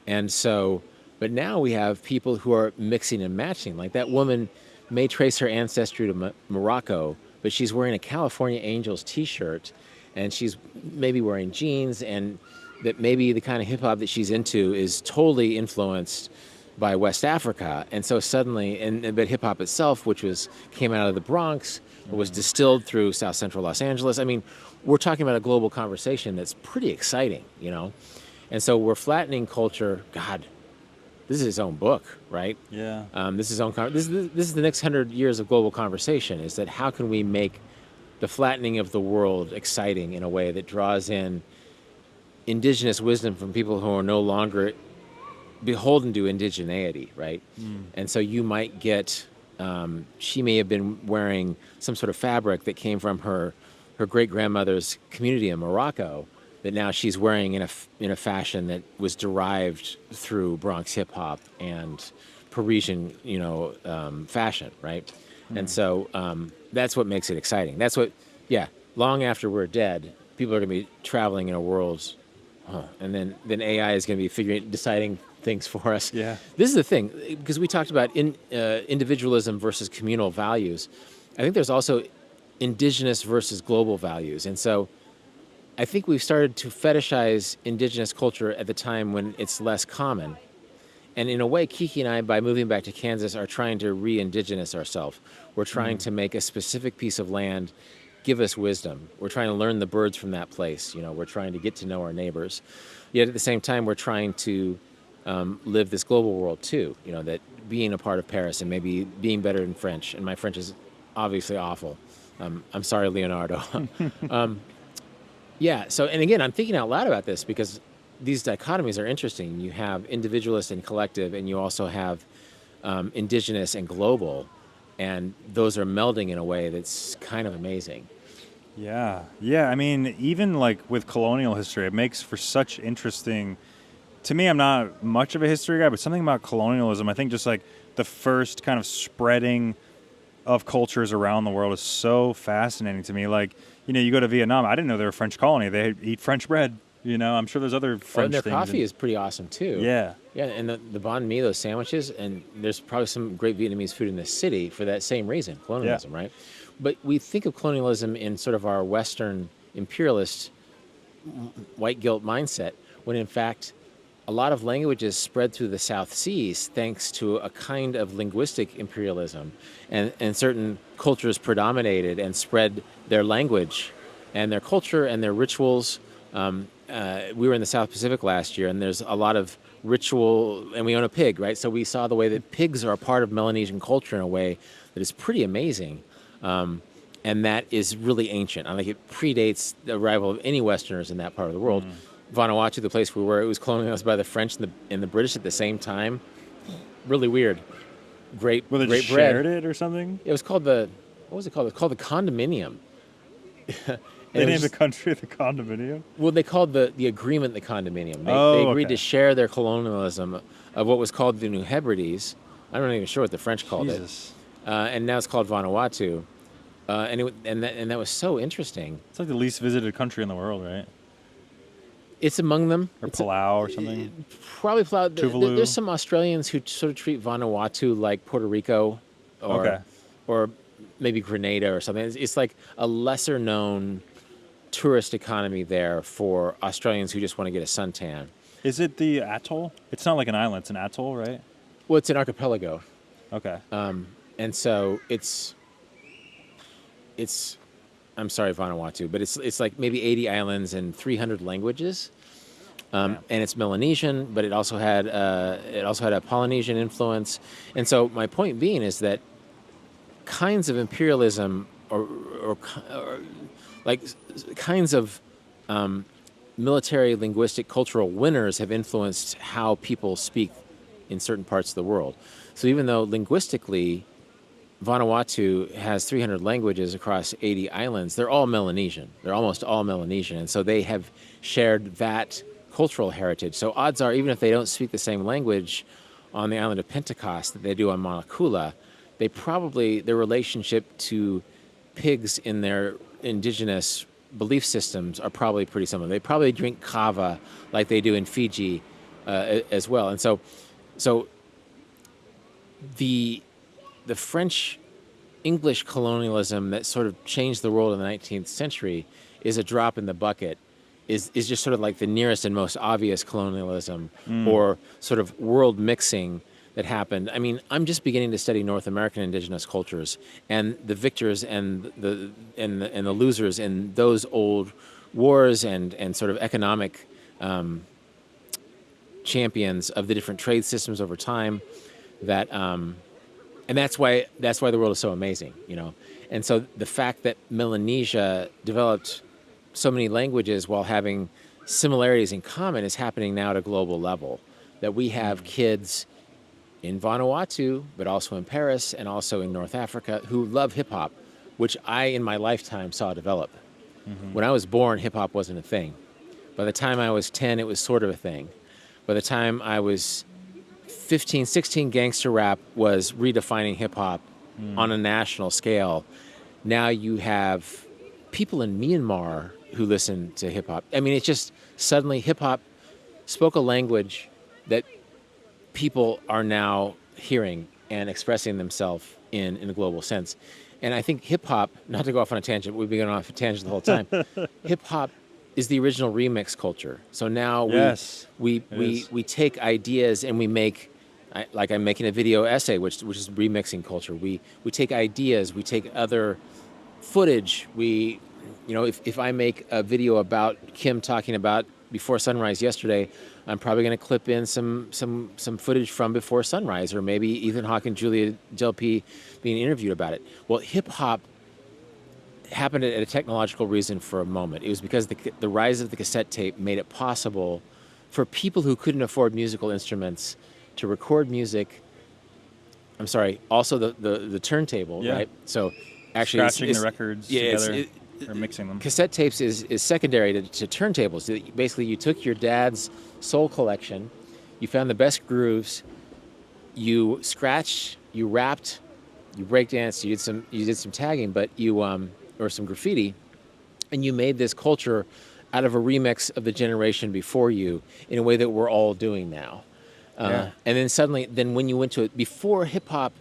And so, but now we have people who are mixing and matching. Like that woman may trace her ancestry to Morocco, but she's wearing a California Angels t-shirt and she's maybe wearing jeans, and that maybe the kind of hip hop that she's into is totally influenced by West Africa. And so suddenly, but hip hop itself, which came out of the Bronx, was distilled through South Central Los Angeles. I mean, we're talking about a global conversation that's pretty exciting, you know? And so we're flattening culture. God, this is his own book, right? Yeah. This is this is the next 100 years of global conversation, is that how can we make the flattening of the world exciting in a way that draws in indigenous wisdom from people who are no longer beholden to indigeneity, right? And so you might get, she may have been wearing some sort of fabric that came from her great-grandmother's community in Morocco, that now she's wearing in a fashion that was derived through Bronx hip-hop and Parisian, fashion, right? And so that's what makes it exciting. That's what, long after we're dead, people are going to be traveling in a world, and then AI is going to be deciding things for us. Yeah. This is the thing, because we talked about individualism versus communal values. I think there's also indigenous versus global values. And so I think we've started to fetishize indigenous culture at the time when it's less common. And in a way, Kiki and I, by moving back to Kansas, are trying to re-indigenous ourselves. We're trying to make a specific piece of land give us wisdom. We're trying to learn the birds from that place. We're trying to get to know our neighbors. Yet at the same time, we're trying to live this global world too. That being a part of Paris and maybe being better in French, and my French is obviously awful. I'm sorry, Leonardo. So, and again, I'm thinking out loud about this because these dichotomies are interesting. You have individualist and collective, and you also have indigenous and global, and those are melding in a way that's kind of amazing. Yeah. I mean, even like with colonial history, it makes for such interesting. To me, I'm not much of a history guy, but something about colonialism, I think just like the first kind of spreading of cultures around the world is so fascinating to me. Like, you go to Vietnam, I didn't know they were a French colony. They eat French bread. I'm sure there's other French and their things. Coffee is pretty awesome too. Yeah. Yeah, and the banh mi, those sandwiches, and there's probably some great Vietnamese food in this city for that same reason, colonialism, right? But we think of colonialism in sort of our Western imperialist white guilt mindset, when in fact a lot of languages spread through the South Seas thanks to a kind of linguistic imperialism, and certain cultures predominated and spread their language and their culture and their rituals. We were in the South Pacific last year, and there's a lot of ritual, and we own a pig, right? So we saw the way that pigs are a part of Melanesian culture in a way that is pretty amazing, and that is really ancient. I think it predates the arrival of any Westerners in that part of the world. Vanuatu, the place we were, it was colonized by the French and the British at the same time. Really weird. Great bread. Shared it or something? It was called what was it called? It was called the condominium. They named the country the condominium? Well, they called the agreement the condominium. They agreed to okay. share their colonialism of what was called the New Hebrides. I'm not even sure what the French called it. And now it's called Vanuatu. And that was so interesting. It's like the least visited country in the world, right? It's among them. Or Palau or something? Probably Palau. Tuvalu. There's some Australians who sort of treat Vanuatu like Puerto Rico or maybe Grenada or something. It's like a lesser known tourist economy there for Australians who just want to get a suntan. Is it the atoll? It's not like an island. It's an atoll, right? Well, it's an archipelago. Okay. And so it's I'm sorry, Vanuatu, but it's like maybe 80 islands and 300 languages. And it's Melanesian, but it also had a Polynesian influence. And so my point being is that kinds of imperialism or like kinds of military, linguistic, cultural winners have influenced how people speak in certain parts of the world. So even though linguistically Vanuatu has 300 languages across 80 islands, they're all Melanesian. They're almost all Melanesian. And so they have shared that cultural heritage. So odds are, even if they don't speak the same language on the island of Pentecost that they do on Mauna Kea, they probably, their relationship to pigs in their indigenous belief systems are probably pretty similar. They probably drink kava like they do in Fiji as well. And so the French English colonialism that sort of changed the world in the 19th century is a drop in the bucket, is just sort of like the nearest and most obvious colonialism or sort of world mixing that happened. I mean, I'm just beginning to study North American indigenous cultures and the victors and the losers in those old wars and sort of economic champions of the different trade systems over time. That and that's why the world is so amazing, you know. And so the fact that Melanesia developed so many languages while having similarities in common is happening now at a global level. That we have kids in Vanuatu, but also in Paris and also in North Africa who love hip hop, which I in my lifetime saw develop. When I was born, hip hop wasn't a thing. By the time I was 10, it was sort of a thing. By the time I was 15, 16, gangster rap was redefining hip hop on a national scale. Now you have people in Myanmar who listen to hip hop. I mean, it's just suddenly hip hop spoke a language that people are now hearing and expressing themselves in a global sense. And I think hip hop, not to go off on a tangent, we've been going off a tangent the whole time. Hip hop is the original remix culture. So now we take ideas and we make, like I'm making a video essay, which is remixing culture. We take ideas, we take other footage. We, you know, if I make a video about Kim talking about Before Sunrise yesterday, I'm probably going to clip in some footage from Before Sunrise, or maybe Ethan Hawke and Julia Delpy being interviewed about it. Well, hip hop happened at a technological reason for a moment. It was because the rise of the cassette tape made it possible for people who couldn't afford musical instruments to record music. I'm sorry, also the turntable, right? So actually scratching the records together. Or mixing them. Cassette tapes is secondary to turntables. Basically, you took your dad's soul collection, you found the best grooves, you scratched, you rapped, you breakdanced, you did some tagging, but you or some graffiti, and you made this culture out of a remix of the generation before you in a way that we're all doing now. And then suddenly, when you went to it before hip hop,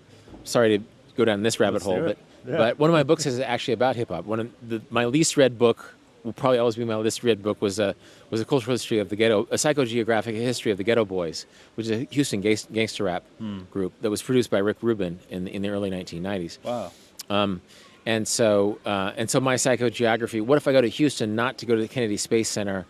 sorry to go down this rabbit hole, but one of my books is actually about hip hop. My least read book will probably always be my least read book was a cultural history of the ghetto, a psychogeographic history of the Ghetto Boys, which is a Houston gangster rap group that was produced by Rick Rubin in the early 1990s. Wow. And so my psychogeography. What if I go to Houston, not to go to the Kennedy Space Center,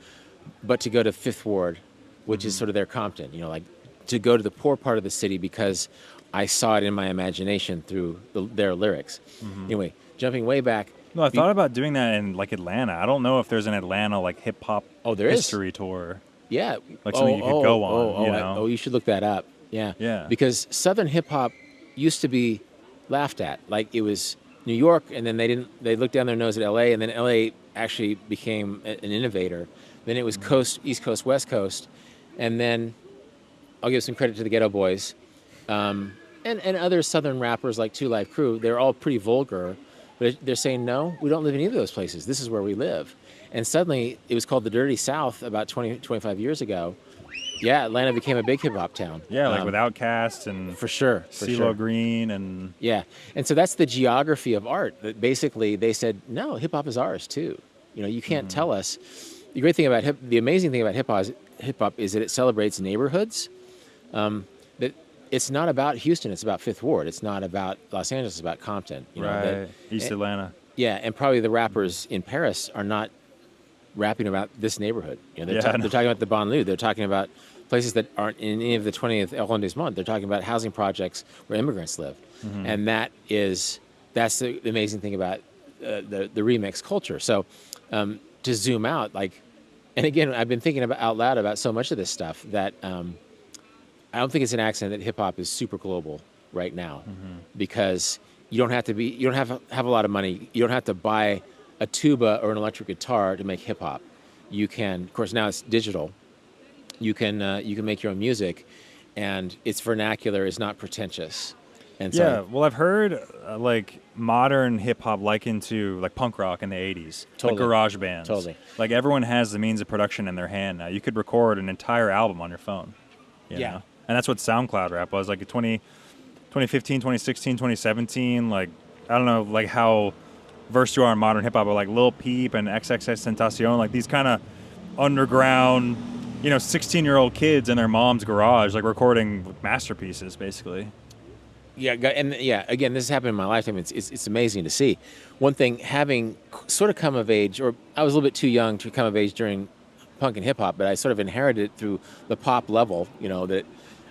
but to go to Fifth Ward, which is sort of their Compton. You know, like to go to the poor part of the city because I saw it in my imagination through their lyrics. Anyway, jumping way back. No, I thought about doing that in like Atlanta. I don't know if there's an Atlanta like hip hop history tour. Yeah, like something you could go on. You know? You should look that up. Yeah, yeah. Because Southern hip hop used to be laughed at. Like it was New York, and then they looked down their nose at L.A., and then L.A. actually became an innovator. Then it was East Coast, West Coast, and then I'll give some credit to the Ghetto Boys. And other Southern rappers like Two Live Crew, they're all pretty vulgar, but they're saying, no, we don't live in either of those places. This is where we live. And suddenly, it was called the Dirty South about 20, 25 years ago. Yeah, Atlanta became a big hip-hop town. Yeah, like with Outkast and for sure, CeeLo Green and... Yeah, and so that's the geography of art. That basically, they said, no, hip-hop is ours, too. You know, you can't tell us. The great thing about the amazing thing about hip-hop is that it celebrates neighborhoods. That it's not about Houston, it's about Fifth Ward. It's not about Los Angeles, it's about Compton. You know, East Atlanta. Yeah, and probably the rappers in Paris are not rapping about this neighborhood. You know, they're talking about the banlieue. They're talking about places that aren't in any of the 20th arrondissement. They're talking about housing projects where immigrants live. And that's the amazing thing about the remix culture. So to zoom out, like, and again, I've been thinking out loud about so much of this stuff that I don't think it's an accident that hip hop is super global right now, because you don't have to have a lot of money. You don't have to buy a tuba or an electric guitar to make hip hop. You can, of course, now it's digital. You can make your own music, and its vernacular is not pretentious. And so, well, I've heard like modern hip hop likened to like punk rock in the 80s, like garage bands. Totally. Like everyone has the means of production in their hand now. You could record an entire album on your phone. You know? And that's what SoundCloud rap was like in 2015, 2016, 2017. Like, I don't know, like how versed you are in modern hip hop, but like Lil Peep and XXXTentacion, like these kind of underground 16-year-old kids in their mom's garage, like recording masterpieces, basically. Yeah, and again, this has happened in my lifetime. It's amazing to see. One thing, having sort of come of age, or I was a little bit too young to come of age during punk and hip hop, but I sort of inherited it through the pop level. That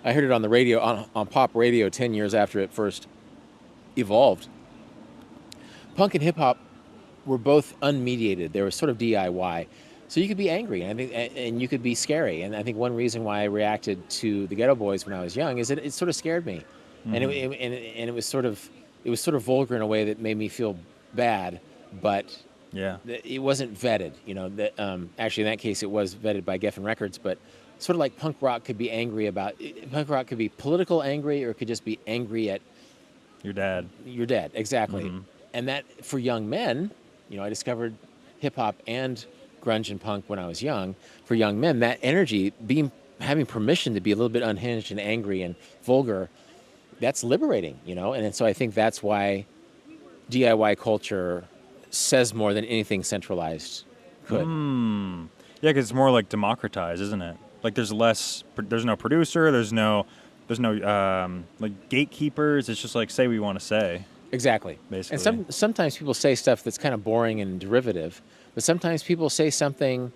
I heard it on the radio, on pop radio 10 years after it first evolved. Punk and hip hop were both unmediated. They were sort of DIY. So you could be angry, and you could be scary. And I think one reason why I reacted to the Ghetto Boys when I was young is that it sort of scared me. And it was sort of vulgar in a way that made me feel bad, but it wasn't vetted. Actually in that case it was vetted by Geffen Records, but sort of like punk rock could be angry about punk rock could be political angry, or it could just be angry at your dad. Your dad, exactly. And that for young men, I discovered hip hop and grunge and punk when I was young. For young men, that energy, having permission to be a little bit unhinged and angry and vulgar, that's liberating, and so I think that's why DIY culture says more than anything centralized could. Yeah, because it's more like democratized, isn't it? Like there's no producer, there's no like gatekeepers. It's just like say what you want to say. Exactly. Basically. And sometimes people say stuff that's kind of boring and derivative, but sometimes people say something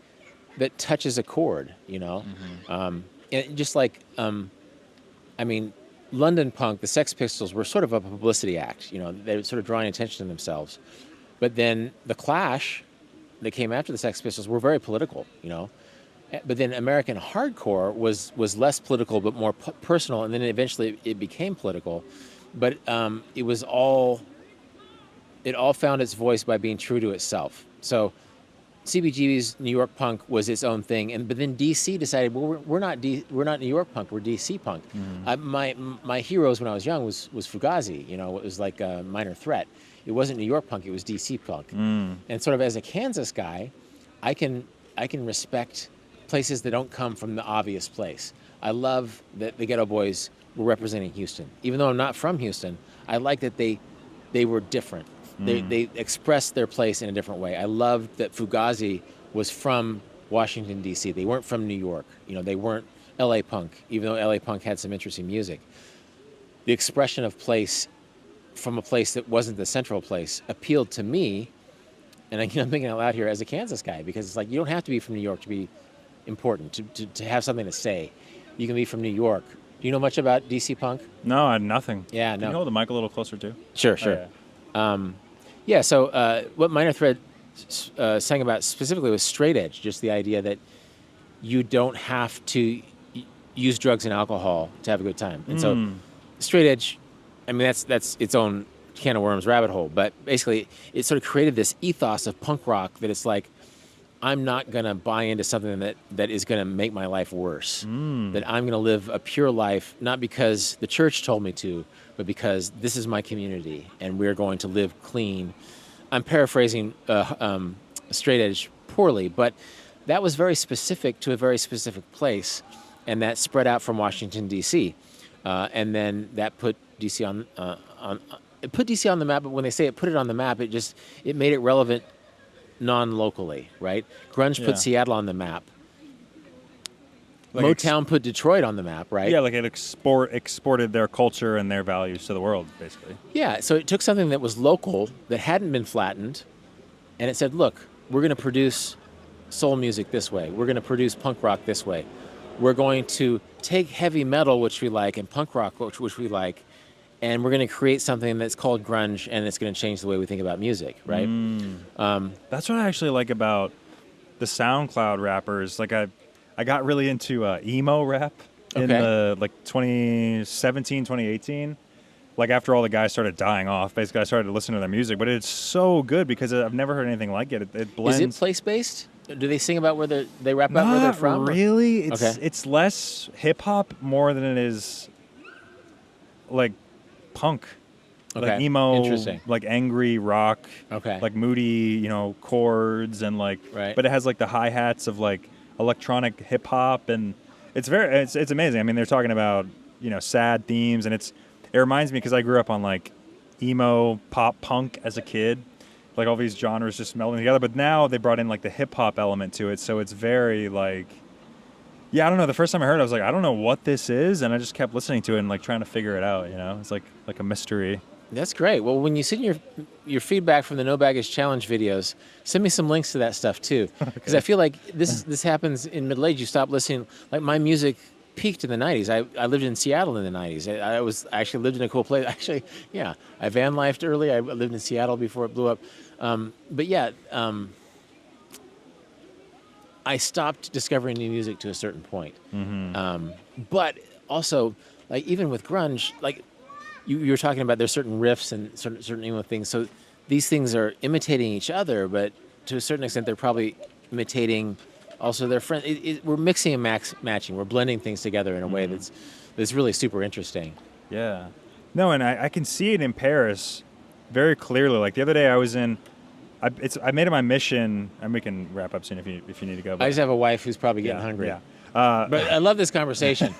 that touches a chord, and just like London punk, the Sex Pistols were sort of a publicity act. They were sort of drawing attention to themselves. But then the Clash that came after the Sex Pistols were very political, But then American hardcore was less political but more personal, and then eventually it became political. But it all found its voice by being true to itself. So CBGB's New York punk was its own thing, but then DC decided, well, we're not New York punk, we're DC punk. My heroes when I was young was Fugazi. It was like a Minor Threat. It wasn't New York punk, it was DC punk. And sort of as a Kansas guy, I can respect places that don't come from the obvious place. I love that the Ghetto Boys were representing Houston, even though I'm not from Houston. I like that they were different. They expressed their place in a different way. I loved that Fugazi was from Washington, D.C. They weren't from New York. They weren't L.A. punk, even though L.A. punk had some interesting music. The expression of place from a place that wasn't the central place appealed to me. And I'm thinking out loud here as a Kansas guy, because it's like you don't have to be from New York to be important, to have something to say. You can be from New York. Do you know much about D.C. punk? No, I had nothing. Yeah, Can no. you hold the mic a little closer too? Sure. So what Minor Threat sang about specifically was straight edge, just the idea that you don't have to use drugs and alcohol to have a good time. And so straight edge, that's its own can of worms rabbit hole. But basically, it sort of created this ethos of punk rock that it's like, I'm not going to buy into something that is going to make my life worse. That I'm going to live a pure life, not because the church told me to, but because this is my community, and we're going to live clean. I'm paraphrasing straight edge poorly, but that was very specific to a very specific place, and that spread out from Washington, D.C. And then that put D.C. on the map, but when they say it put it on the map, it made it relevant non-locally, right? Grunge put Seattle on the map. Like Motown put Detroit on the map, right? Yeah, like it exported their culture and their values to the world, basically. Yeah, so it took something that was local, that hadn't been flattened, and it said, look, we're going to produce soul music this way. We're going to produce punk rock this way. We're going to take heavy metal, which we like, and punk rock, which we like, and we're going to create something that's called grunge, and it's going to change the way we think about music, right? That's what I actually like about the SoundCloud rappers. Like I got really into emo rap in the 2017, 2018. Like after all the guys started dying off, basically I started listening to their music. But it's so good because I've never heard anything like it. It blends. Is it place-based? Do they sing about where they rap about where they're from? Not really. It's less hip-hop more than it is like punk. Okay. Like emo, Interesting. like angry rock, Okay. like moody, chords and like, Right. but it has like the hi-hats of like electronic hip hop, and it's amazing. I mean, they're talking about, sad themes, and it reminds me because I grew up on like emo, pop punk as a kid, like all these genres just melding together, but now they brought in like the hip hop element to it. So it's very like, Yeah, I don't know. The first time I heard it, I was like, I don't know what this is, and I just kept listening to it and like trying to figure it out. It's like a mystery. That's great. Well, when you send your feedback from the No Baggage Challenge videos, send me some links to that stuff too, because I feel like this happens in middle age. You stop listening. Like my music peaked in the '90s. I lived in Seattle in the '90s. I actually lived in a cool place. Actually, yeah, I van lifed early. I lived in Seattle before it blew up. But yeah, I stopped discovering new music to a certain point. But also, like even with grunge, like. You were talking about there's certain riffs and certain emo things. So these things are imitating each other, but to a certain extent, they're probably imitating also their friends. We're mixing and matching. We're blending things together in a way that's really super interesting. Yeah. No, and I can see it in Paris very clearly. Like the other day I was in, I made it my mission, and we can wrap up soon if you need to go. I just have a wife who's probably getting hungry. Yeah. But I love this conversation.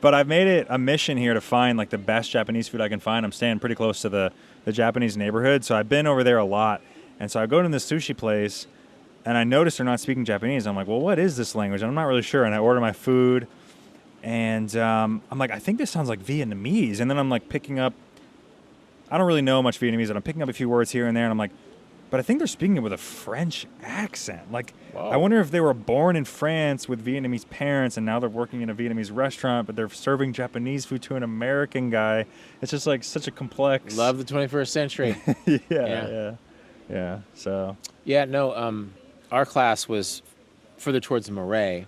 But I've made it a mission here to find like the best Japanese food I can find. I'm staying pretty close to the Japanese neighborhood, so I've been over there a lot. And so I go to this sushi place, and I notice they're not speaking Japanese. I'm like, well, what is this language? And I'm not really sure. And I order my food, and I'm like, I think this sounds like Vietnamese. And then I'm like picking up, I don't really know much Vietnamese, but I'm picking up a few words here and there, and I'm like, but I think they're speaking it with a French accent. Like, Wow. I wonder if they were born in France with Vietnamese parents and now they're working in a Vietnamese restaurant, but they're serving Japanese food to an American guy. It's just like such a complex. Love the 21st century. Yeah. So. Yeah, no, our class was further towards the Marais.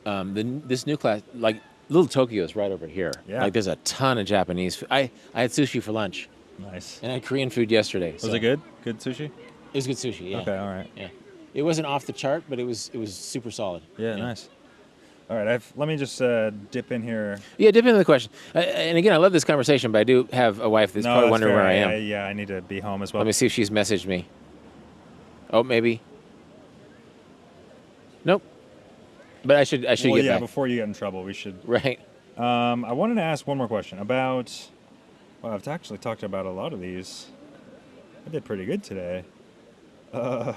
This new class, like Little Tokyo is right over here. Yeah. Like there's a ton of Japanese food. I had sushi for lunch. Nice. And I had Korean food yesterday. Was it good? Good sushi? It was good sushi, yeah. Okay, all right. Yeah. It wasn't off the chart, but it was super solid. Yeah, nice. All right, let me just dip in here. Yeah, dip into the question. And again, I love this conversation, but I do have a wife that's probably wondering fair. where I am. Yeah, I need to be home as well. Let me see if she's messaged me. Oh, maybe. Nope. But I should get back. Before you get in trouble, we should. Right. I wanted to ask one more question about. Well, I've actually talked about a lot of these. I did pretty good today. I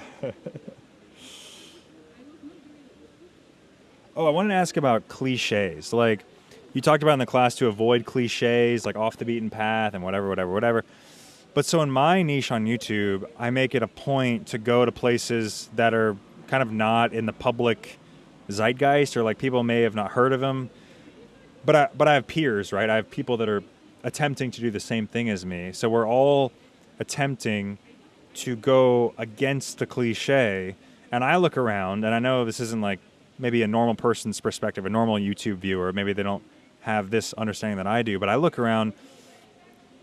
wanted to ask about cliches. Like, you talked about in the class to avoid cliches, like off the beaten path and whatever. But so in my niche on YouTube, I make it a point to go to places that are kind of not in the public zeitgeist, or like people may have not heard of them. But I have peers, right? I have people that are attempting to do the same thing as me. So we're all attempting to go against the cliche. And I look around, and I know this isn't like maybe a normal person's perspective, a normal YouTube viewer. Maybe they don't have this understanding that I do. But I look around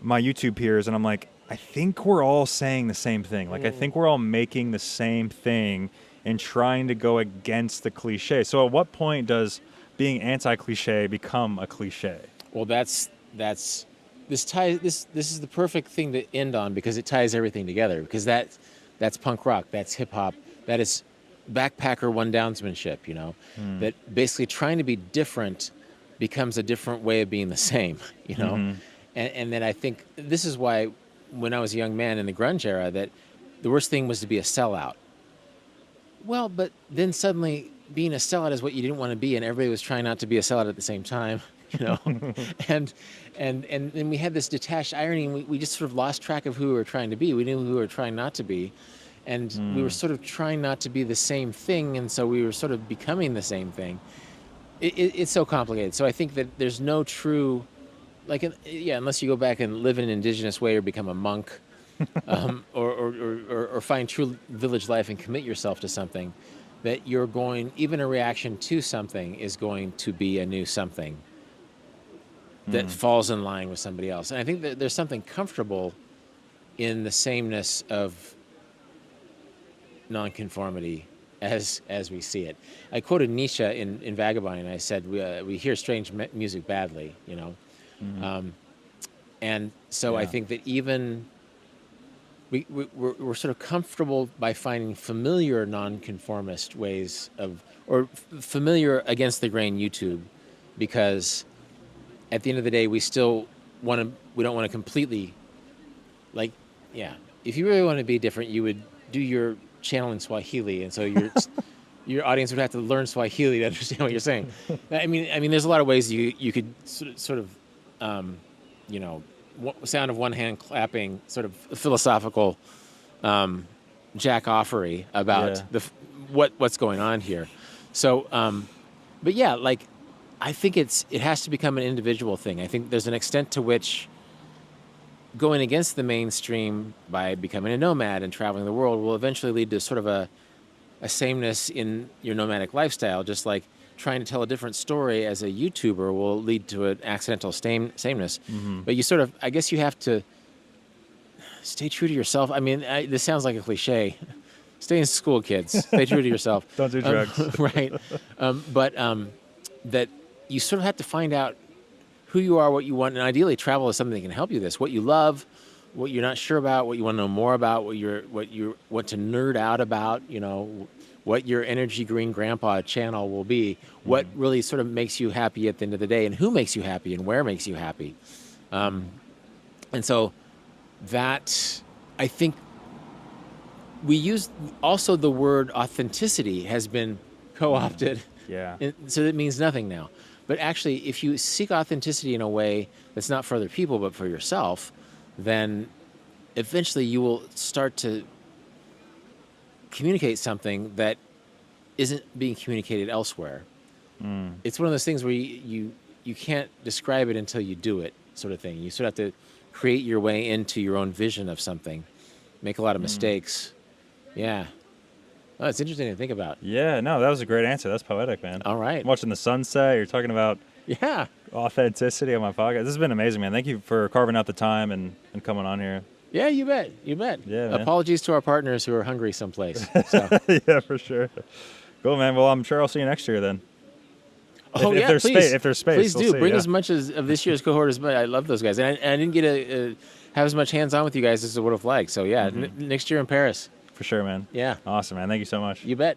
my YouTube peers, and I'm like, I think we're all saying the same thing. Like, I think we're all making the same thing and trying to go against the cliche. So at what point does being anti-cliche become a cliche? Well, this is the perfect thing to end on, because it ties everything together. Because that's punk rock, that's hip hop, that is backpacker one-downsmanship. That basically trying to be different becomes a different way of being the same. And then I think this is why when I was a young man in the grunge era, that the worst thing was to be a sellout. Well, but then suddenly being a sellout is what you didn't want to be, and everybody was trying not to be a sellout at the same time. And we had this detached irony, and we just sort of lost track of who we were trying to be. We knew who we were trying not to be, and we were sort of trying not to be the same thing, and so we were sort of becoming the same thing. It's so complicated. So I think that there's no true, unless you go back and live in an indigenous way or become a monk, or find true village life and commit yourself to something, that you're going, even a reaction to something is going to be a new something that falls in line with somebody else. And I think that there's something comfortable in the sameness of nonconformity as we see it. I quoted Nietzsche in Vagabond, and I said, we hear strange music badly, and so I think that even we're sort of comfortable by finding familiar nonconformist ways of, or familiar against the grain YouTube, because at the end of the day, we don't want to completely, if you really want to be different, you would do your channel in Swahili, and so your audience would have to learn Swahili to understand what you're saying. I mean, there's a lot of ways you could sort of sound of one hand clapping, sort of philosophical jack-offery about what's going on here. So, but yeah, like I think it has to become an individual thing. I think there's an extent to which going against the mainstream by becoming a nomad and traveling the world will eventually lead to sort of a sameness in your nomadic lifestyle, just like trying to tell a different story as a YouTuber will lead to an accidental sameness. Mm-hmm. But you sort of, I guess you have to stay true to yourself. I mean, this sounds like a cliche. Stay in school, kids. Stay true to yourself. Don't do drugs. Right. But that you sort of have to find out who you are, what you want, and ideally travel is something that can help you this. What you love, what you're not sure about, what you want to know more about, what you want to nerd out about, what your energy green grandpa channel will be, what really sort of makes you happy at the end of the day, and who makes you happy and where makes you happy. And so that, I think, we use also the word authenticity has been co-opted. Yeah. So that means nothing now. But actually, if you seek authenticity in a way that's not for other people but for yourself, then eventually you will start to communicate something that isn't being communicated elsewhere. It's one of those things where you can't describe it until you do it, sort of thing. You sort of have to create your way into your own vision of something, make a lot of mistakes. Yeah. Oh, it's interesting to think about. Yeah, no, that was a great answer. That's poetic, man. All right. I'm watching the sunset. You're talking about Yeah. authenticity on my podcast. This has been amazing, man. Thank you for carving out the time and coming on here. Yeah, you bet. You bet. Yeah, man. Apologies to our partners who are hungry someplace. So. Yeah, for sure. Cool, man. Well, I'm sure I'll see you next year then. Oh, if yeah, there's please. If there's space, please we'll do. see, Bring yeah. as much of this year's cohort as much. I love those guys. And I didn't get to have as much hands-on with you guys as I would have liked. So, yeah, next year in Paris. For sure, man. Yeah. Awesome, man. Thank you so much. You bet.